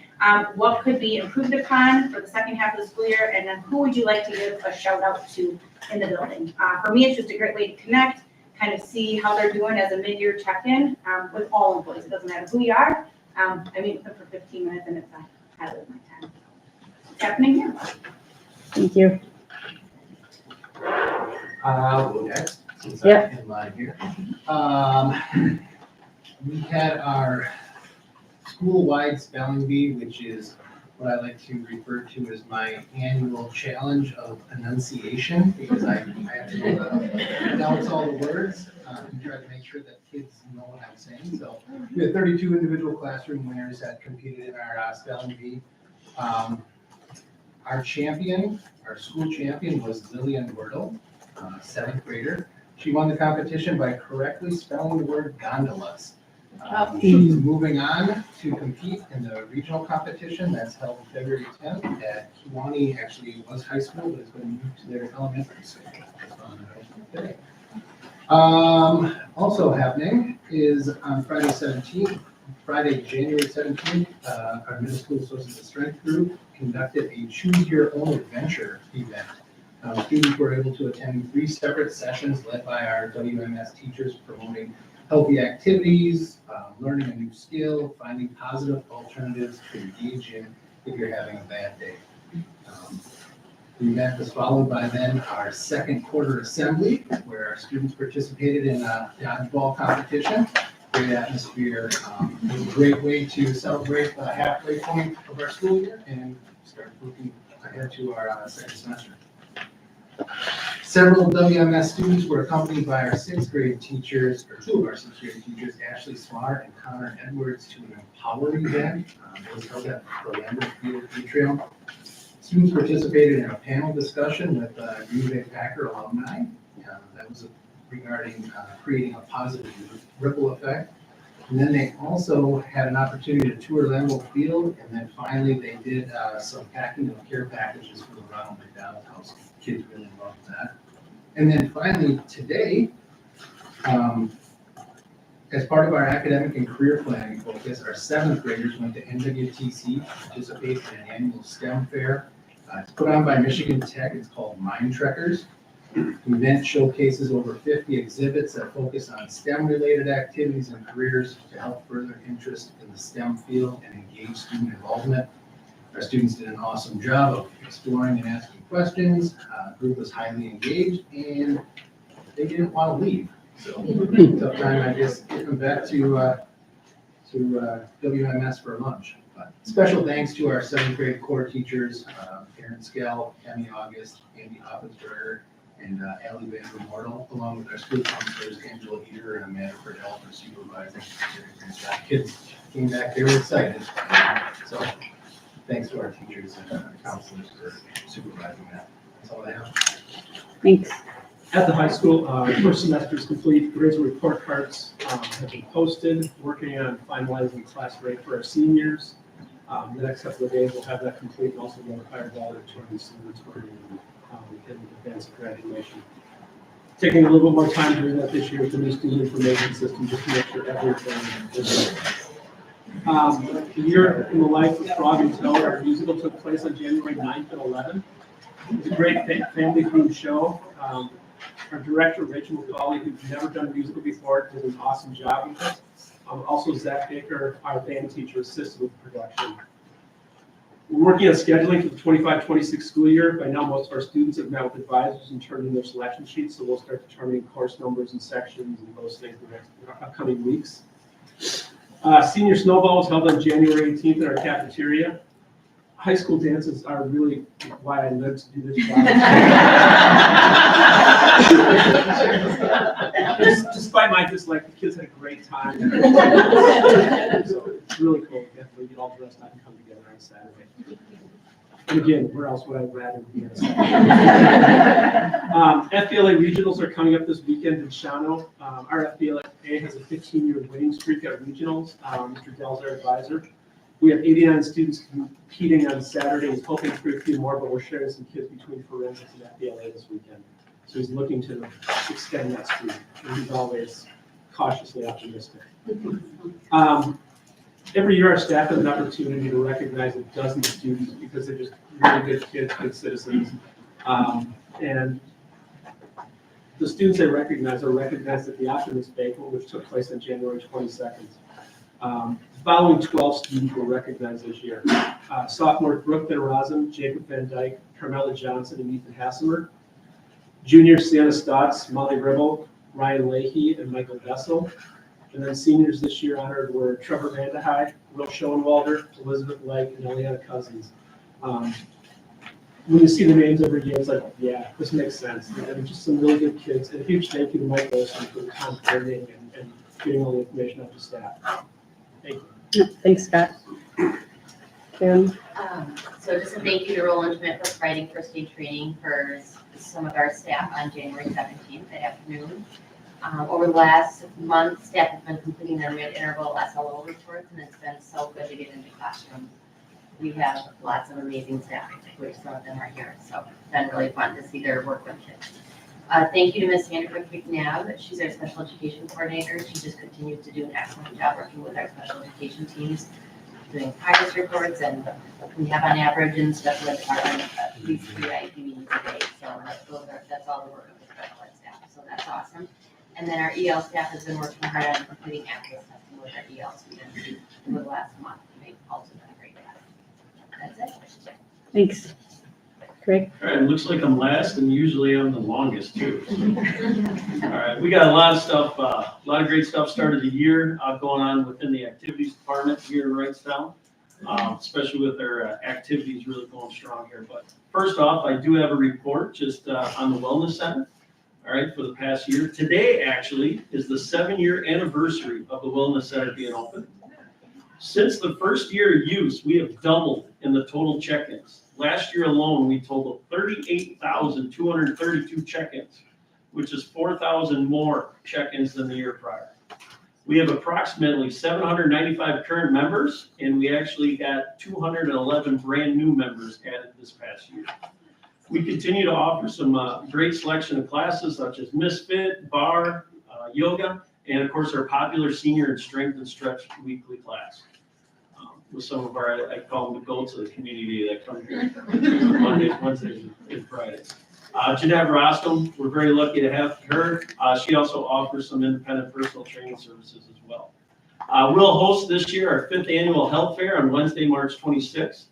What could be improved upon for the second half of the school year? And then who would you like to give a shout out to in the building? For me, it's just a great way to connect, kind of see how they're doing as a mid-year check-in with all employees. It doesn't matter who you are. I meet with them for 15 minutes and it's a highlight of my time. It's happening here. Thank you. I'll go next, since Yep. I'm in line here. We had our school-wide spelling bee, which is what I like to refer to as my annual challenge of enunciation, because I have to pronounce all the words and try to make sure that kids know what I'm saying. So we had 32 individual classroom winners that competed in our spelling bee. Our champion, our school champion, was Lillian Wordle, 7th grader. She won the competition by correctly spelling the word gondolas. She's moving on to compete in the regional competition that's held February 10th at Kiwanee. Actually, it was high school, but it's going to move to their elementary school. Also happening is on Friday 17th, Friday, January 17th, our middle school sources of strength group conducted a choose your own adventure event. Students were able to attend 3 separate sessions led by our WMS teachers promoting healthy activities, learning a new skill, finding positive alternatives to engage in if you're having a bad day. The event was followed by then our second quarter assembly, where our students participated in a dodgeball competition. Great atmosphere. It was a great way to celebrate the halfway point of our school year and start looking ahead to our second semester. Several WMS students were accompanied by our 6th grade teachers, or 2 of our 6th grade teachers, Ashley Smart and Connor Edwards, to an Empower event. It was held at the Lambert Field Trail. Students participated in a panel discussion with Green Bay Packer alumni. That was regarding creating a positive ripple effect. And then they also had an opportunity to tour Lambeau Field, and then finally they did some packing of care packages for the Ronald McDonald House. Kids really loved that. And then finally today, as part of our academic and career planning focus, our 7th graders went to NWTC to participate in an annual STEM fair. It's put on by Michigan Tech. It's called Mind Trekkers. The event showcases over 50 exhibits that focus on STEM-related activities and careers to help further interest in the STEM field and engage student involvement. Our students did an awesome job of exploring and asking questions. The group was highly engaged, and they didn't want to leave. So, tough time, I just get them back to WMS for lunch. But special thanks to our 7th grade core teachers, Aaron Skell, Emmy August, Andy Hoppensberger, and Allie Van Mortal, along with our school counselors, Angela Eater and Amanda Friedel for supervising. Kids came back, they were excited. So thanks to our teachers and counselors for supervising that. That's all I have. Thanks. At the high school, first semester is complete. Grades and report cards have been posted. Working on finalizing class rate for our seniors. The next couple of days, we'll have that complete and also we'll hire valedictorian students in advance of graduation. Taking a little bit more time doing that this year with the new student information system, just to make sure everything is right. The year in the life of Frog and Toad, our musical took place on January 9th and 11th. It was a great family-themed show. Our director, Rachel McCauley, who's never done a musical before, did an awesome job with it. Also, Zach Baker, our band teacher, assisted with the production. We're working on scheduling for the 25-26 school year. By now, most of our students have met with advisors and turned in their selection sheets, so we'll start determining course numbers and sections and those things in the next upcoming weeks. Senior Snowball was held on January 18th in our cafeteria. High school dances are really why I live to do this job. Despite my dislike, the kids had a great time. So it's really cool. We get all dressed up and come together on Saturday. And again, where else would I rather be on Saturday? FBLA regionals are coming up this weekend in Shawano. Our FBLA has a 15-year winning streak at regionals. Mr. Dell's our advisor. We have 89 students competing on Saturdays, hoping for a few more, but we're sharing some kids between forensics and FBLA this weekend. So he's looking to extend that streak, and he's always cautiously optimistic. Every year, our staff has an opportunity to recognize a dozen students because they're just really good kids, good citizens. And the students they recognize are recognized at the Optimist Banquet, which took place on January 22nd. The following 12 students were recognized this year. Sophomores Brooke Van Rossum, Jacob Van Dyke, Carmela Johnson, and Ethan Hassemer. Juniors Sienna Stotts, Molly Ribble, Ryan Leahy, and Michael Bessel. And then seniors this year honored were Trevor Vandehei, Will Schoenwalder, Elizabeth Lake, and Eliana Cousins. When you see the names every year, it's like, yeah, this makes sense. And just some really good kids. And a huge thank you to Mike Wilson for the time coordinating and getting all the information up to staff. Thank you. Thanks, Scott. Karen? So just a thank you to Roland Schmidt for providing first aid training for some of our staff on January 17th that afternoon. Over the last month, staff have been completing their mid-interval SLO reports, and it's been so good to get into classrooms. We have lots of amazing staff, which some of them are here, so it's been really fun to see their work with kids. Thank you to Ms. Sandra McNabb. She's our special education coordinator. She just continues to do an excellent job working with our special education teams, doing progress reports, and we have on average in special ed department at least 3 IEP meetings a day. So that's all the work of the special ed staff. So that's awesome. And then our EL staff has been working hard on completing access testing with our EL students over the last month. They've also done a great job. That's it. Thanks. Craig? All right, it looks like I'm last, and usually I'm the longest too. All right, we got a lot of stuff, a lot of great stuff started the year going on within the activities department here in Wrightstown, especially with their activities really going strong here. But first off, I do have a report just on the Wellness Center. All right, for the past year. Today actually is the 7-year anniversary of the Wellness Center being open. Since the first year of use, we have doubled in the total check-ins. Last year alone, we totaled 38,232 check-ins, which is 4,000 more check-ins than the year prior. We have approximately 795 current members, and we actually got 211 brand new members added this past year. We continue to offer some great selection of classes such as Misfit, Bar, Yoga, and of course our popular senior and strength and stretch weekly class. With some of our, I call them the goats of the community that come here Mondays, Wednesdays, and Fridays. Jeanette Rostam, we're very lucky to have her. She also offers some independent personal training services as well. We'll host this year our 5th annual health fair on Wednesday, March 26th.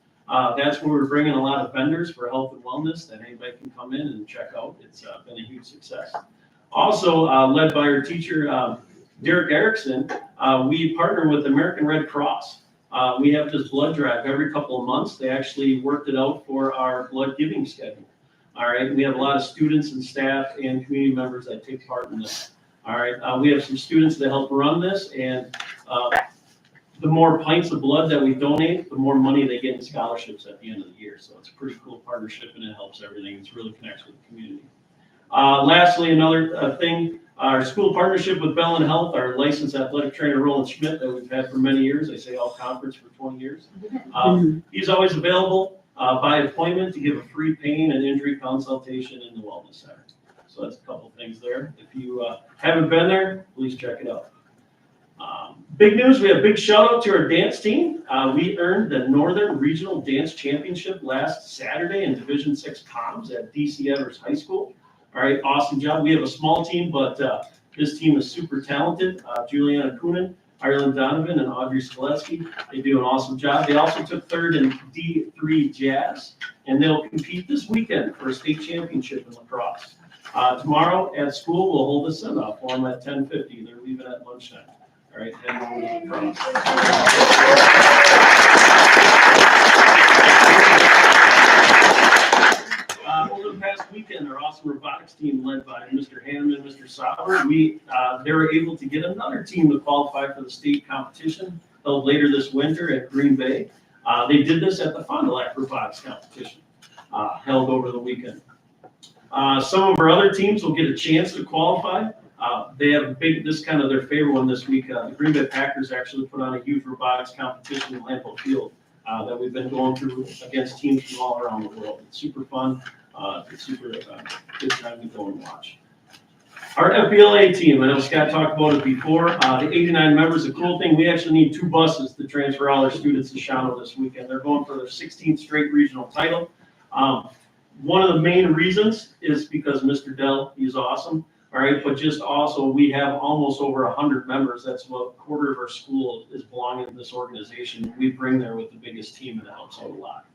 That's where we're bringing a lot of vendors for health and wellness that anybody can come in and check out. It's been a huge success. Also, led by our teacher, Derek Erickson, we partner with the American Red Cross. We have this blood drive every couple of months. They actually worked it out for our blood giving schedule. All right, we have a lot of students and staff and community members that take part in this. All right, we have some students that help run this, and the more pints of blood that we donate, the more money they get in scholarships at the end of the year. So it's a pretty cool partnership, and it helps everything. It's really connects with the community. Lastly, another thing, our school partnership with Bell and Health, our licensed athletic trainer, Roland Schmidt, that we've had for many years. I say all conference for 20 years. He's always available by appointment to give a free pain and injury consultation in the Wellness Center. So that's a couple things there. If you haven't been there, please check it out. Big news, we have a big shout out to our dance team. We earned the Northern Regional Dance Championship last Saturday in Division 6 Comms at DC Evers High School. All right, awesome job. We have a small team, but this team is super talented. Juliana Coonan, Ireland Donovan, and Audrey Skoleski. They do an awesome job. They also took 3rd in D3 Jazz, and they'll compete this weekend for a state championship in lacrosse. Tomorrow at school, we'll hold a send-off for them at 10:50. They're leaving at lunchtime. All right, heading over to lacrosse. Over the past weekend, our awesome robotics team led by Mr. Hanneman and Mr. Sauber, they were able to get another team to qualify for the state competition held later this winter at Green Bay. They did this at the Fond du Lac robotics competition held over the weekend. Some of our other teams will get a chance to qualify They have a big, this is kind of their favorite one this week. The Green Bay Packers actually put on a youth robotics competition in Lambeau Field that we've been going through against teams from all around the world. It's super fun. It's super good time to go and watch. Our FBLA team, I know Scott talked about it before, the 89 members, the cool thing, we actually need 2 buses to transfer all our students to Shawano this weekend. They're going for their 16th straight regional title. One of the main reasons is because Mr. Dell, he's awesome, all right, but just also we have almost over 100 members. That's about a quarter of our school is belonging to this organization. We bring there with the biggest team and it helps out a lot.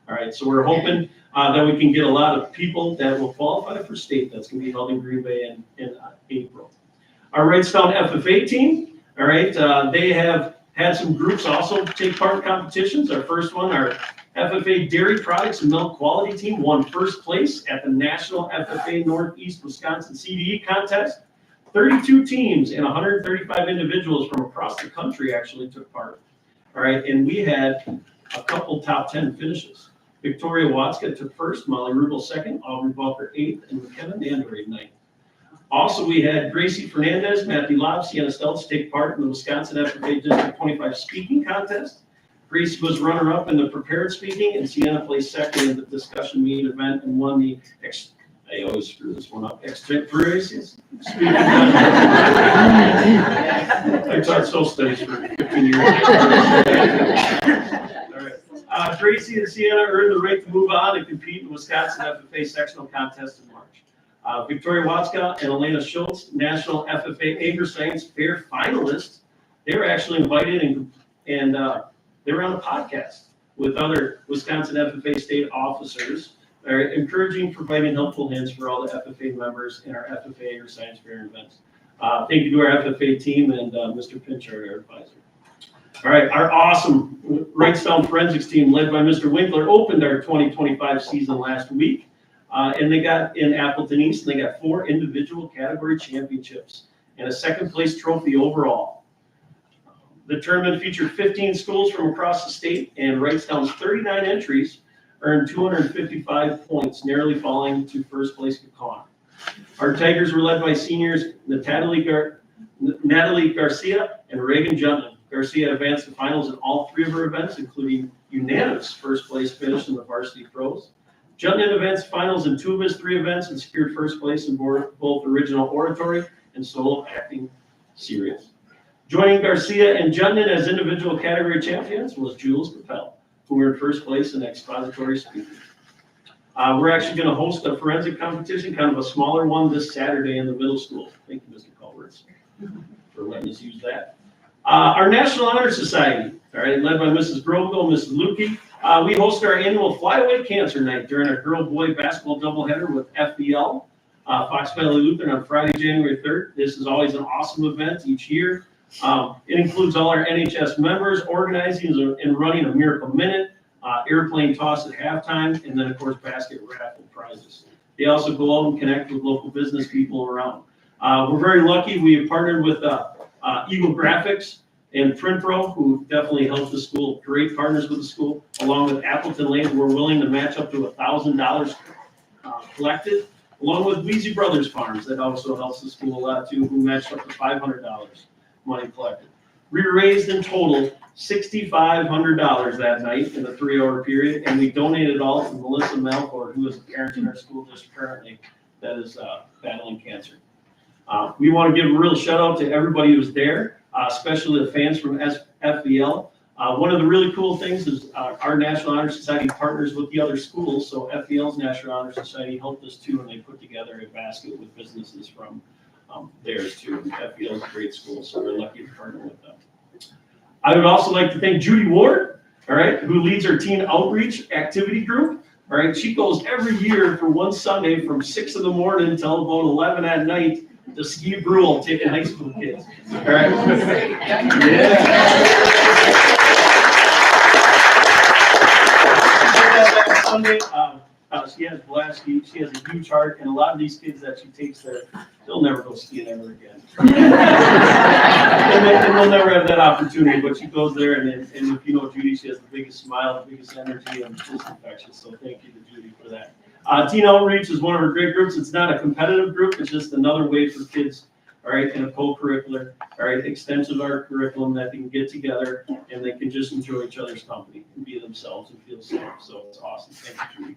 All right, so we're hoping that we can get a lot of people that will qualify for state. That's going to be held in Green Bay in April. Our Wrightstown FFA team, all right, they have had some groups also take part in competitions. Our first one, our FFA Dairy Products and Milk Quality Team won first place at the National FFA Northeast Wisconsin CDE contest. 32 teams and 135 individuals from across the country actually took part. All right, and we had a couple top 10 finishes. Victoria Watska took first, Molly Rubel second, Aubrey Balker 8th, and McKenna Dandere 9th. Also, we had Gracie Fernandez, Matthew Lobb, Sienna Stelz take part in the Wisconsin FFA District 25 speaking contest. Gracie was runner-up in the prepared speaking, and Sienna placed second in the discussion meeting event and won the I always screw this one up. Extemporaneous speaking contest. I taught social studies for 15 years. Gracie and Sienna earned the right to move on and compete in the Wisconsin FFA sectional contest in March. Victoria Watska and Elena Schultz, National FFA Agri Science Fair finalists, they were actually invited and they were on a podcast with other Wisconsin FFA state officers, encouraging, providing helpful hints for all the FFA members in our FFA Agri Science Fair events. Thank you to our FFA team and Mr. Pinchard, our advisor. All right, our awesome Wrightstown Forensics team led by Mr. Winkler opened our 2025 season last week. And they got in Appleton East, and they got 4 individual category championships and a second place trophy overall. The tournament featured 15 schools from across the state, and Wrightstown's 39 entries earned 255 points, narrowly falling to first place Kakon. Our Tigers were led by seniors Natalie Garcia and Reagan Jutman. Garcia advanced to finals in all 3 of her events, including unanimous first place finish in the varsity pros. Jutman advanced finals in 2 of his 3 events and secured first place in both original oratory and solo acting series. Joining Garcia and Jutman as individual category champions was Jules Capel, who were in first place in expository speaking. We're actually going to host a forensic competition, kind of a smaller one, this Saturday in the middle school. Thank you, Mr. Culverts, for letting us use that. Our National Honor Society, all right, led by Mrs. Grobel, Mrs. Lukey. We host our annual Flyaway Cancer Night during our girl-boy basketball doubleheader with FBL, Fox Valley Lutheran on Friday, January 3rd. This is always an awesome event each year. It includes all our NHS members organizing and running a Miracle Minute, airplane toss at halftime, and then, of course, basket raffle prizes. They also go out and connect with local business people around. We're very lucky. We have partnered with Eagle Graphics and PrintPro, who definitely helped the school, great partners with the school, along with Appleton Lane, we're willing to match up to $1,000 collected, along with Weezy Brothers Farms, that also helps the school a lot too, who matched up to $500 money collected. We raised in total $6,500 that night in the 3-hour period, and we donated all to Melissa Malford, who is a parent in our school district currently that is battling cancer. We want to give a real shout out to everybody who's there, especially the fans from FBL. One of the really cool things is our National Honor Society partners with the other schools. So FBL's National Honor Society helped us too, and they put together a basket with businesses from theirs too. FBL is a great school, so we're lucky to partner with them. I would also like to thank Judy Ward, all right, who leads our teen outreach activity group. All right, she goes every year for one Sunday from 6 in the morning until about 11 at night to Ski Brule, taking high school kids. All right. Yeah. Sunday, she has blast. She has a huge heart, and a lot of these kids that she takes there, they'll never go skiing ever again. and they'll never have that opportunity. But she goes there, and if you know Judy, she has the biggest smile, the biggest energy, and just infectious. So thank you to Judy for that. Teen Outreach is one of our great groups. It's not a competitive group. It's just another way for kids all right, and a co-curricular, all right, extensive art curriculum that they can get together and they can just enjoy each other's company and be themselves and feel safe. So it's awesome. Thank you, Judy.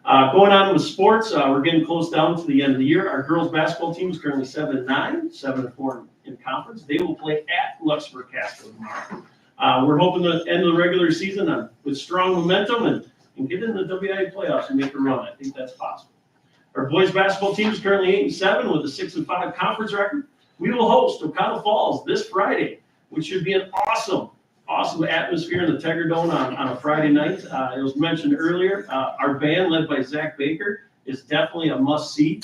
Going on with sports, we're getting close down to the end of the year. Our girls basketball team is currently 7-9, 7-4 in conference. They will play at Luxembourg Casco tomorrow. We're hoping to end the regular season with strong momentum and get in the WIA playoffs and make a run. I think that's possible. Our boys basketball team is currently 8-7 with a 6-5 conference record. We will host Okata Falls this Friday, which should be an awesome atmosphere in the Tiger Dome on a Friday night. It was mentioned earlier, our band led by Zach Baker is definitely a must-see.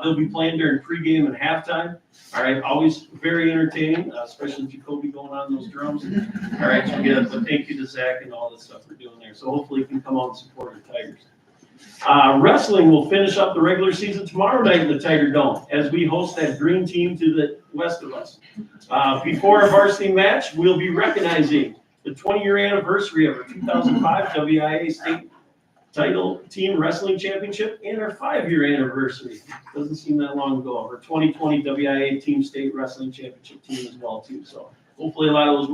They'll be playing during pregame and halftime. All right, always very entertaining, especially Jacoby going on those drums. All right, so yeah, but thank you to Zach and all the stuff we're doing there. So hopefully you can come out and support the Tigers. Wrestling will finish up the regular season tomorrow night in the Tiger Dome as we host that green team to the west of us. Before our varsity match, we'll be recognizing the 20-year anniversary of our 2005 WIA State Title Team Wrestling Championship and our 5-year anniversary. Doesn't seem that long ago. Our 2020 WIA Team State Wrestling Championship team as well too. So hopefully a lot of those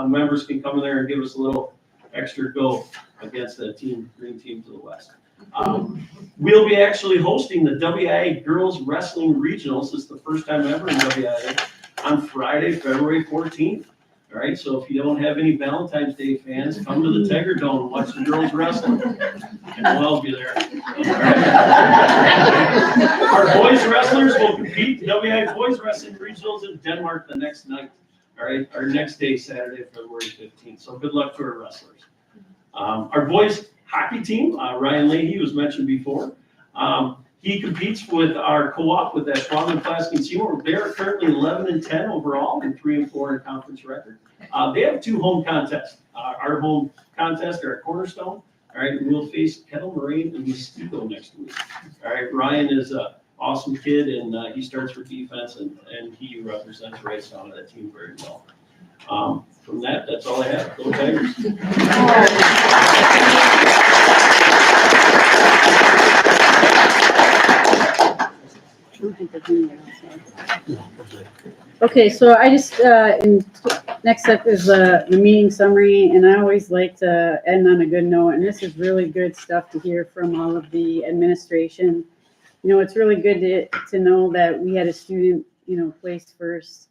members can come in there and give us a little extra go against that green team to the west. We'll be actually hosting the WIA Girls Wrestling Regionals. This is the first time ever in WIA on Friday, February 14th. All right, so if you don't have any Valentine's Day fans, come to the Tiger Dome and watch the girls wrestling. And we'll all be there. All right. Our boys wrestlers will compete in WIA Boys Wrestling Regionals in Denmark the next night. All right, our next day, Saturday, February 15th. So good luck to our wrestlers. Our boys hockey team, Ryan Leahy was mentioned before. He competes with our co-op with that Schwabman Plasky Seymour. They're currently 11-10 overall and 3-4 in conference record. They have 2 home contests. Our home contest are at Cornerstone. All right, we'll face Kettle Moraine and Mustigo next week. All right, Ryan is an awesome kid and he starts for defense and he represents Wrightstown on that team very well. From that's all I have. Go Tigers. Okay, so I just, next up is the meeting summary, and I always like to end on a good note, and this is really good stuff to hear from all of the administration. You know, it's really good to know that we had a student, place first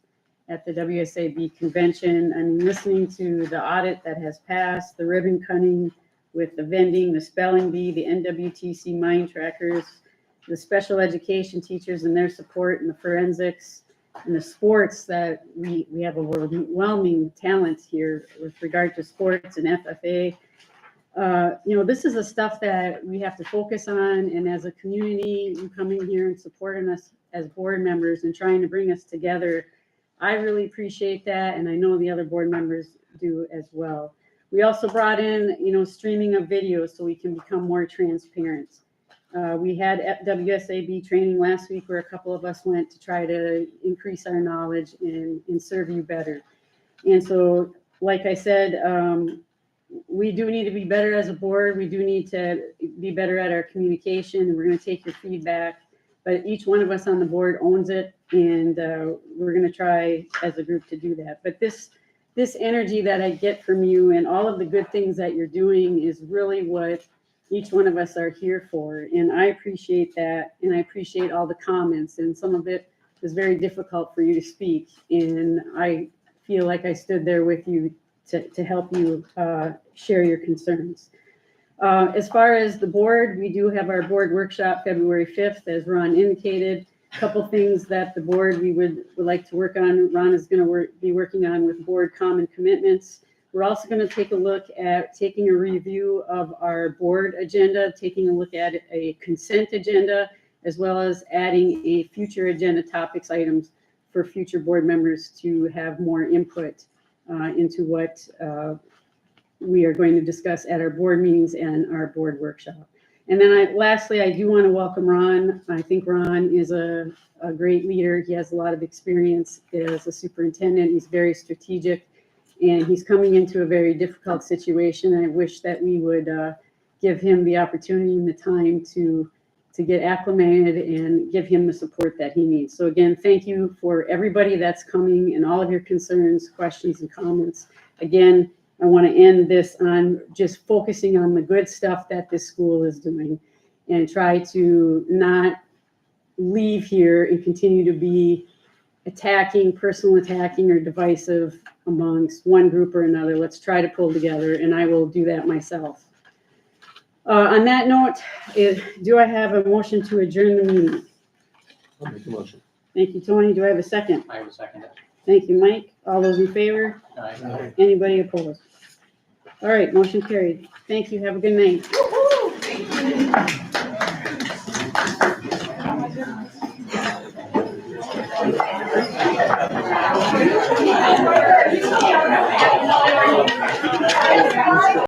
at the WSAB convention. I'm listening to the audit that has passed, the ribbon cutting with the vending, the spelling bee, the NWTC mind trackers, the special education teachers and their support, and the forensics, and the sports that we have overwhelming talent here with regard to sports and FFA. This is the stuff that we have to focus on, and as a community, you coming here and supporting us as board members and trying to bring us together, I really appreciate that, and I know the other board members do as well. We also brought in, streaming of videos so we can become more transparent. We had WSAB training last week where a couple of us went to try to increase our knowledge and serve you better. And so, like I said, we do need to be better as a board. We do need to be better at our communication. We're going to take your feedback, but each one of us on the board owns it, and we're going to try as a group to do that. But this energy that I get from you and all of the good things that you're doing is really what each one of us are here for. And I appreciate that. And I appreciate all the comments, and some of it was very difficult for you to speak. And I feel like I stood there with you to help you share your concerns. As far as the board, we do have our board workshop February 5th, as Ron indicated. A couple things that the board we would like to work on. Ron is going to be working on with board common commitments. We're also going to take a look at taking a review of our board agenda, taking a look at a consent agenda, as well as adding a future agenda topics items for future board members to have more input into what we are going to discuss at our board meetings and our board workshop. And then lastly, I do want to welcome Ron. I think Ron is a great leader. He has a lot of experience as a superintendent. He's very strategic, and he's coming into a very difficult situation. I wish that we would give him the opportunity and the time to to get acclimated and give him the support that he needs. So again, thank you for everybody that's coming and all of your concerns, questions, and comments. Again, I want to end this on just focusing on the good stuff that this school is doing and try to not leave here and continue to be personal attacking or divisive amongst one group or another. Let's try to pull together, and I will do that myself. On that note, do I have a motion to adjourn the meeting? I'll make a motion. Thank you, Tony. Do I have a second? I will second it. Thank you, Mike. All those in favor? Aye. Anybody opposed? All right, motion carried. Thank you. Have a good night. Thank you.